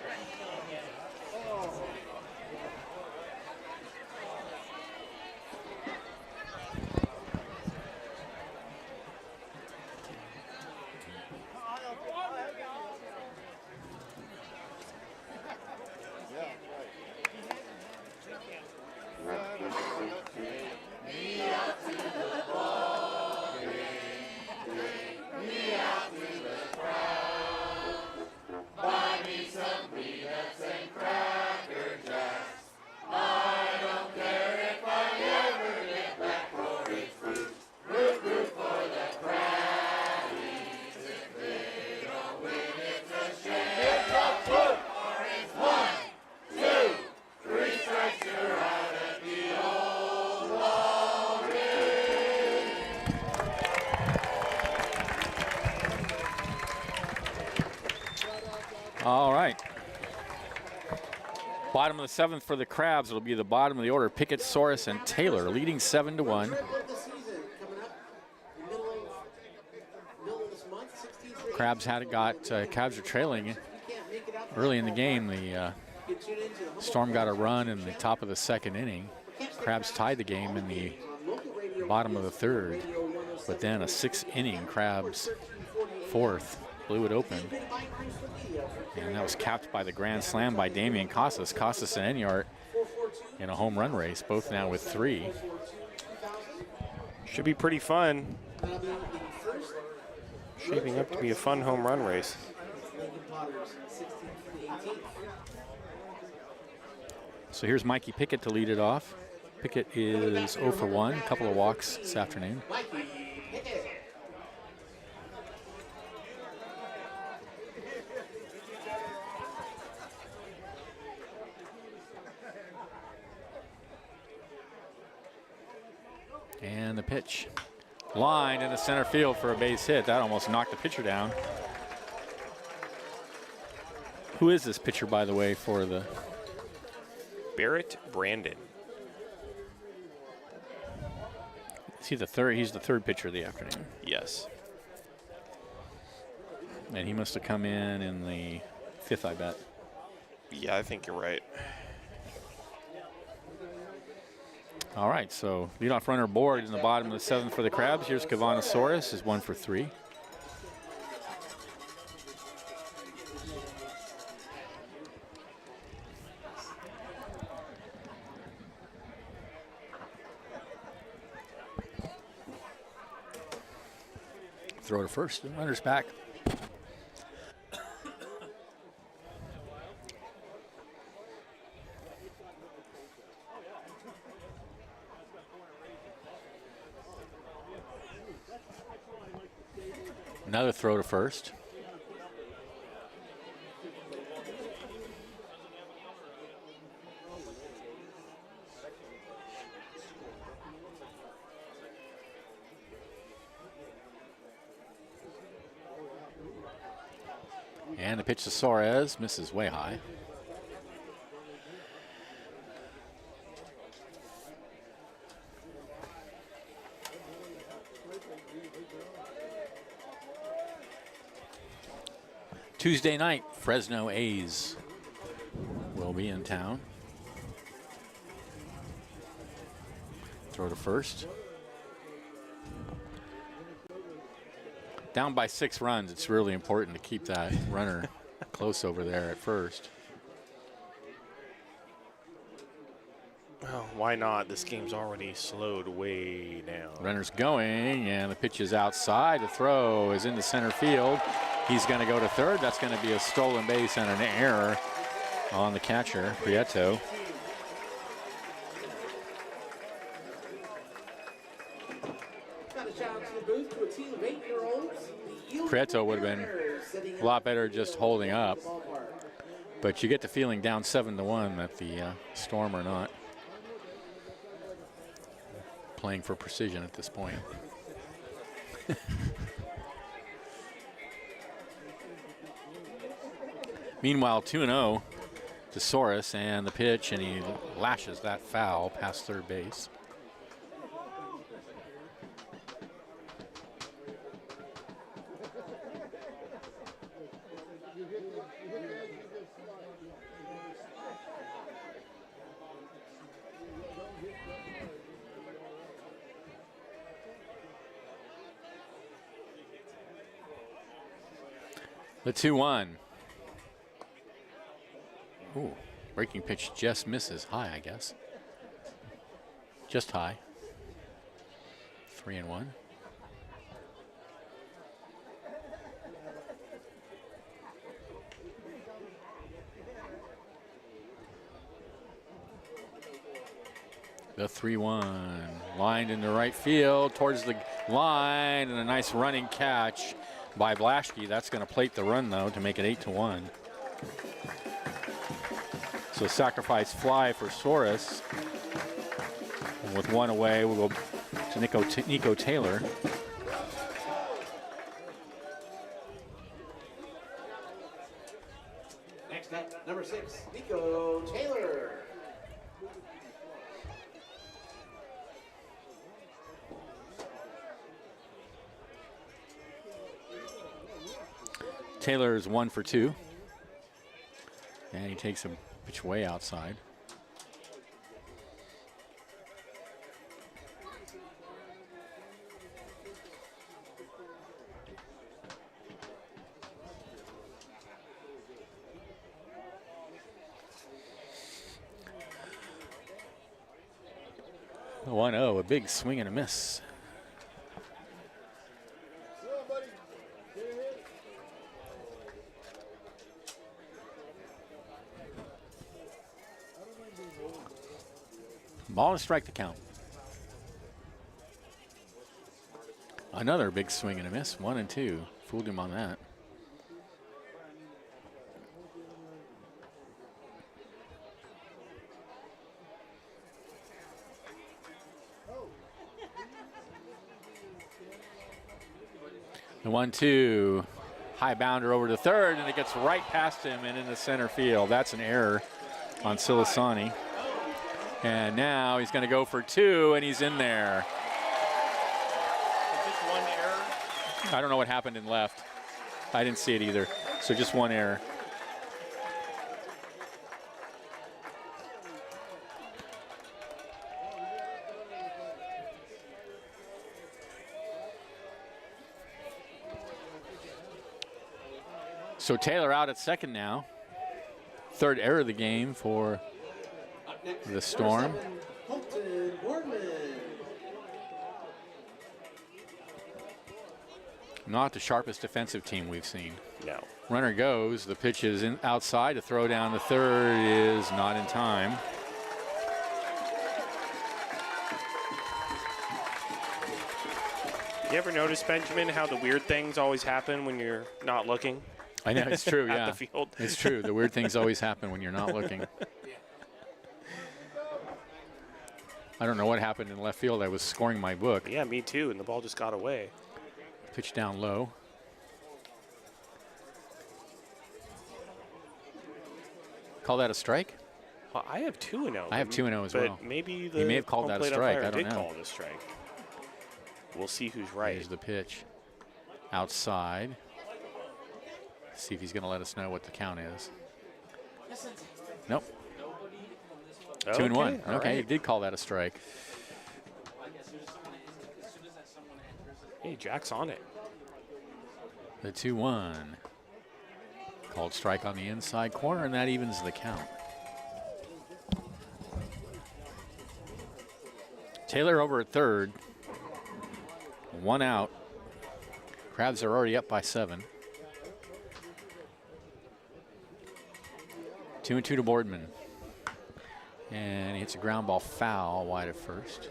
[SPEAKER 2] All right. Bottom of the 7th for the Crabs. It'll be the bottom of the order. Pickett, Soros, and Taylor leading 7-1.
[SPEAKER 1] Trip of the season coming up. Middle of this month, 16th.
[SPEAKER 2] Crabs Crabs are trailing early in the game. The Storm got a run in the top of the 2nd inning. Crabs tied the game in the bottom of the 3rd, but then a 6th inning Crabs 4th blew it open, and that was capped by the grand slam by Damian Casas. Casas and Enyart in a home run race, both now with 3.
[SPEAKER 3] Should be pretty fun. Shaping up to be a fun home run race.
[SPEAKER 2] So here's Mikey Pickett to lead it off. Pickett is 0 for 1, a couple of walks this afternoon. And the pitch. Line in the center field for a base hit. That almost knocked the pitcher down. Who is this pitcher, by the way, for the...
[SPEAKER 3] Barrett Brandon.
[SPEAKER 2] Is he the third? He's the 3rd pitcher of the afternoon.
[SPEAKER 3] Yes.
[SPEAKER 2] And he must have come in the 5th, I bet.
[SPEAKER 3] Yeah, I think you're right.
[SPEAKER 2] All right, so leadoff runner board in the bottom of the 7th for the Crabs. Here's Kavanasaurus, is 1 for 3. Throw to first, runner's back. Another throw to first. And the pitch to Suarez misses way high. Tuesday night, Fresno A's will be in town. Throw to first. Down by 6 runs, it's really important to keep that runner close over there at first.
[SPEAKER 3] Well, why not? This game's already slowed way down.
[SPEAKER 2] Runner's going, and the pitch is outside. The throw is into center field. He's going to go to 3rd. That's going to be a stolen base and an error on the catcher, Prieto.
[SPEAKER 1] Got a shout out to the booth to a team of 8-year-olds. The
[SPEAKER 2] Prieto would have been a lot better just holding up. But you get the feeling down 7-1 that the Storm are not playing for precision at this point. Meanwhile, 2-0 to Soros, and the pitch, and he lashes that foul past third base. The 2-1. Ooh, breaking pitch just misses high, I guess. Just high. 3-1. The 3-1. Lined into right field towards the line, and a nice running catch by Blaschke. That's going to plate the run, though, to make it 8-1. So sacrifice fly for Soros. And with one away, we'll go to Nico Taylor.
[SPEAKER 1] Next up, number 6, Nico Taylor.
[SPEAKER 2] Taylor's 1 for 2. And he takes a pitch way outside. The 1-0, a big swing and a miss. Ball and strike the count. Another big swing and a miss, 1-2. Fooled him on that. The 1-2, high bounder over to third, and it gets right past him and into center field. That's an error on Silasani. And now he's going to go for 2, and he's in there.
[SPEAKER 3] Just one error.
[SPEAKER 2] I don't know what happened in left. I didn't see it either. So just one error. So Taylor out at second now. Third error of the game for the Storm.
[SPEAKER 1] Colton Boardman.
[SPEAKER 2] Not the sharpest defensive team we've seen.
[SPEAKER 3] No.
[SPEAKER 2] Runner goes. The pitch is outside. To throw down the third is not in time.
[SPEAKER 3] You ever notice, Benjamin, how the weird things always happen when you're not looking?
[SPEAKER 2] I know, it's true,
[SPEAKER 3] At
[SPEAKER 2] yeah.
[SPEAKER 3] the field.
[SPEAKER 2] It's true. The weird things always happen when you're not looking. I don't know what happened in left field. I was scoring my book.
[SPEAKER 3] Yeah, me too, and the ball just got away.
[SPEAKER 2] Pitch down low. Call that a strike?
[SPEAKER 3] Well, I have 2-0.
[SPEAKER 2] I have 2-0 as
[SPEAKER 3] but
[SPEAKER 2] well.
[SPEAKER 3] maybe
[SPEAKER 2] He may have called
[SPEAKER 3] home
[SPEAKER 2] that a
[SPEAKER 3] plate
[SPEAKER 2] strike.
[SPEAKER 3] umpire
[SPEAKER 2] I don't
[SPEAKER 3] did
[SPEAKER 2] know.
[SPEAKER 3] call it a strike. We'll see who's right.
[SPEAKER 2] Here's the pitch. Outside. See if he's going to let us know what the count is. Nope. 2-1.
[SPEAKER 3] all
[SPEAKER 2] Okay, he
[SPEAKER 3] right.
[SPEAKER 2] did call that a strike.
[SPEAKER 3] Hey, Jack's on it.
[SPEAKER 2] The 2-1. Called strike on the inside corner, and that evens the count. Taylor over at third. 1 out. Crabs are already up by 7. 2-2 to Boardman. And he hits a ground ball foul wide of first.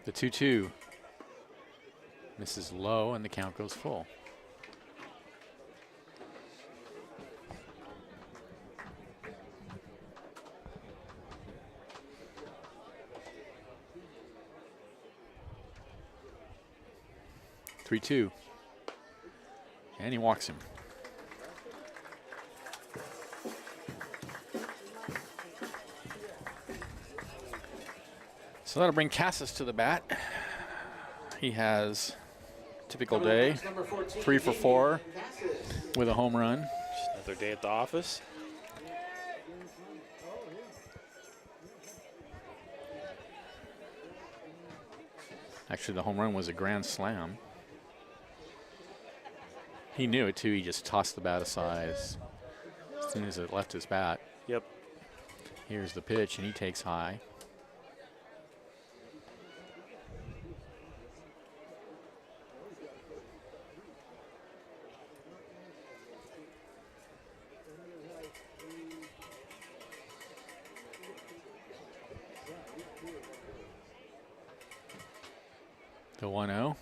[SPEAKER 2] The 2-2 misses low, and the count goes full. Three-two, and he walks him. So that'll bring Cassis to the bat. He has typical day, 3 for 4 with a home run.
[SPEAKER 3] Just another day at the office.
[SPEAKER 2] Actually, the home run was a grand slam. He knew it too. He just tossed the bat aside as soon as it left his bat.
[SPEAKER 3] Yep.
[SPEAKER 2] Here's the pitch, and he takes high. The 1-0.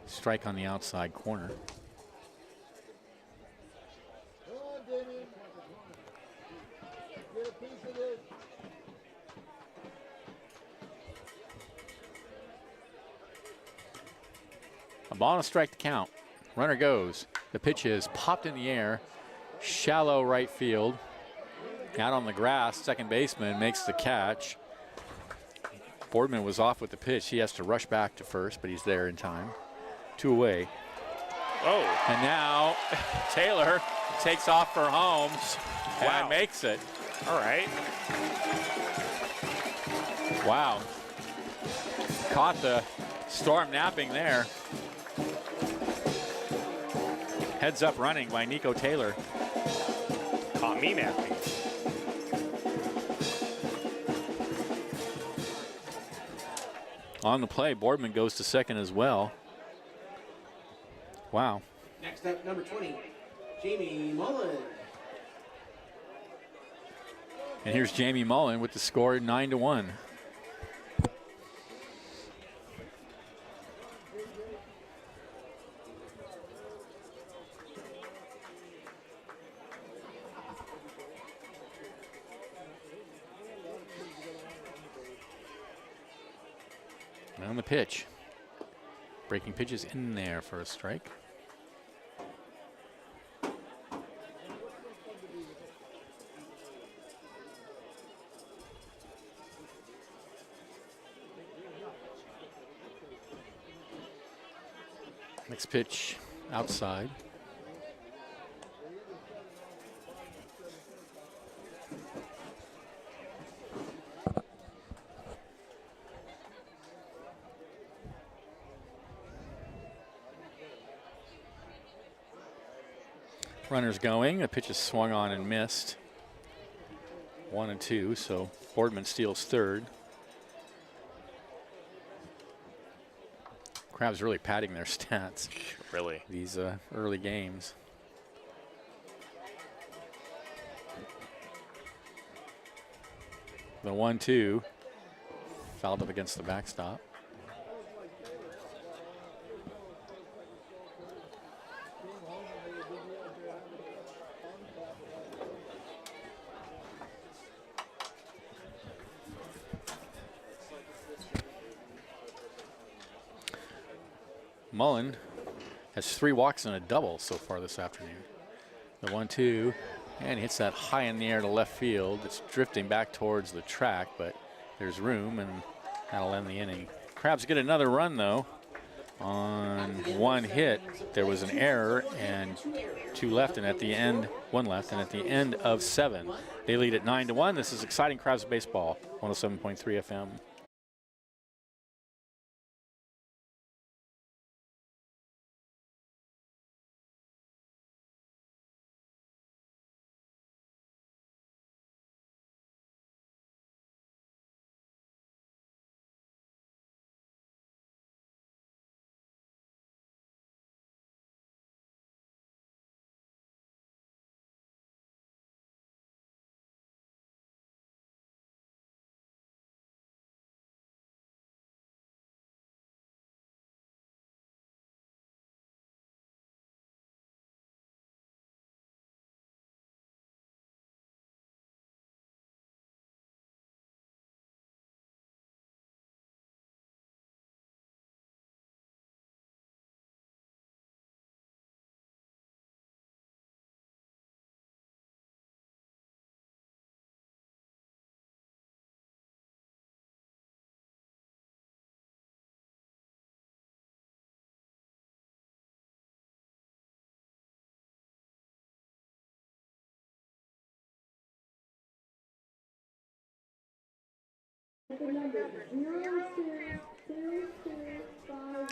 [SPEAKER 2] Strike on the outside corner. A ball and a strike to count. Runner goes. The pitch is popped in the air. Shallow right field. Out on the grass, second baseman makes the catch. Boardman was off with the pitch. He has to rush back to first, but he's there in time. 2 away.
[SPEAKER 3] Oh.
[SPEAKER 2] And now Taylor takes off for home
[SPEAKER 3] Wow.
[SPEAKER 2] and makes it.
[SPEAKER 3] All right.
[SPEAKER 2] Wow. Caught the storm napping there. Heads up running by Nico Taylor.
[SPEAKER 3] Caught me napping.
[SPEAKER 2] On the play, Boardman goes to second as well. Wow.
[SPEAKER 1] Next up, number 20, Jamie Mullen.
[SPEAKER 2] And here's Jamie Mullen with the score 9-1. On the pitch. Breaking pitches in there for a strike. Next pitch outside. Runners going. The pitch is swung on and missed. 1-2, so Boardman steals third. Crabs really padding their stats.
[SPEAKER 3] Really?
[SPEAKER 2] These early games. The 1-2 fouled up against the backstop. Mullen has 3 walks and a double so far this afternoon. The 1-2, and hits that high in the air to left field. It's drifting back towards the track, but there's room, and that'll end the inning. Crabs get another run, though. On 1 hit, there was an error, and 2 left, and at the end, 1 left, and at the end of 7, they lead at 9-1. This is exciting Crabs baseball, 107.3 FM.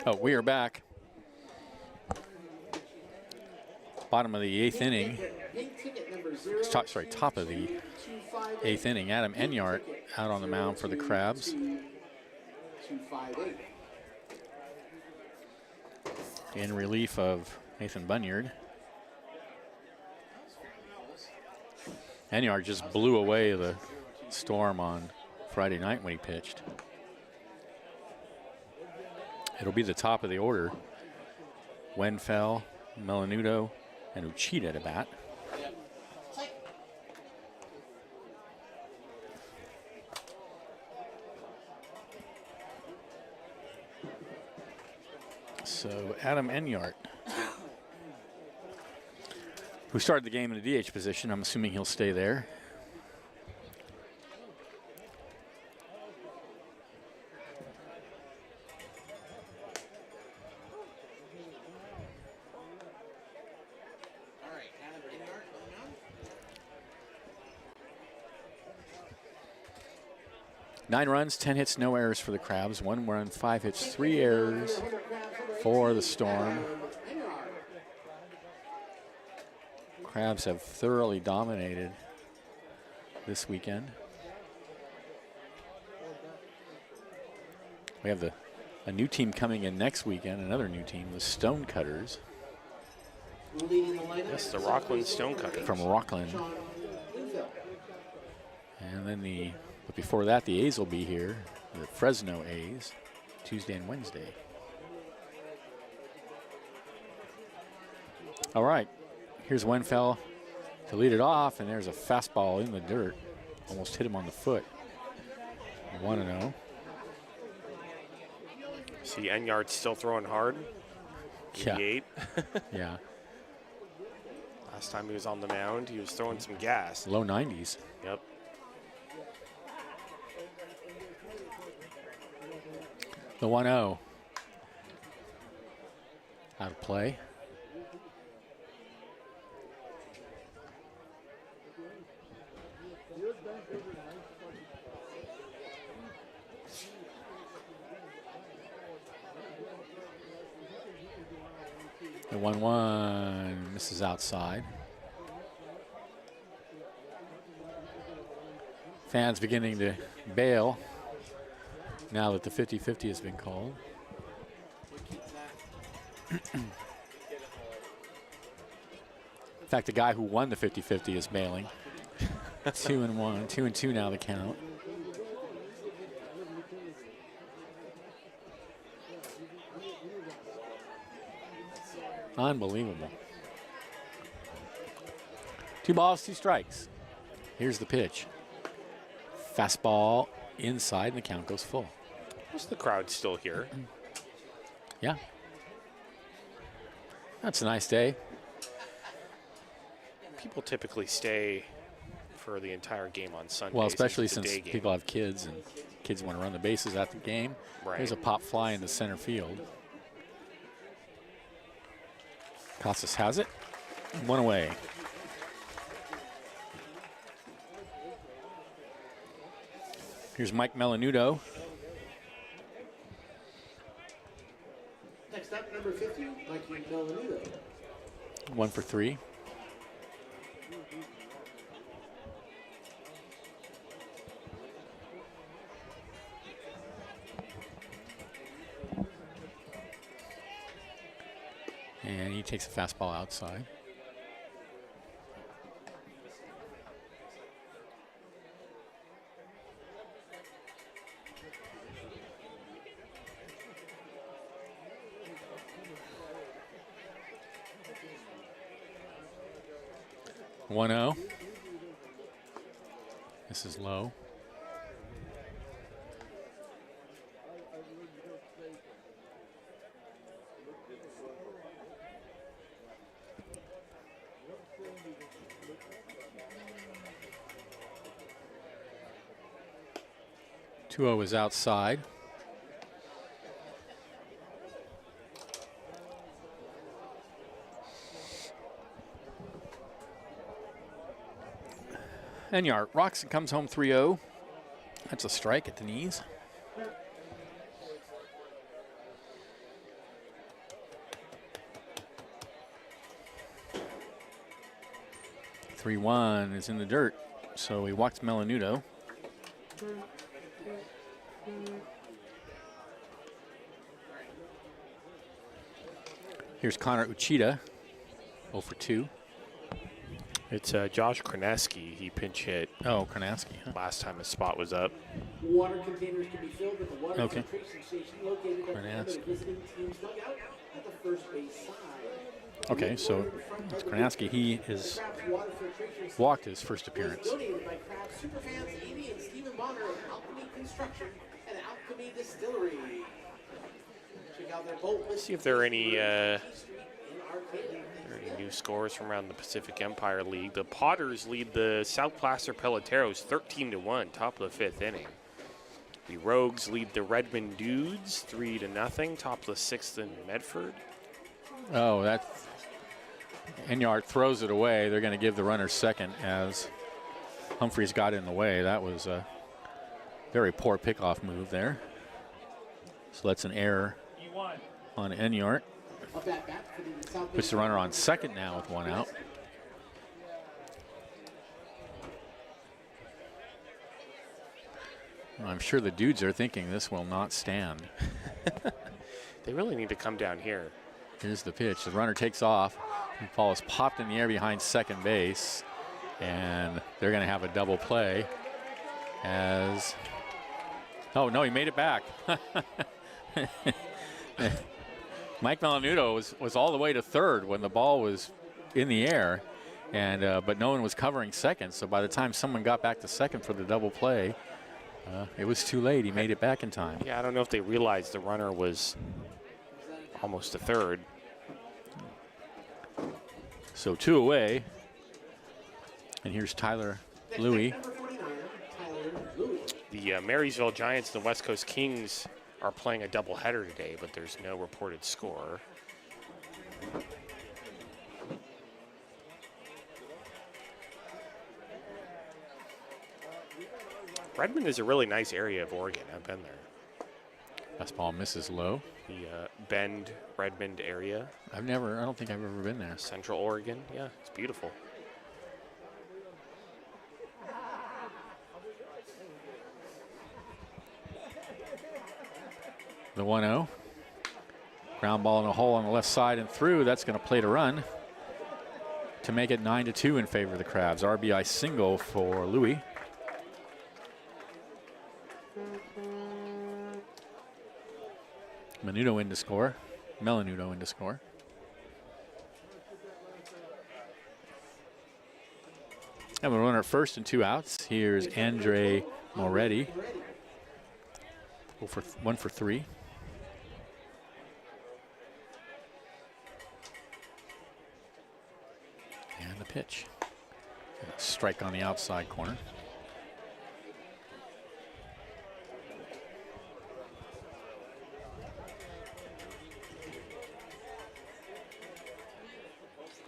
[SPEAKER 2] Oh, we are back. Bottom of the 8th inning. Top of the 8th inning. Adam Enyart out on the mound for the Crabs. In relief of Nathan Bunyard. Enyart just blew away the Storm on Friday night when he pitched. It'll be the top of the order. Wenfell, Melanudo, and Uchida to bat. So Adam Enyart, who started the game in the DH position, I'm assuming he'll stay there.
[SPEAKER 1] All right, Adam Enyart on the mound.
[SPEAKER 2] 9 runs, 10 hits, no errors for the Crabs. 1 run, 5 hits, 3 errors for the Storm. Crabs have thoroughly dominated this weekend. We have a new team coming in next weekend, another new team, the Stonecutters.
[SPEAKER 3] Yes, the Rockland Stonecutters.
[SPEAKER 2] From Rockland. And then but before that, the A's will be here, the Fresno A's, Tuesday and Wednesday. All right, here's Wenfell to lead it off, and there's a fastball in the dirt. Almost hit him on the foot. 1-0.
[SPEAKER 3] See Enyart still throwing hard.
[SPEAKER 2] Yeah.
[SPEAKER 3] 88.
[SPEAKER 2] Yeah.
[SPEAKER 3] Last time he was on the mound, he was throwing some gas.
[SPEAKER 2] Low 90s.
[SPEAKER 3] Yep.
[SPEAKER 2] The 1-0. Out of play. The 1-1 misses outside. Fans beginning to bail now that the 50-50 has been called. In fact, the guy who won the 50-50 is bailing. 2-1, 2-2 now the count. Unbelievable. 2 balls, 2 strikes. Here's the pitch. Fastball inside, and the count goes full.
[SPEAKER 3] Is the crowd still here?
[SPEAKER 2] Yeah. That's a nice day.
[SPEAKER 3] People typically stay for the entire game on Sunday.
[SPEAKER 2] Well, especially since people have kids and kids want to run the bases at the game.
[SPEAKER 3] Right.
[SPEAKER 2] There's a pop fly into center field. Casas has it. 1 away. Here's Mike Melanudo.
[SPEAKER 1] Next up, number 50, Mikey Melanudo.
[SPEAKER 2] 1 for 3. And he takes a fastball outside. One 0. This is low. Two 0 is outside. Enyart rocks and comes home 3-0. That's a strike at the knees. Three one is in the dirt, so he walks Melanudo. Here's Connor Uchida, 0 for 2.
[SPEAKER 3] It's Josh Kraneski. He pinch hit
[SPEAKER 2] Oh, Karnaski, huh?
[SPEAKER 3] last time his spot was up.
[SPEAKER 1] Water containers can be filled at the water
[SPEAKER 2] Okay.
[SPEAKER 1] filtration station located at the end of the
[SPEAKER 2] Karnaski.
[SPEAKER 1] visiting team's dugout at the first base side.
[SPEAKER 2] Okay, so it's Karnaski. He has
[SPEAKER 1] Crab's water filtration station
[SPEAKER 2] walked his first
[SPEAKER 1] was
[SPEAKER 2] appearance.
[SPEAKER 1] donated by Crab superfans Amy and Stephen Bonner of Alchemy Construction and Alchemy Distillery. Check out their boat list.
[SPEAKER 3] See if there are any
[SPEAKER 1] Street in Arcadia.
[SPEAKER 3] new scores from around the Pacific Empire League. The Potters lead the South Placer Peloteros 13-1, top of the 5th inning. The Rogues lead the Redmond Dudes 3-0, top of the 6th in Medford.
[SPEAKER 2] Oh, that Enyart throws it away. They're going to give the runner second as Humphreys got in the way. That was a very poor pickoff move there. So that's an error on Enyart.
[SPEAKER 1] Up at bat for the South
[SPEAKER 2] Puts the runner on second now with one out. Well, I'm sure the Dudes are thinking this will not stand.
[SPEAKER 3] They really need to come down here.
[SPEAKER 2] Here's the pitch. The runner takes off. The ball is popped in the air behind second base. And they're going to have a double play as... Oh, no, he made it back. Mike Melanudo was all the way to third when the ball was in the air, and but no one was covering second. So by the time someone got back to second for the double play, it was too late. He made it back in time.
[SPEAKER 3] Yeah, I don't know if they realized the runner was almost to third.
[SPEAKER 2] So 2 away. And here's Tyler Louie.
[SPEAKER 1] Number 49, Tyler Louie.
[SPEAKER 3] The Marysville Giants and the West Coast Kings are playing a doubleheader today, but there's no reported score. Redmond is a really nice area of Oregon. I've been there.
[SPEAKER 2] Fastball misses low.
[SPEAKER 3] The Bend, Redmond area,
[SPEAKER 2] I don't think I've ever been there.
[SPEAKER 3] Central Oregon. Yeah, it's beautiful.
[SPEAKER 2] The 1-0. Ground ball in a hole on the left side and through. That's going to plate a run to make it 9-2 in favor of the Crabs. RBI single for Louie. Melanudo in to score. Have a runner at first and 2 outs. Here's Andre Moretti. 1 for 3. And the pitch. And a strike on the outside corner.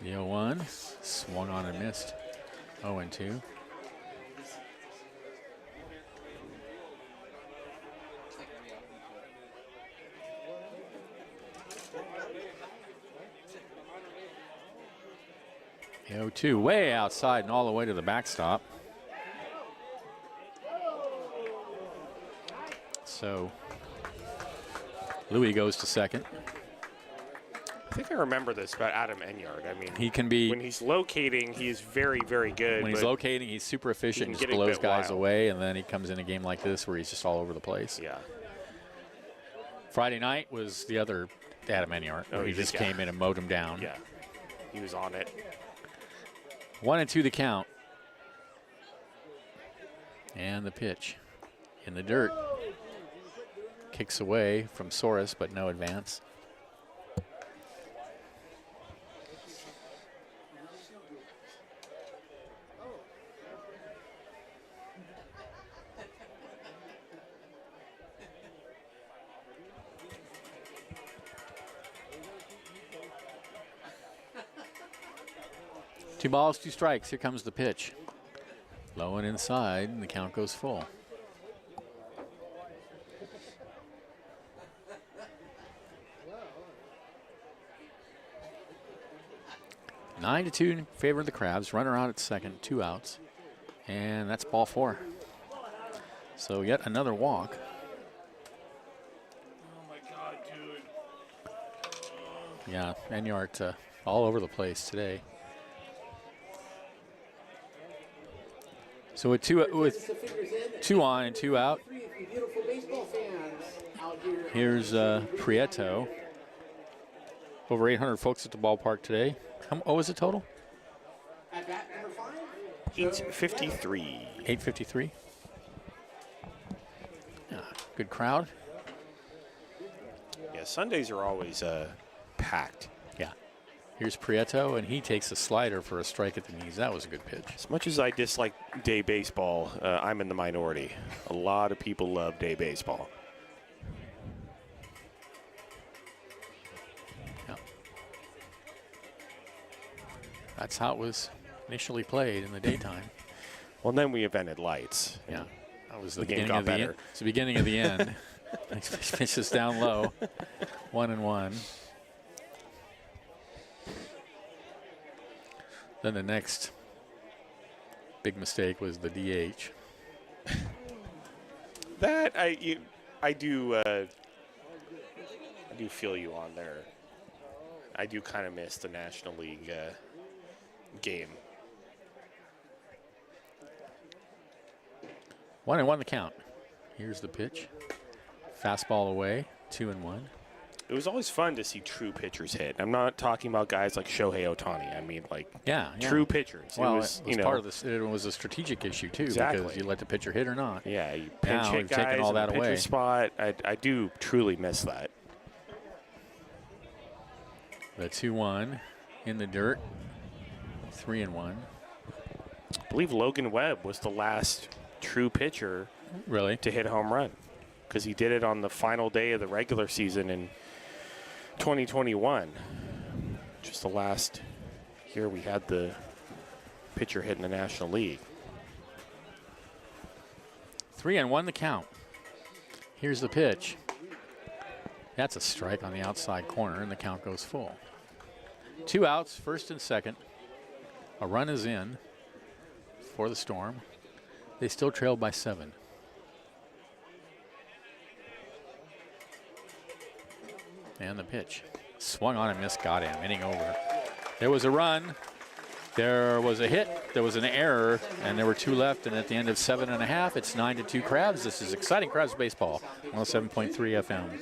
[SPEAKER 2] The 0-1, swung on and missed. 0-2. The 0-2, way outside and all the way to the backstop. So Louie goes to second.
[SPEAKER 3] I think I remember this about Adam Enyart. I mean,
[SPEAKER 2] He can be,
[SPEAKER 3] when he's locating, he is very, very good.
[SPEAKER 2] when he's
[SPEAKER 3] but
[SPEAKER 2] locating, he's super efficient and
[SPEAKER 3] can
[SPEAKER 2] just
[SPEAKER 3] get a
[SPEAKER 2] blows
[SPEAKER 3] bit
[SPEAKER 2] guys
[SPEAKER 3] wild.
[SPEAKER 2] away, and then he comes in a game like this where he's just all over the place.
[SPEAKER 3] Yeah.
[SPEAKER 2] Friday night was the other Adam Enyart,
[SPEAKER 3] Oh,
[SPEAKER 2] where he
[SPEAKER 3] he
[SPEAKER 2] just
[SPEAKER 3] did, yeah.
[SPEAKER 2] came in and mowed him down.
[SPEAKER 3] Yeah. He was on it.
[SPEAKER 2] 1-2 the count. And the pitch in the dirt. Kicks away from Soros, but no advance. Two balls, 2 strikes. Here comes the pitch. Low and inside, and the count goes full. 9-2 in favor of the Crabs. Runner out at second, 2 outs. And that's ball 4. So yet another walk.
[SPEAKER 3] Oh my God, dude.
[SPEAKER 2] Yeah, Enyart all over the place today. So with two on and 2 out,
[SPEAKER 1] Beautiful baseball fans out here.
[SPEAKER 2] here's Prieto. Over 800 folks at the ballpark today. What was the total?
[SPEAKER 1] At bat number 5.
[SPEAKER 3] 853.
[SPEAKER 2] 853. Yeah, good crowd.
[SPEAKER 3] Yeah, Sundays are always packed.
[SPEAKER 2] Yeah. Here's Prieto, and he takes a slider for a strike at the knees. That was a good pitch.
[SPEAKER 3] As much as I dislike day baseball, I'm in the minority. A lot of people love day baseball.
[SPEAKER 2] Yeah. That's how it was initially played in the daytime.
[SPEAKER 3] Well, then we invented lights.
[SPEAKER 2] Yeah. That was the,
[SPEAKER 3] The game
[SPEAKER 2] beginning
[SPEAKER 3] got
[SPEAKER 2] of the
[SPEAKER 3] better.
[SPEAKER 2] end. It's the beginning of the end. Next pitch is down low. 1-1. Then the next big mistake was the DH.
[SPEAKER 3] That I do feel you on there. I do kind of miss the National League game.
[SPEAKER 2] 1-1 the count. Here's the pitch. Fastball away. 2-1.
[SPEAKER 3] It was always fun to see true pitchers hit. I'm not talking about guys like Shohei Ohtani. I mean, like
[SPEAKER 2] Yeah.
[SPEAKER 3] true pitchers.
[SPEAKER 2] Well,
[SPEAKER 3] it was,
[SPEAKER 2] part of this. It was a strategic issue too,
[SPEAKER 3] Exactly.
[SPEAKER 2] because you let the pitcher hit or not.
[SPEAKER 3] Yeah, you pinch
[SPEAKER 2] Now
[SPEAKER 3] hit
[SPEAKER 2] we've taken
[SPEAKER 3] guys
[SPEAKER 2] all
[SPEAKER 3] in
[SPEAKER 2] that
[SPEAKER 3] the pitcher
[SPEAKER 2] away.
[SPEAKER 3] spot. I do truly miss that.
[SPEAKER 2] The 2-1 in the dirt. 3-1.
[SPEAKER 3] I believe Logan Webb was the last true pitcher
[SPEAKER 2] Really?
[SPEAKER 3] to hit a home run because he did it on the final day of the regular season in 2021. Just the last year we had the pitcher hit in the National League.
[SPEAKER 2] 3-1 the count. Here's the pitch. That's a strike on the outside corner, and the count goes full. 2 outs, first and second. A run is in for the Storm. They still trail by 7. And the pitch. Swung on and missed, got him, inning over. There was a run. There was a hit. There was an error, and there were 2 left. And at the end of 7.5, it's 9-2 Crabs. This is exciting Crabs baseball. 107.3 FM.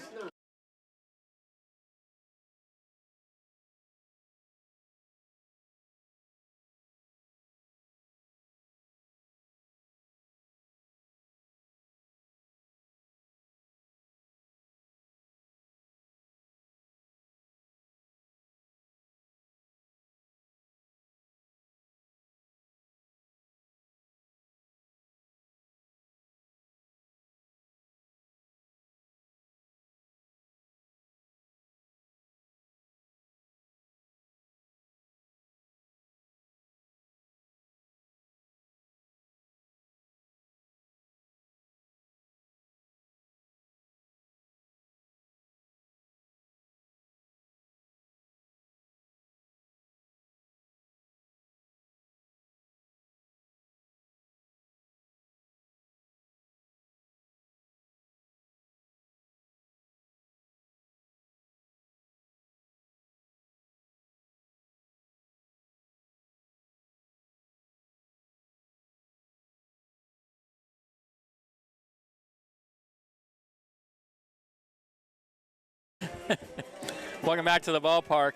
[SPEAKER 2] Welcome back to the ballpark.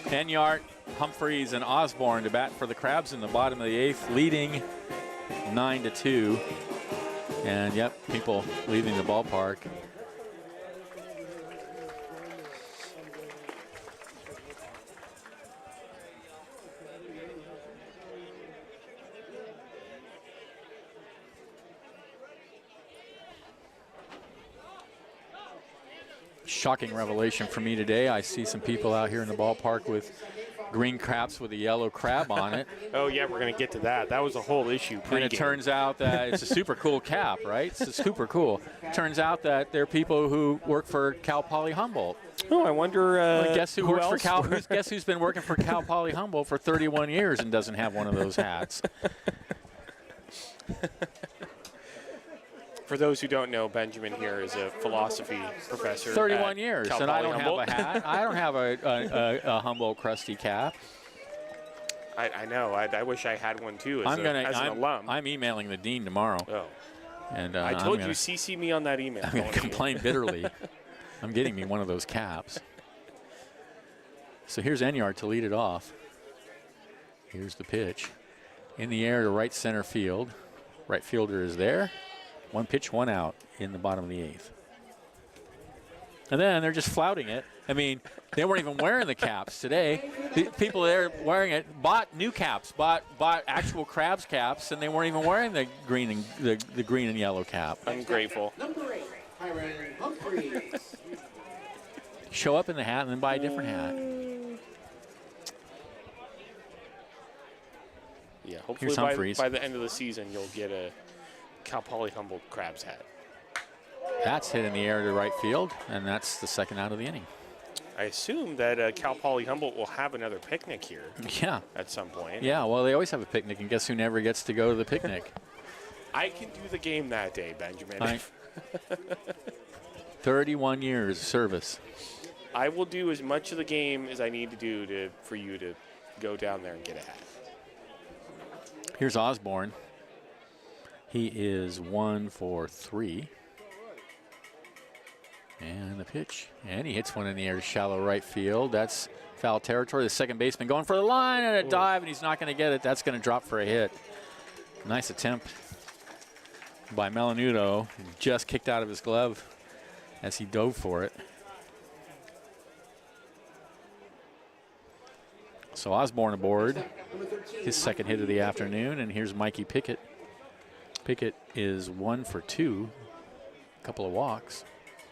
[SPEAKER 2] Enyart, Humphreys, and Osborne to bat for the Crabs in the bottom of the 8th, leading 9-2. And yep, people leaving the ballpark. Shocking revelation for me today. I see some people out here in the ballpark with green craps with a yellow crab on it.
[SPEAKER 3] Oh, yeah, we're going to get to that. That was a whole issue
[SPEAKER 2] And it
[SPEAKER 3] pregame.
[SPEAKER 2] turns out that it's a super cool cap, right? It's super cool. Turns out that they're people who work for Cal Poly Humboldt.
[SPEAKER 3] Oh, I wonder
[SPEAKER 2] Guess who works for
[SPEAKER 3] else?
[SPEAKER 2] Cal? Guess who's been working for Cal Poly Humboldt for 31 years and doesn't have one of those hats?
[SPEAKER 3] For those who don't know, Benjamin here is a philosophy professor.
[SPEAKER 2] 31
[SPEAKER 3] at
[SPEAKER 2] years,
[SPEAKER 3] Cal
[SPEAKER 2] and I
[SPEAKER 3] Poly
[SPEAKER 2] don't
[SPEAKER 3] Humboldt.
[SPEAKER 2] have a hat. I don't have a Humboldt crusty cap.
[SPEAKER 3] I know. I wish I had one too as, as an alum.
[SPEAKER 2] I'm emailing the dean tomorrow,
[SPEAKER 3] oh.
[SPEAKER 2] and
[SPEAKER 3] I told you, CC me on that email.
[SPEAKER 2] I'm going to
[SPEAKER 3] don't you?
[SPEAKER 2] complain bitterly. I'm getting me one of those caps. So here's Enyart to lead it off. Here's the pitch. In the air to right center field. Right fielder is there. One pitch, one out in the bottom of the 8th. And then they're just flouting it. I mean, they weren't even wearing the caps today. The people there wearing it bought new caps, bought actual Crabs caps, and they weren't even wearing the green and the green and yellow cap.
[SPEAKER 3] Ungrateful.
[SPEAKER 1] Number 8, Tyron Humphreys.
[SPEAKER 2] Show up in the hat and then buy a different hat.
[SPEAKER 3] Yeah, hopefully
[SPEAKER 2] Here's Humphreys.
[SPEAKER 3] by the end of the season, you'll get a Cal Poly Humboldt Crabs hat.
[SPEAKER 2] That's hit in the air to right field, and that's the second out of the inning.
[SPEAKER 3] I assume that Cal Poly Humboldt will have another picnic here
[SPEAKER 2] Yeah.
[SPEAKER 3] at some point.
[SPEAKER 2] Yeah, well, they always have a picnic, and guess who never gets to go to the picnic?
[SPEAKER 3] I can do the game that day, Benjamin.
[SPEAKER 2] I- 31 years of service.
[SPEAKER 3] I will do as much of the game as I need to do for you to go down there and get a hat.
[SPEAKER 2] Here's Osborne. He is 1 for 3. And the pitch. And he hits one in the air to shallow right field. That's foul territory. The second baseman going for the line and a dive, and he's not going to get it. That's going to drop for a hit. Nice attempt by Melanudo. Just kicked out of his glove as he dove for it. So Osborne aboard. His second hit of the afternoon, and here's Mikey Pickett. Pickett is 1 for 2, a couple of walks.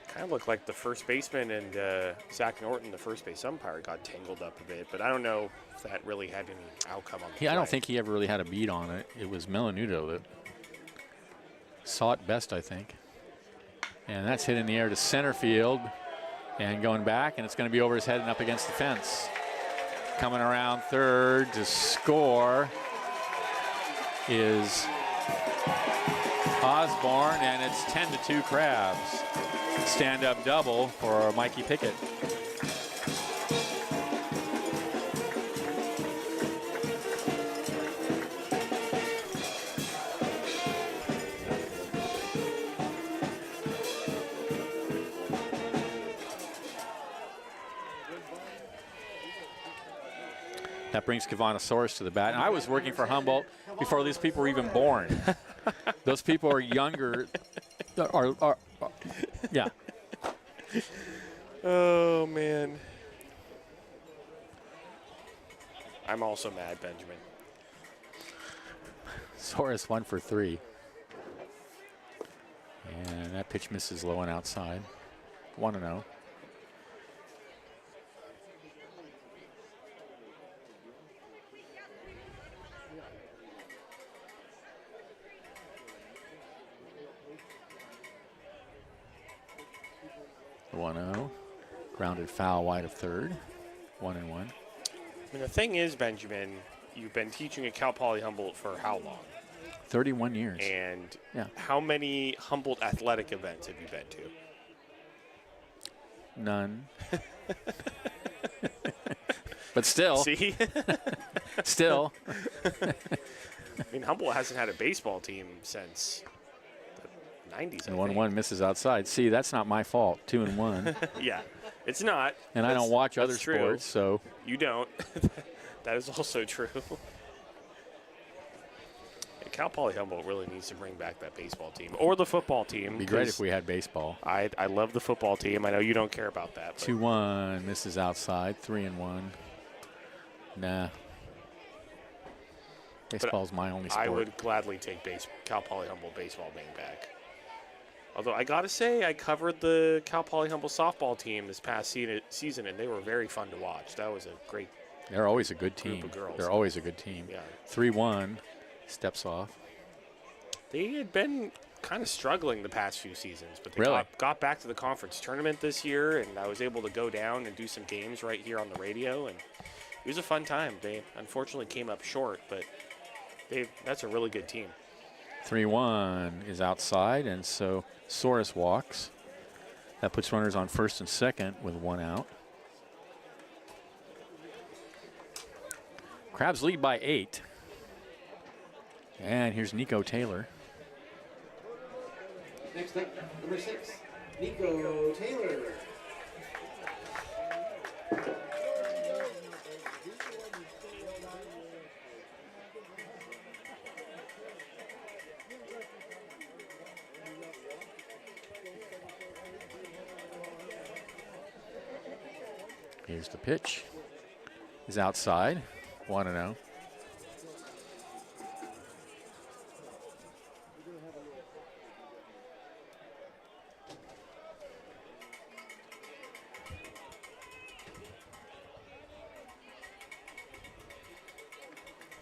[SPEAKER 3] Kind of looked like the first baseman and Zach Norton, the first base umpire, got tangled up a bit, but I don't know if that really had any outcome on the
[SPEAKER 2] Yeah, I don't
[SPEAKER 3] play.
[SPEAKER 2] think he ever really had a beat on it. It was Melanudo that saw it best, I think. And that's hit in the air to center field and going back, and it's going to be over his head and up against the fence. Coming around third to score is Osborne, and it's 10-2 Crabs. Stand-up double for Mikey Pickett. That brings Kavanasaurus to the bat. And I was working for Humboldt before these people were even born. Those people are younger. Yeah.
[SPEAKER 3] Oh, man. I'm also mad, Benjamin.
[SPEAKER 2] Saurus 1 for 3. And that pitch misses low and outside. 1-0. Grounded foul wide of third. 1-1.
[SPEAKER 3] I mean, the thing is, Benjamin, you've been teaching at Cal Poly Humboldt for how long?
[SPEAKER 2] 31 years.
[SPEAKER 3] And
[SPEAKER 2] Yeah.
[SPEAKER 3] how many Humboldt athletic events have you been to?
[SPEAKER 2] None. But still.
[SPEAKER 3] See?
[SPEAKER 2] Still.
[SPEAKER 3] I mean, Humboldt hasn't had a baseball team since the 90s, I
[SPEAKER 2] And
[SPEAKER 3] think.
[SPEAKER 2] 1-1 misses outside. See, that's not my fault. 2-1.
[SPEAKER 3] Yeah, it's not.
[SPEAKER 2] And I don't watch other
[SPEAKER 3] that's true.
[SPEAKER 2] sports, so.
[SPEAKER 3] You don't. That is also true. And Cal Poly Humboldt really needs to bring back that baseball team or the football team.
[SPEAKER 2] It'd be great
[SPEAKER 3] 'cause
[SPEAKER 2] if we had baseball.
[SPEAKER 3] I love the football team. I know you don't care about that. But
[SPEAKER 2] 2-1 misses outside. 3-1. Nah. Baseball's my only sport.
[SPEAKER 3] I would gladly take Cal Poly Humboldt baseball being back. Although I gotta say, I covered the Cal Poly Humboldt softball team this past season, and they were very fun to watch. That was a great
[SPEAKER 2] They're always a good
[SPEAKER 3] group
[SPEAKER 2] team.
[SPEAKER 3] of girls.
[SPEAKER 2] They're always a good team.
[SPEAKER 3] Yeah.
[SPEAKER 2] 3-1, steps off.
[SPEAKER 3] They had been kind of struggling the past few seasons, but they
[SPEAKER 2] Really?
[SPEAKER 3] got back to the conference tournament this year, and I was able to go down and do some games right here on the radio, and it was a fun time. They unfortunately came up short, but that's a really good team.
[SPEAKER 2] 3-1 is outside, and so Soros walks. That puts runners on first and second with 1 out. Crabs lead by 8. And here's Nico Taylor.
[SPEAKER 1] Next up, number 6, Nico Taylor.
[SPEAKER 2] Here's the pitch. Is outside. 1-0.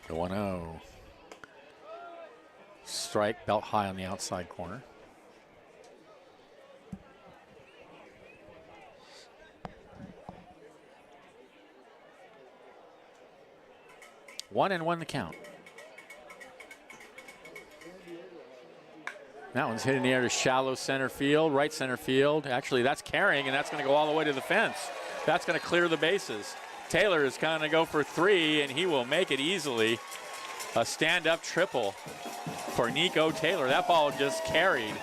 [SPEAKER 2] The 1-0. Strike, belt high on the outside corner. One and 1 the count. That one's hit in the air to shallow center field, right center field. Actually, that's carrying, and that's going to go all the way to the fence. That's going to clear the bases. Taylor is going to go for 3, and he will make it easily. A stand-up triple for Nico Taylor. That ball just carried.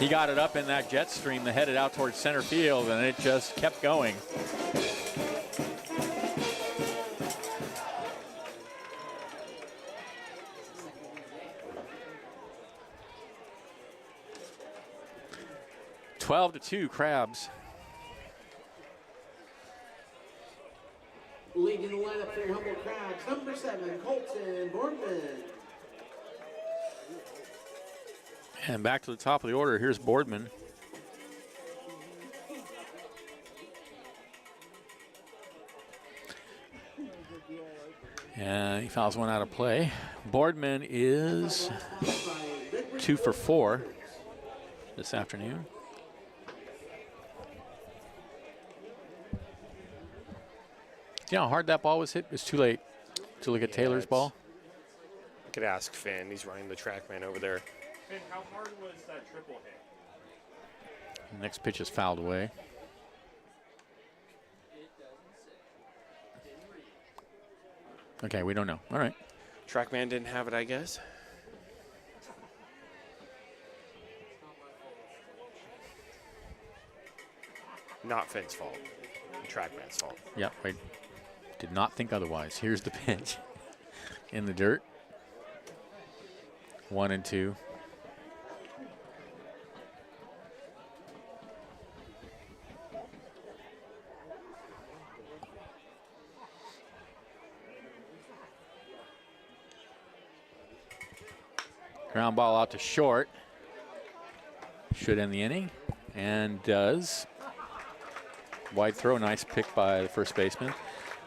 [SPEAKER 2] He got it up in that jet stream that headed out towards center field, and it just kept going. Twelve to 2, Crabs.
[SPEAKER 1] Leading the lineup for your Humboldt Crabs, number 7, Colton Boardman.
[SPEAKER 2] And back to the top of the order, here's Boardman. And he fouls one out of play. Boardman is 2 for 4 this afternoon. You know how hard that ball was hit? It's too late to look at Taylor's ball.
[SPEAKER 3] I could ask Finn. He's running the TrackMan over there.
[SPEAKER 4] Finn, how hard was that triple hit?
[SPEAKER 2] The next pitch is fouled away. Okay, we don't know. All right.
[SPEAKER 3] TrackMan didn't have it, I guess. Not Finn's fault. TrackMan's fault.
[SPEAKER 2] Yeah, I did not think otherwise. Here's the pitch in the dirt. 1 and 2. Ground ball out to short. Should end the inning, and does. Wide throw, nice pick by the first baseman.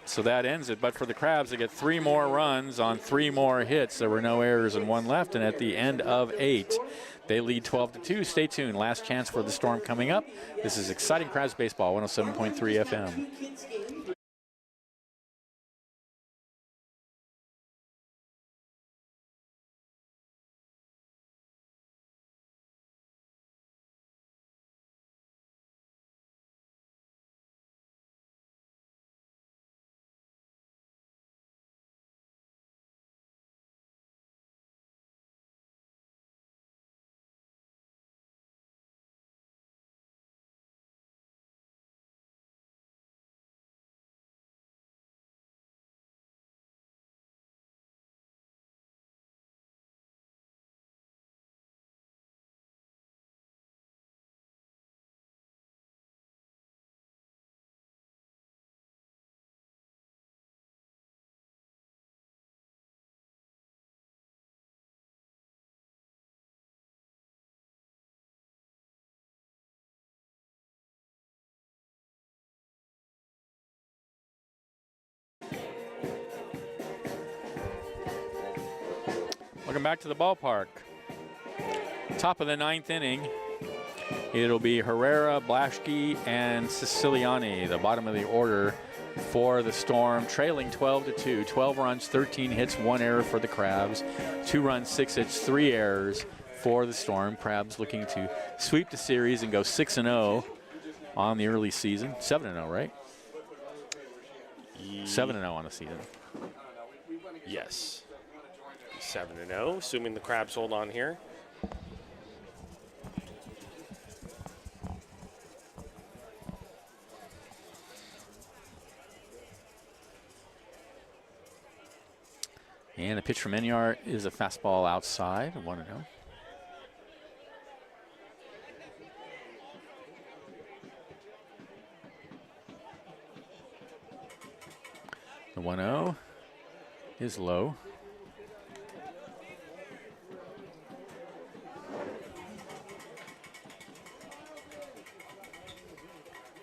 [SPEAKER 2] So that ends it, but for the Crabs, they get 3 more runs on 3 more hits. There were no errors and 1 left, and at the end of 8, they lead 12 to 2. Stay tuned, last chance for the Storm coming up. This is exciting Crabs baseball, 107.3 FM. back to the ballpark. Top of the 9th inning. It'll be Herrera, Blaschke, and Siciliani, the bottom of the order for the Storm, trailing 12-2. 12 runs, 13 hits, 1 error for the Crabs. 2 runs, 6 hits, 3 errors for the Storm. Crabs looking to sweep the series and go 6-0 on the early season. 7-0, right? 7-0 on the season.
[SPEAKER 3] Yes. 7-0, assuming the Crabs hold on here.
[SPEAKER 2] And the pitch from Enyart is a fastball outside, 1-0. The 1-0 is low.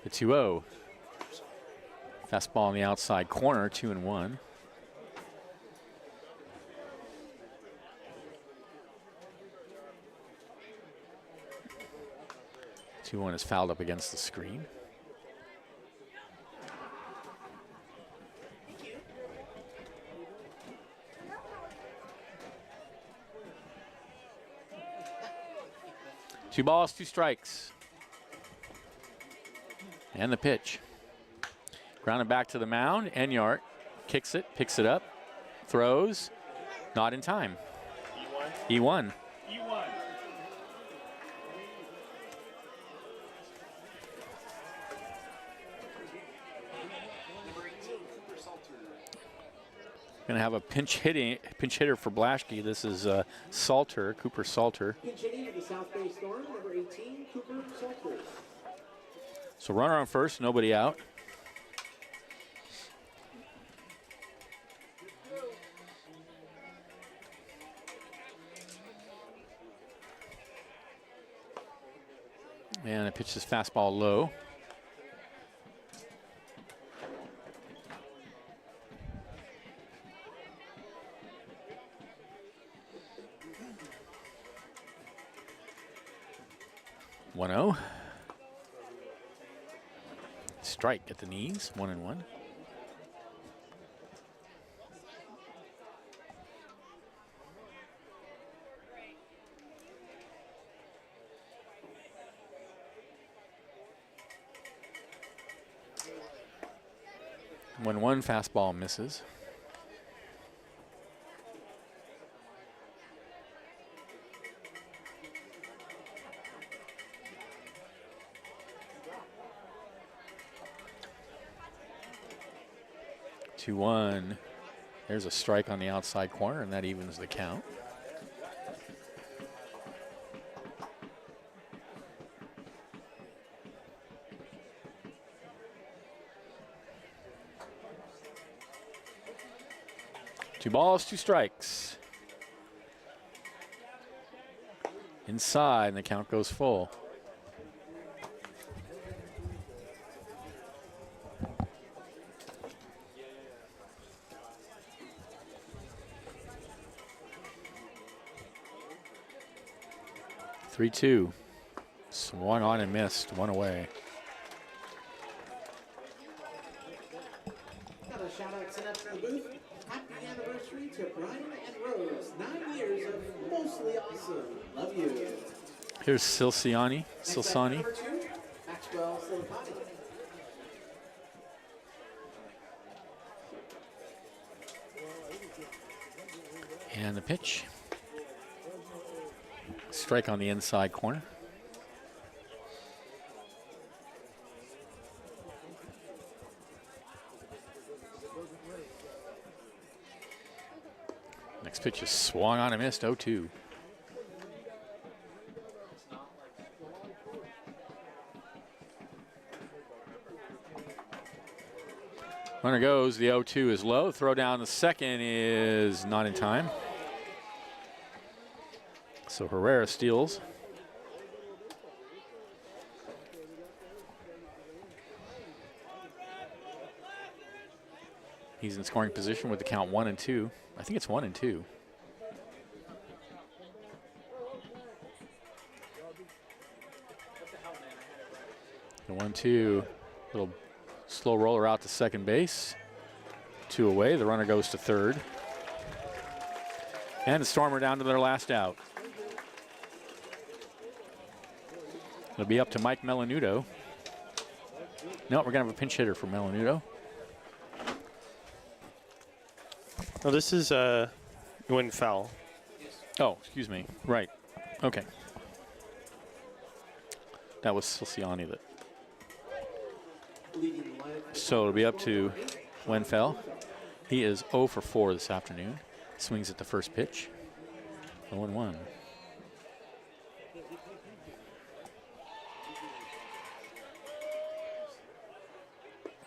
[SPEAKER 2] The 2-0. Fastball on the outside corner, 2-1. 2-1 is fouled up against the screen. Two balls, 2 strikes. And the pitch. Grounded back to the mound. Enyart kicks it, picks it up, throws. Not in time. E1. Going to have a pinch hitter for Blaschke. This is Salter, Cooper Salter.
[SPEAKER 1] Pinch hitting for the South Bay Storm, number 18, Cooper Salter.
[SPEAKER 2] So runner on first, nobody out. And the pitch is fastball low. Strike at the knees, 1-1. When one fastball misses. Two one. There's a strike on the outside corner, and that evens the count. Two balls, 2 strikes. Inside, and the count goes full. Three-two. Swung on and missed. One away.
[SPEAKER 1] Got a shout out sent up to the booth. Happy anniversary to Brian and Rose. 9 years of mostly awesome. Love you.
[SPEAKER 2] Here's Silsani. Silsani.
[SPEAKER 1] Number 2, Maxwell Silicati.
[SPEAKER 2] And the pitch. Strike on the inside corner. Next pitch is swung on and missed, 0-2. Runner goes, the 0-2 is low. Throw down the second is not in time. So Herrera steals. He's in scoring position with the count 1-2. I think it's 1-2. The 1-2, little slow roller out to second base. 2 away, the runner goes to third. And the Storm are down to their last out. It'll be up to Mike Melanudo. No, we're gonna have a pinch hitter for Melanudo.
[SPEAKER 3] Well, this is Nguyen Phal.
[SPEAKER 2] Oh, excuse me. Right. Okay. That was Silciani that. So it'll be up to Wenfell. He is 0 for 4 this afternoon. Swings at the first pitch. 0-1.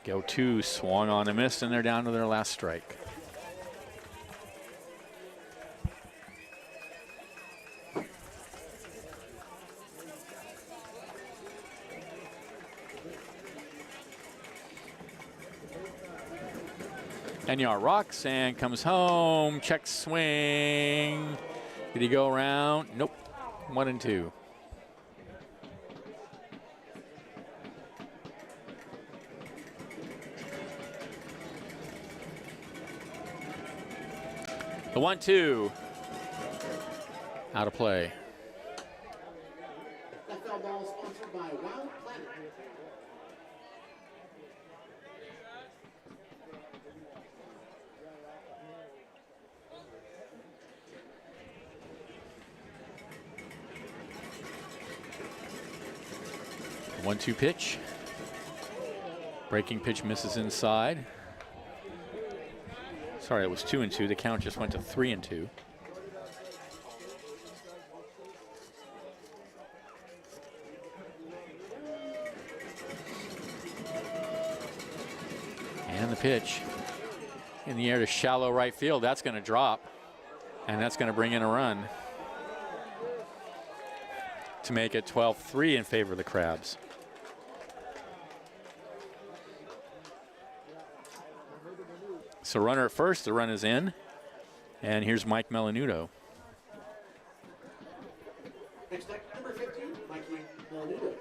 [SPEAKER 2] Go 2, swung on a miss, and they're down to their last strike. Enyart rocks and comes home. Check swing. Did he go around? Nope. 1-2. The 1-2. Out of play.
[SPEAKER 1] That foul ball is sponsored by Wild Planet.
[SPEAKER 2] The 1-2 pitch. Breaking pitch misses inside. Sorry, it was 2-2. The count just went to 3-2. And the pitch in the air to shallow right field. That's going to drop, and that's going to bring in a run to make it 12-3 in favor of the Crabs. So runner at first, the run is in. And here's Mike Melanudo.
[SPEAKER 1] Next up, number 15, Mikey Melanudo.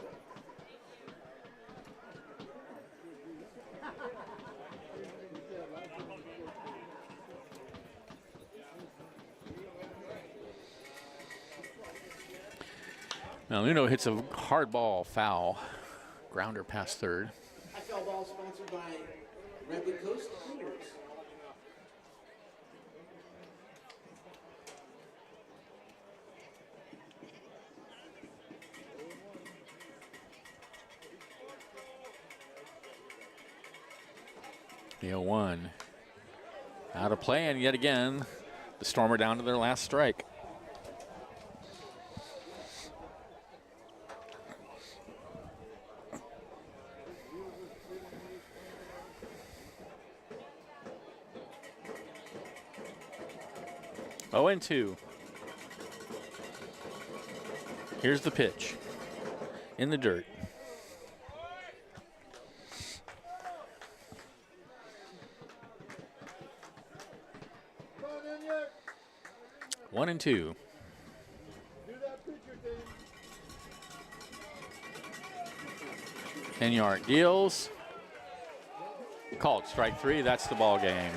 [SPEAKER 2] Melanudo hits a hard ball foul. Grounder past third.
[SPEAKER 1] That foul ball is sponsored by Redwood Coast Cleaners.
[SPEAKER 2] The 0-1. Out of play, and yet again, the Storm are down to their last strike. Oh, and 2. Here's the pitch. In the dirt. One and 2. Enyart deals. Called strike 3. That's the ball game.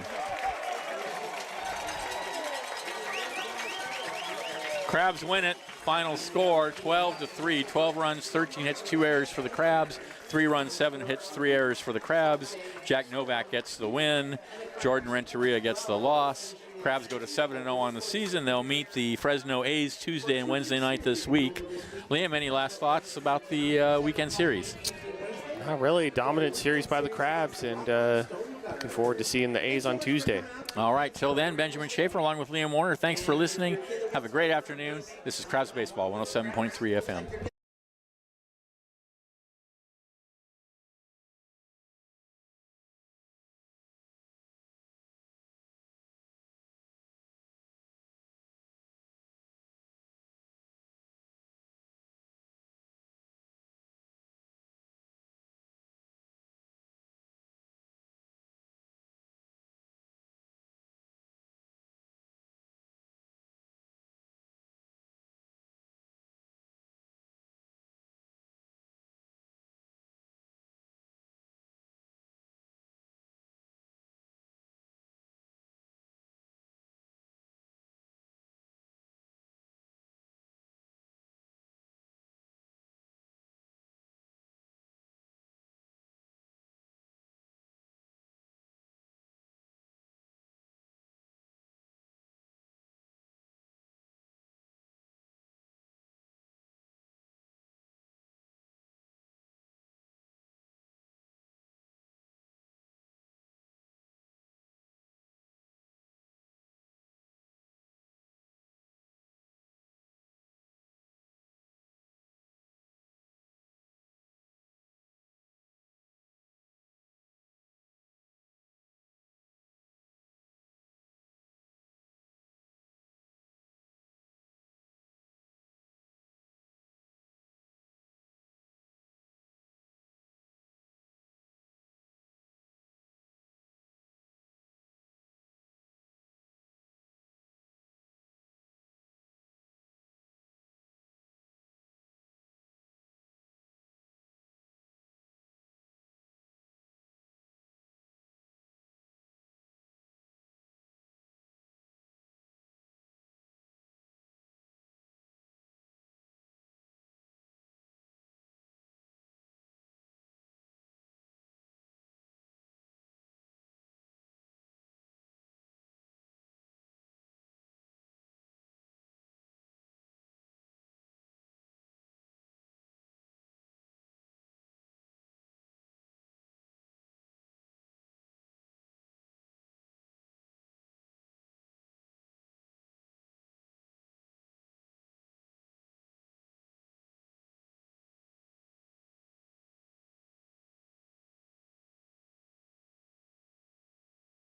[SPEAKER 2] Crabs win it. Final score 12-3. 12 runs, 13 hits, 2 errors for the Crabs. 3 runs, 7 hits, 3 errors for the Crabs. Jack Novak gets the win. Jordan Renteria gets the loss. Crabs go to 7-0 on the season. They'll meet the Fresno A's Tuesday and Wednesday night this week. Liam, any last thoughts about the weekend series?
[SPEAKER 3] Not really. Dominant series by the Crabs, and looking forward to seeing the A's on Tuesday.
[SPEAKER 2] All right, till then, Benjamin Schaefer along with Liam Warner. Thanks for listening. Have a great afternoon. This is Crabs Baseball, 107.3 FM.